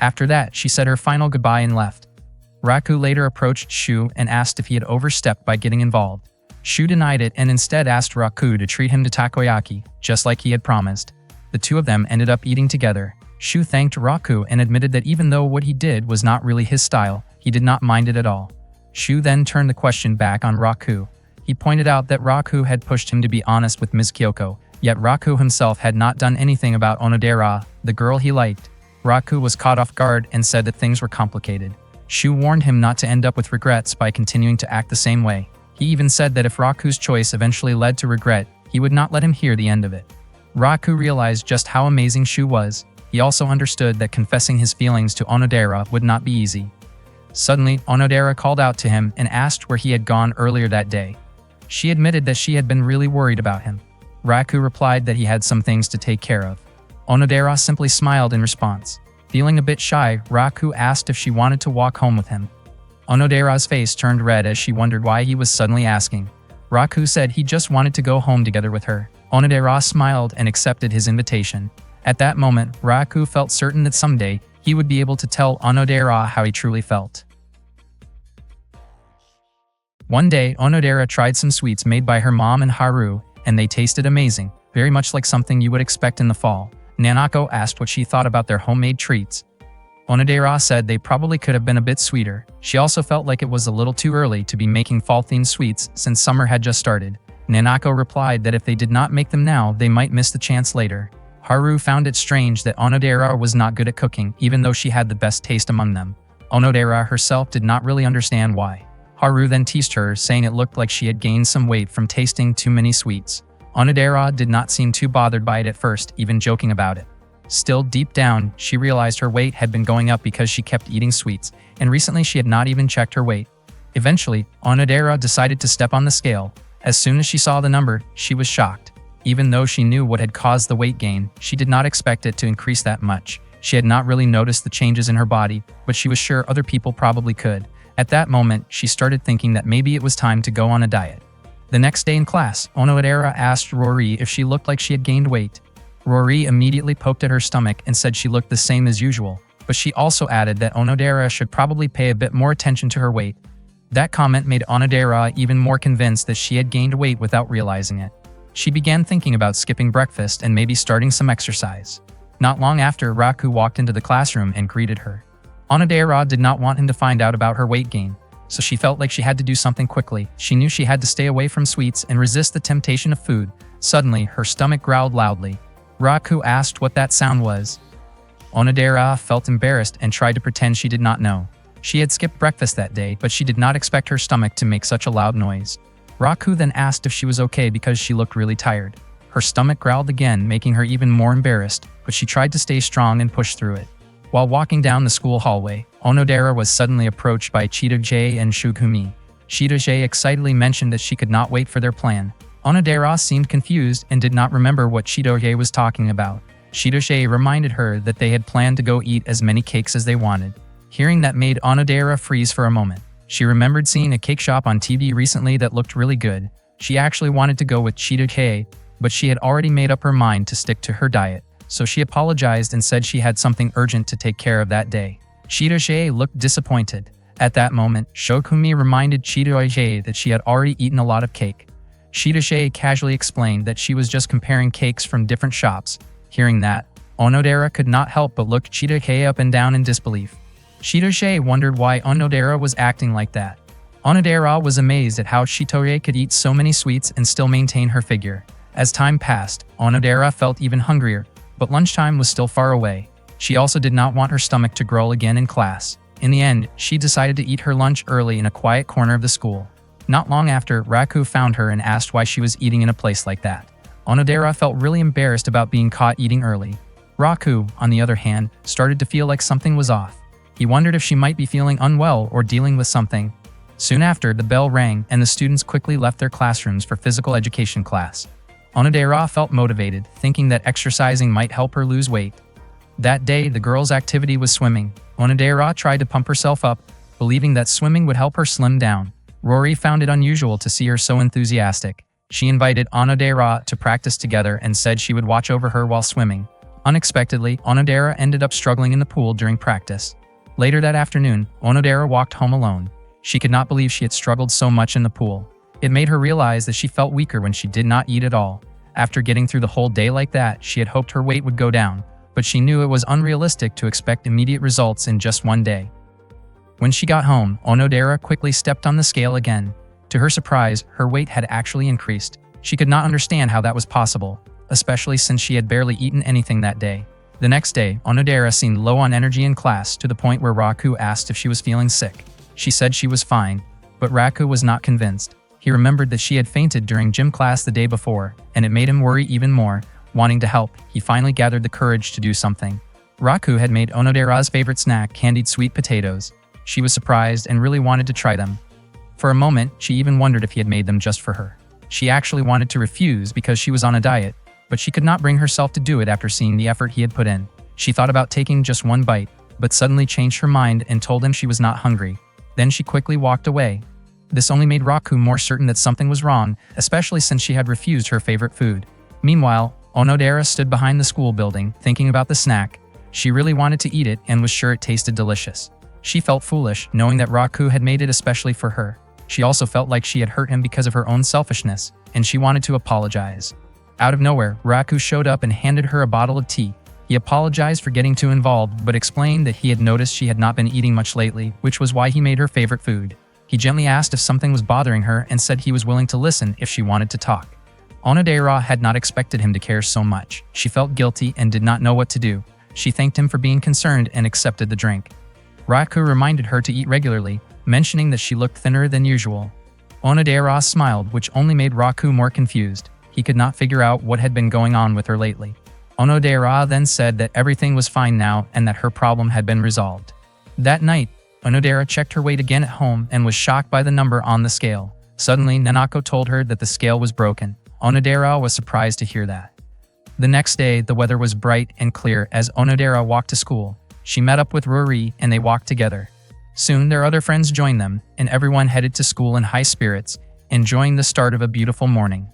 After that, she said her final goodbye and left. Raku later approached Shu and asked if he had overstepped by getting involved. Shu denied it and instead asked Raku to treat him to takoyaki, just like he had promised. The two of them ended up eating together. Shu thanked Raku and admitted that even though what he did was not really his style, he did not mind it at all. Shu then turned the question back on Raku. He pointed out that Raku had pushed him to be honest with Ms. Kyoko, yet Raku himself had not done anything about Onodera, the girl he liked. Raku was caught off guard and said that things were complicated. Shu warned him not to end up with regrets by continuing to act the same way. He even said that if Raku's choice eventually led to regret, he would not let him hear the end of it. Raku realized just how amazing Shu was. He also understood that confessing his feelings to Onodera would not be easy. Suddenly, Onodera called out to him and asked where he had gone earlier that day. She admitted that she had been really worried about him. Raku replied that he had some things to take care of. Onodera simply smiled in response. Feeling a bit shy, Raku asked if she wanted to walk home with him. Onodera's face turned red as she wondered why he was suddenly asking. Raku said he just wanted to go home together with her. Onodera smiled and accepted his invitation. At that moment, Raku felt certain that someday he would be able to tell Onodera how he truly felt. One day, Onodera tried some sweets made by her mom and Haru, and they tasted amazing, very much like something you would expect in the fall. Nanako asked what she thought about their homemade treats. Onodera said they probably could have been a bit sweeter. She also felt like it was a little too early to be making fall-themed sweets since summer had just started. Nanako replied that if they did not make them now, they might miss the chance later. Haru found it strange that Onodera was not good at cooking, even though she had the best taste among them. Onodera herself did not really understand why. Haru then teased her, saying it looked like she had gained some weight from tasting too many sweets. Onodera did not seem too bothered by it at first, even joking about it. Still, deep down, she realized her weight had been going up because she kept eating sweets, and recently she had not even checked her weight. Eventually, Onodera decided to step on the scale. As soon as she saw the number, she was shocked. Even though she knew what had caused the weight gain, she did not expect it to increase that much. She had not really noticed the changes in her body, but she was sure other people probably could. At that moment, she started thinking that maybe it was time to go on a diet. The next day in class, Onodera asked Rory if she looked like she had gained weight. Rory immediately poked at her stomach and said she looked the same as usual, but she also added that Onodera should probably pay a bit more attention to her weight. That comment made Onodera even more convinced that she had gained weight without realizing it. She began thinking about skipping breakfast and maybe starting some exercise. Not long after, Raku walked into the classroom and greeted her. Onodera did not want him to find out about her weight gain, so she felt like she had to do something quickly. She knew she had to stay away from sweets and resist the temptation of food. Suddenly, her stomach growled loudly. Raku asked what that sound was. Onodera felt embarrassed and tried to pretend she did not know. She had skipped breakfast that day, but she did not expect her stomach to make such a loud noise. Raku then asked if she was okay because she looked really tired. Her stomach growled again, making her even more embarrassed, but she tried to stay strong and push through it. While walking down the school hallway, Onodera was suddenly approached by Chidojay and Shugumi. Chidojay excitedly mentioned that she could not wait for their plan. Onodera seemed confused and did not remember what Chidojay was talking about. Chidojay reminded her that they had planned to go eat as many cakes as they wanted. Hearing that made Onodera freeze for a moment. She remembered seeing a cake shop on TV recently that looked really good. She actually wanted to go with Chidokei, but she had already made up her mind to stick to her diet, so she apologized and said she had something urgent to take care of that day. Chidokei looked disappointed. At that moment, Shokumi reminded Chidokei that she had already eaten a lot of cake. Chidokei casually explained that she was just comparing cakes from different shops. Hearing that, Onodera could not help but look Chidokei up and down in disbelief. Chidokei wondered why Onodera was acting like that. Onodera was amazed at how Chidokei could eat so many sweets and still maintain her figure. As time passed, Onodera felt even hungrier, but lunchtime was still far away. She also did not want her stomach to growl again in class. In the end, she decided to eat her lunch early in a quiet corner of the school. Not long after, Raku found her and asked why she was eating in a place like that. Onodera felt really embarrassed about being caught eating early. Raku, on the other hand, started to feel like something was off. He wondered if she might be feeling unwell or dealing with something. Soon after, the bell rang and the students quickly left their classrooms for physical education class. Onodera felt motivated, thinking that exercising might help her lose weight. That day, the girls' activity was swimming. Onodera tried to pump herself up, believing that swimming would help her slim down. Rory found it unusual to see her so enthusiastic. She invited Onodera to practice together and said she would watch over her while swimming. Unexpectedly, Onodera ended up struggling in the pool during practice. Later that afternoon, Onodera walked home alone. She could not believe she had struggled so much in the pool. It made her realize that she felt weaker when she did not eat at all. After getting through the whole day like that, she had hoped her weight would go down, but she knew it was unrealistic to expect immediate results in just one day. When she got home, Onodera quickly stepped on the scale again. To her surprise, her weight had actually increased. She could not understand how that was possible, especially since she had barely eaten anything that day. The next day, Onodera seemed low on energy in class to the point where Raku asked if she was feeling sick. She said she was fine, but Raku was not convinced. He remembered that she had fainted during gym class the day before, and it made him worry even more. Wanting to help, he finally gathered the courage to do something. Raku had made Onodera's favorite snack, candied sweet potatoes. She was surprised and really wanted to try them. For a moment, she even wondered if he had made them just for her. She actually wanted to refuse because she was on a diet, but she could not bring herself to do it after seeing the effort he had put in. She thought about taking just one bite, but suddenly changed her mind and told him she was not hungry. Then she quickly walked away. This only made Raku more certain that something was wrong, especially since she had refused her favorite food. Meanwhile, Onodera stood behind the school building, thinking about the snack. She really wanted to eat it and was sure it tasted delicious. She felt foolish, knowing that Raku had made it especially for her. She also felt like she had hurt him because of her own selfishness, and she wanted to apologize. Out of nowhere, Raku showed up and handed her a bottle of tea. He apologized for getting too involved, but explained that he had noticed she had not been eating much lately, which was why he made her favorite food. He gently asked if something was bothering her and said he was willing to listen if she wanted to talk. Onodera had not expected him to care so much. She felt guilty and did not know what to do. She thanked him for being concerned and accepted the drink. Raku reminded her to eat regularly, mentioning that she looked thinner than usual. Onodera smiled, which only made Raku more confused. He could not figure out what had been going on with her lately. Onodera then said that everything was fine now and that her problem had been resolved. That night, Onodera checked her weight again at home and was shocked by the number on the scale. Suddenly, Nanako told her that the scale was broken. Onodera was surprised to hear that. The next day, the weather was bright and clear as Onodera walked to school. She met up with Rory and they walked together. Soon, their other friends joined them, and everyone headed to school in high spirits, enjoying the start of a beautiful morning.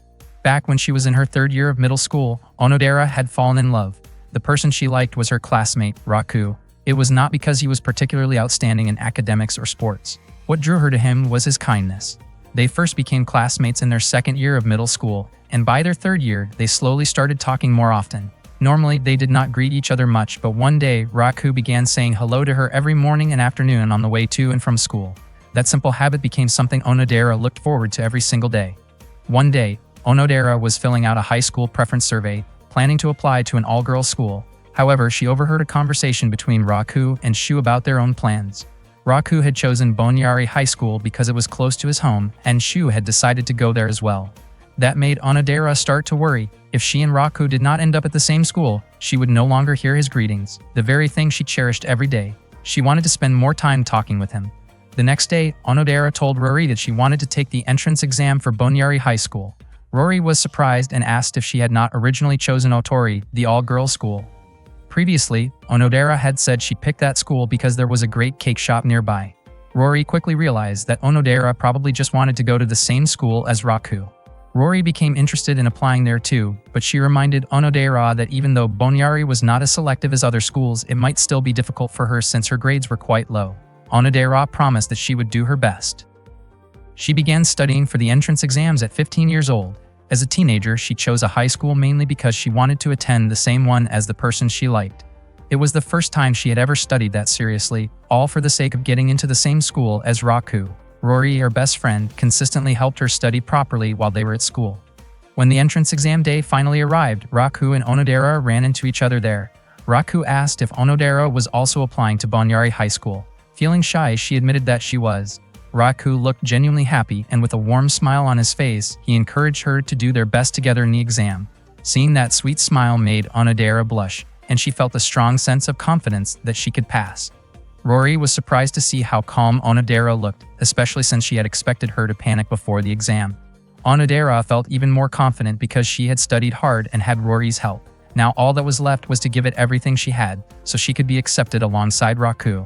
Back when she was in her third year of middle school, Onodera had fallen in love. The person she liked was her classmate, Raku. It was not because he was particularly outstanding in academics or sports. What drew her to him was his kindness. They first became classmates in their second year of middle school, and by their third year, they slowly started talking more often. Normally, they did not greet each other much, but one day, Raku began saying hello to her every morning and afternoon on the way to and from school. That simple habit became something Onodera looked forward to every single day. One day, Onodera was filling out a high school preference survey, planning to apply to an all-girls school. However, she overheard a conversation between Raku and Shu about their own plans. Raku had chosen Bonyari High School because it was close to his home, and Shu had decided to go there as well. That made Onodera start to worry. If she and Raku did not end up at the same school, she would no longer hear his greetings, the very thing she cherished every day. She wanted to spend more time talking with him. The next day, Onodera told Rory that she wanted to take the entrance exam for Bonyari High School. Rory was surprised and asked if she had not originally chosen Otori, the all-girls school. Previously, Onodera had said she picked that school because there was a great cake shop nearby. Rory quickly realized that Onodera probably just wanted to go to the same school as Raku. Rory became interested in applying there too, but she reminded Onodera that even though Bonyari was not as selective as other schools, it might still be difficult for her since her grades were quite low. Onodera promised that she would do her best. She began studying for the entrance exams at 15 years old. As a teenager, she chose a high school mainly because she wanted to attend the same one as the person she liked. It was the first time she had ever studied that seriously, all for the sake of getting into the same school as Raku. Rory, her best friend, consistently helped her study properly while they were at school. When the entrance exam day finally arrived, Raku and Onodera ran into each other there. Raku asked if Onodera was also applying to Bonyari High School. Feeling shy, she admitted that she was. Raku looked genuinely happy, and with a warm smile on his face, he encouraged her to do their best together in the exam. Seeing that sweet smile made Onodera blush, and she felt a strong sense of confidence that she could pass. Rory was surprised to see how calm Onodera looked, especially since she had expected her to panic before the exam. Onodera felt even more confident because she had studied hard and had Rory's help. Now all that was left was to give it everything she had, so she could be accepted alongside Raku.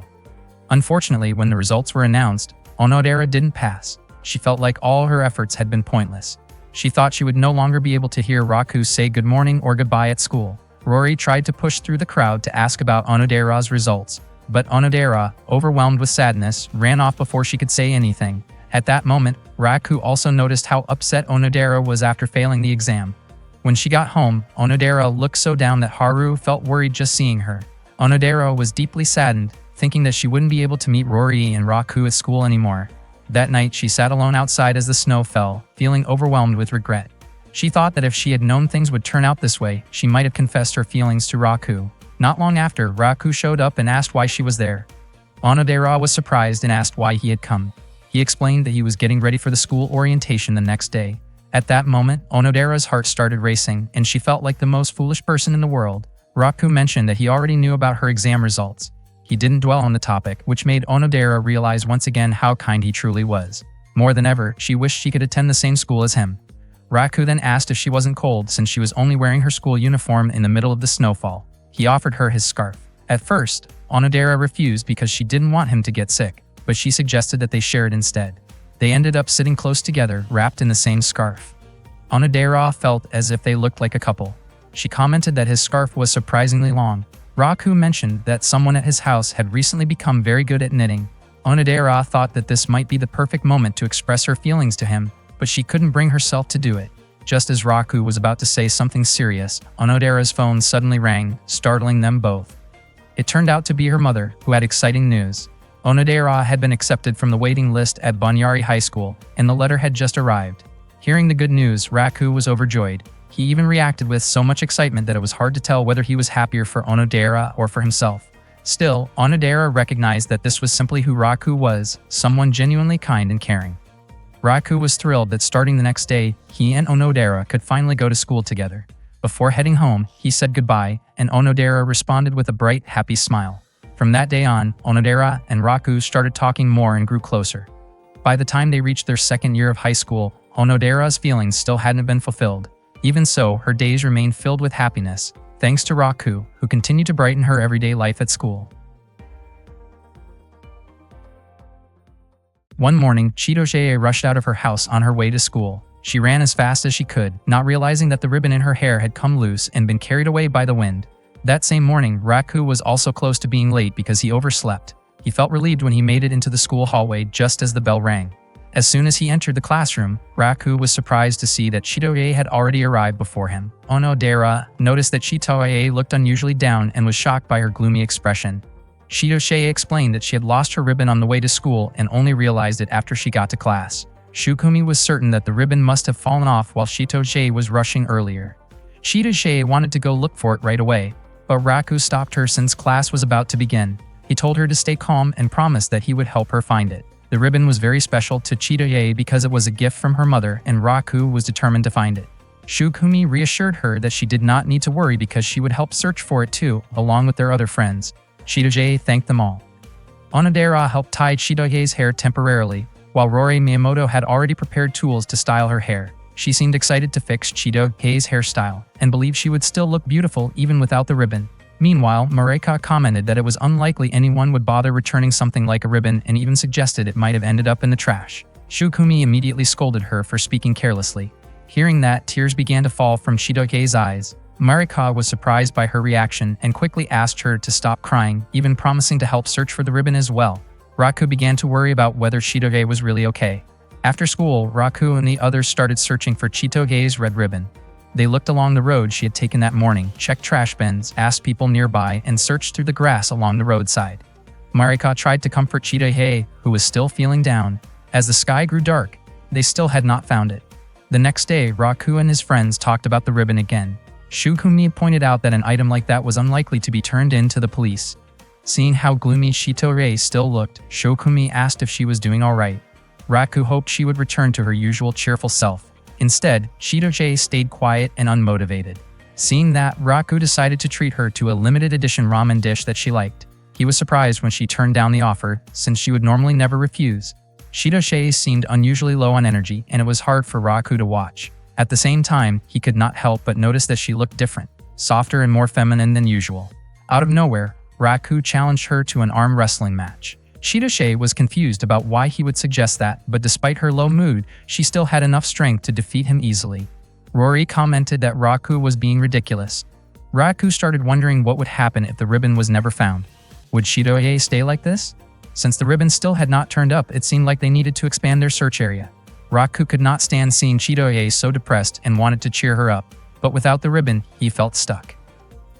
Unfortunately, when the results were announced, Onodera didn't pass. She felt like all her efforts had been pointless. She thought she would no longer be able to hear Raku say good morning or goodbye at school. Rory tried to push through the crowd to ask about Onodera's results, but Onodera, overwhelmed with sadness, ran off before she could say anything. At that moment, Raku also noticed how upset Onodera was after failing the exam. When she got home, Onodera looked so down that Haru felt worried just seeing her. Onodera was deeply saddened, thinking that she wouldn't be able to meet Rory and Raku at school anymore. That night, she sat alone outside as the snow fell, feeling overwhelmed with regret. She thought that if she had known things would turn out this way, she might have confessed her feelings to Raku. Not long after, Raku showed up and asked why she was there. Onodera was surprised and asked why he had come. He explained that he was getting ready for the school orientation the next day. At that moment, Onodera's heart started racing, and she felt like the most foolish person in the world. Raku mentioned that he already knew about her exam results. He didn't dwell on the topic, which made Onodera realize once again how kind he truly was. More than ever, she wished she could attend the same school as him. Raku then asked if she wasn't cold since she was only wearing her school uniform in the middle of the snowfall. He offered her his scarf. At first, Onodera refused because she didn't want him to get sick, but she suggested that they share it instead. They ended up sitting close together, wrapped in the same scarf. Onodera felt as if they looked like a couple. She commented that his scarf was surprisingly long. Raku mentioned that someone at his house had recently become very good at knitting. Onodera thought that this might be the perfect moment to express her feelings to him, but she couldn't bring herself to do it. Just as Raku was about to say something serious, Onodera's phone suddenly rang, startling them both. It turned out to be her mother, who had exciting news. Onodera had been accepted from the waiting list at Bonyari High School, and the letter had just arrived. Hearing the good news, Raku was overjoyed. He even reacted with so much excitement that it was hard to tell whether he was happier for Onodera or for himself. Still, Onodera recognized that this was simply who Raku was, someone genuinely kind and caring. Raku was thrilled that starting the next day, he and Onodera could finally go to school together. Before heading home, he said goodbye, and Onodera responded with a bright, happy smile. From that day on, Onodera and Raku started talking more and grew closer. By the time they reached their second year of high school, Onodera's feelings still hadn't been fulfilled. Even so, her days remained filled with happiness, thanks to Raku, who continued to brighten her everyday life at school. One morning, Chitoge rushed out of her house on her way to school. She ran as fast as she could, not realizing that the ribbon in her hair had come loose and been carried away by the wind. That same morning, Raku was also close to being late because he overslept. He felt relieved when he made it into the school hallway just as the bell rang. As soon as he entered the classroom, Raku was surprised to see that Chitoge had already arrived before him. Onodera noticed that Chitoge looked unusually down and was shocked by her gloomy expression. Chitoge explained that she had lost her ribbon on the way to school and only realized it after she got to class. Shukumi was certain that the ribbon must have fallen off while Chitoge was rushing earlier. Chitoge wanted to go look for it right away, but Raku stopped her since class was about to begin. He told her to stay calm and promised that he would help her find it. The ribbon was very special to Chitoge because it was a gift from her mother, and Raku was determined to find it. Shukumi reassured her that she did not need to worry because she would help search for it too, along with their other friends. Chitoge thanked them all. Onodera helped tie Chitoge's hair temporarily, while Rory Miyamoto had already prepared tools to style her hair. She seemed excited to fix Chitoge's hairstyle, and believed she would still look beautiful even without the ribbon. Meanwhile, Marika commented that it was unlikely anyone would bother returning something like a ribbon and even suggested it might have ended up in the trash. Shokumi immediately scolded her for speaking carelessly. Hearing that, tears began to fall from Shidoge's eyes. Marika was surprised by her reaction and quickly asked her to stop crying, even promising to help search for the ribbon as well. Raku began to worry about whether Shidoge was really okay. After school, Raku and the others started searching for Chitoge's red ribbon. They looked along the road she had taken that morning, checked trash bins, asked people nearby, and searched through the grass along the roadside. Marika tried to comfort Chitoge, who was still feeling down. As the sky grew dark, they still had not found it. The next day, Raku and his friends talked about the ribbon again. Shokumi pointed out that an item like that was unlikely to be turned in to the police. Seeing how gloomy Shitorei still looked, Shokumi asked if she was doing alright. Raku hoped she would return to her usual cheerful self. Instead, Shidoge stayed quiet and unmotivated. Seeing that, Raku decided to treat her to a limited edition ramen dish that she liked. He was surprised when she turned down the offer, since she would normally never refuse. Shidoge seemed unusually low on energy, and it was hard for Raku to watch. At the same time, he could not help but notice that she looked different, softer and more feminine than usual. Out of nowhere, Raku challenged her to an arm wrestling match. Shidoge was confused about why he would suggest that, but despite her low mood, she still had enough strength to defeat him easily. Rory commented that Raku was being ridiculous. Raku started wondering what would happen if the ribbon was never found. Would Shidoge stay like this? Since the ribbon still had not turned up, it seemed like they needed to expand their search area. Raku could not stand seeing Shidoge so depressed and wanted to cheer her up, but without the ribbon, he felt stuck.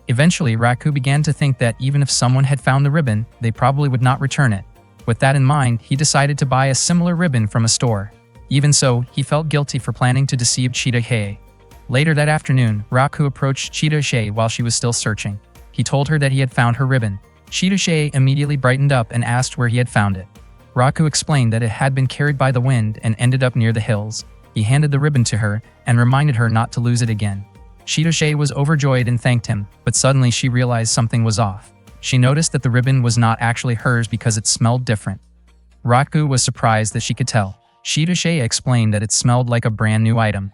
Eventually, Raku began to think that even if someone had found the ribbon, they probably would not return it. With that in mind, he decided to buy a similar ribbon from a store. Even so, he felt guilty for planning to deceive Shidoge. Later that afternoon, Raku approached Shidoge while she was still searching. He told her that he had found her ribbon. Shidoge immediately brightened up and asked where he had found it. Raku explained that it had been carried by the wind and ended up near the hills. He handed the ribbon to her and reminded her not to lose it again. Shidoge was overjoyed and thanked him, but suddenly she realized something was off. She noticed that the ribbon was not actually hers because it smelled different. Raku was surprised that she could tell. Shidoge explained that it smelled like a brand new item.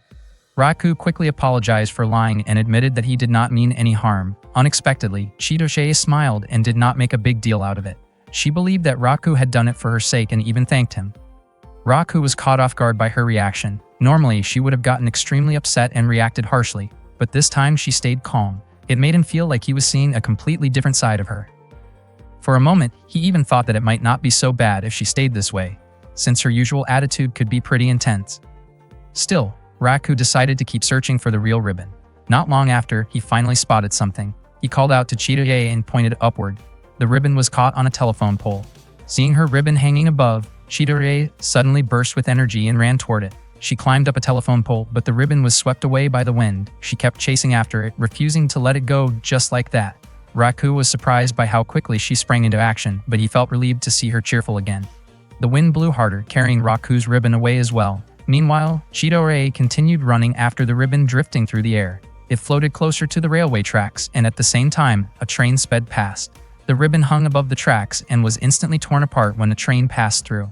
Raku quickly apologized for lying and admitted that he did not mean any harm. Unexpectedly, Shidoge smiled and did not make a big deal out of it. She believed that Raku had done it for her sake and even thanked him. Raku was caught off guard by her reaction. Normally, she would have gotten extremely upset and reacted harshly, but this time she stayed calm. It made him feel like he was seeing a completely different side of her. For a moment, he even thought that it might not be so bad if she stayed this way, since her usual attitude could be pretty intense. Still, Raku decided to keep searching for the real ribbon. Not long after, he finally spotted something. He called out to Shidoge and pointed upward. The ribbon was caught on a telephone pole. Seeing her ribbon hanging above, Shidoge suddenly burst with energy and ran toward it. She climbed up a telephone pole, but the ribbon was swept away by the wind. She kept chasing after it, refusing to let it go just like that. Raku was surprised by how quickly she sprang into action, but he felt relieved to see her cheerful again. The wind blew harder, carrying Raku's ribbon away as well. Meanwhile, Chidori continued running after the ribbon, drifting through the air. It floated closer to the railway tracks, and at the same time, a train sped past. The ribbon hung above the tracks and was instantly torn apart when the train passed through.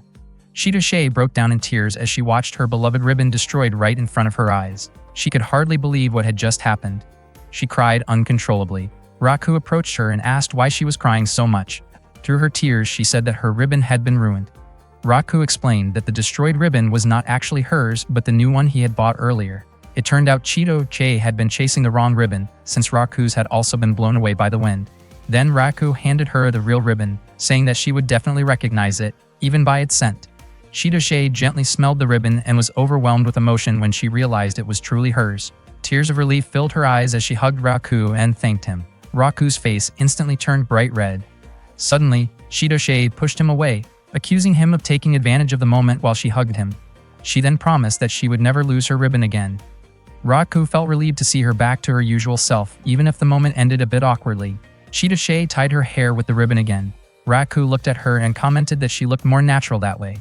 Shidoge broke down in tears as she watched her beloved ribbon destroyed right in front of her eyes. She could hardly believe what had just happened. She cried uncontrollably. Raku approached her and asked why she was crying so much. Through her tears, she said that her ribbon had been ruined. Raku explained that the destroyed ribbon was not actually hers, but the new one he had bought earlier. It turned out Shidoge had been chasing the wrong ribbon, since Raku's had also been blown away by the wind. Then Raku handed her the real ribbon, saying that she would definitely recognize it, even by its scent. Shidoge gently smelled the ribbon and was overwhelmed with emotion when she realized it was truly hers. Tears of relief filled her eyes as she hugged Raku and thanked him. Raku's face instantly turned bright red. Suddenly, Shidoge pushed him away, accusing him of taking advantage of the moment while she hugged him. She then promised that she would never lose her ribbon again. Raku felt relieved to see her back to her usual self, even if the moment ended a bit awkwardly. Shidoge tied her hair with the ribbon again. Raku looked at her and commented that she looked more natural that way.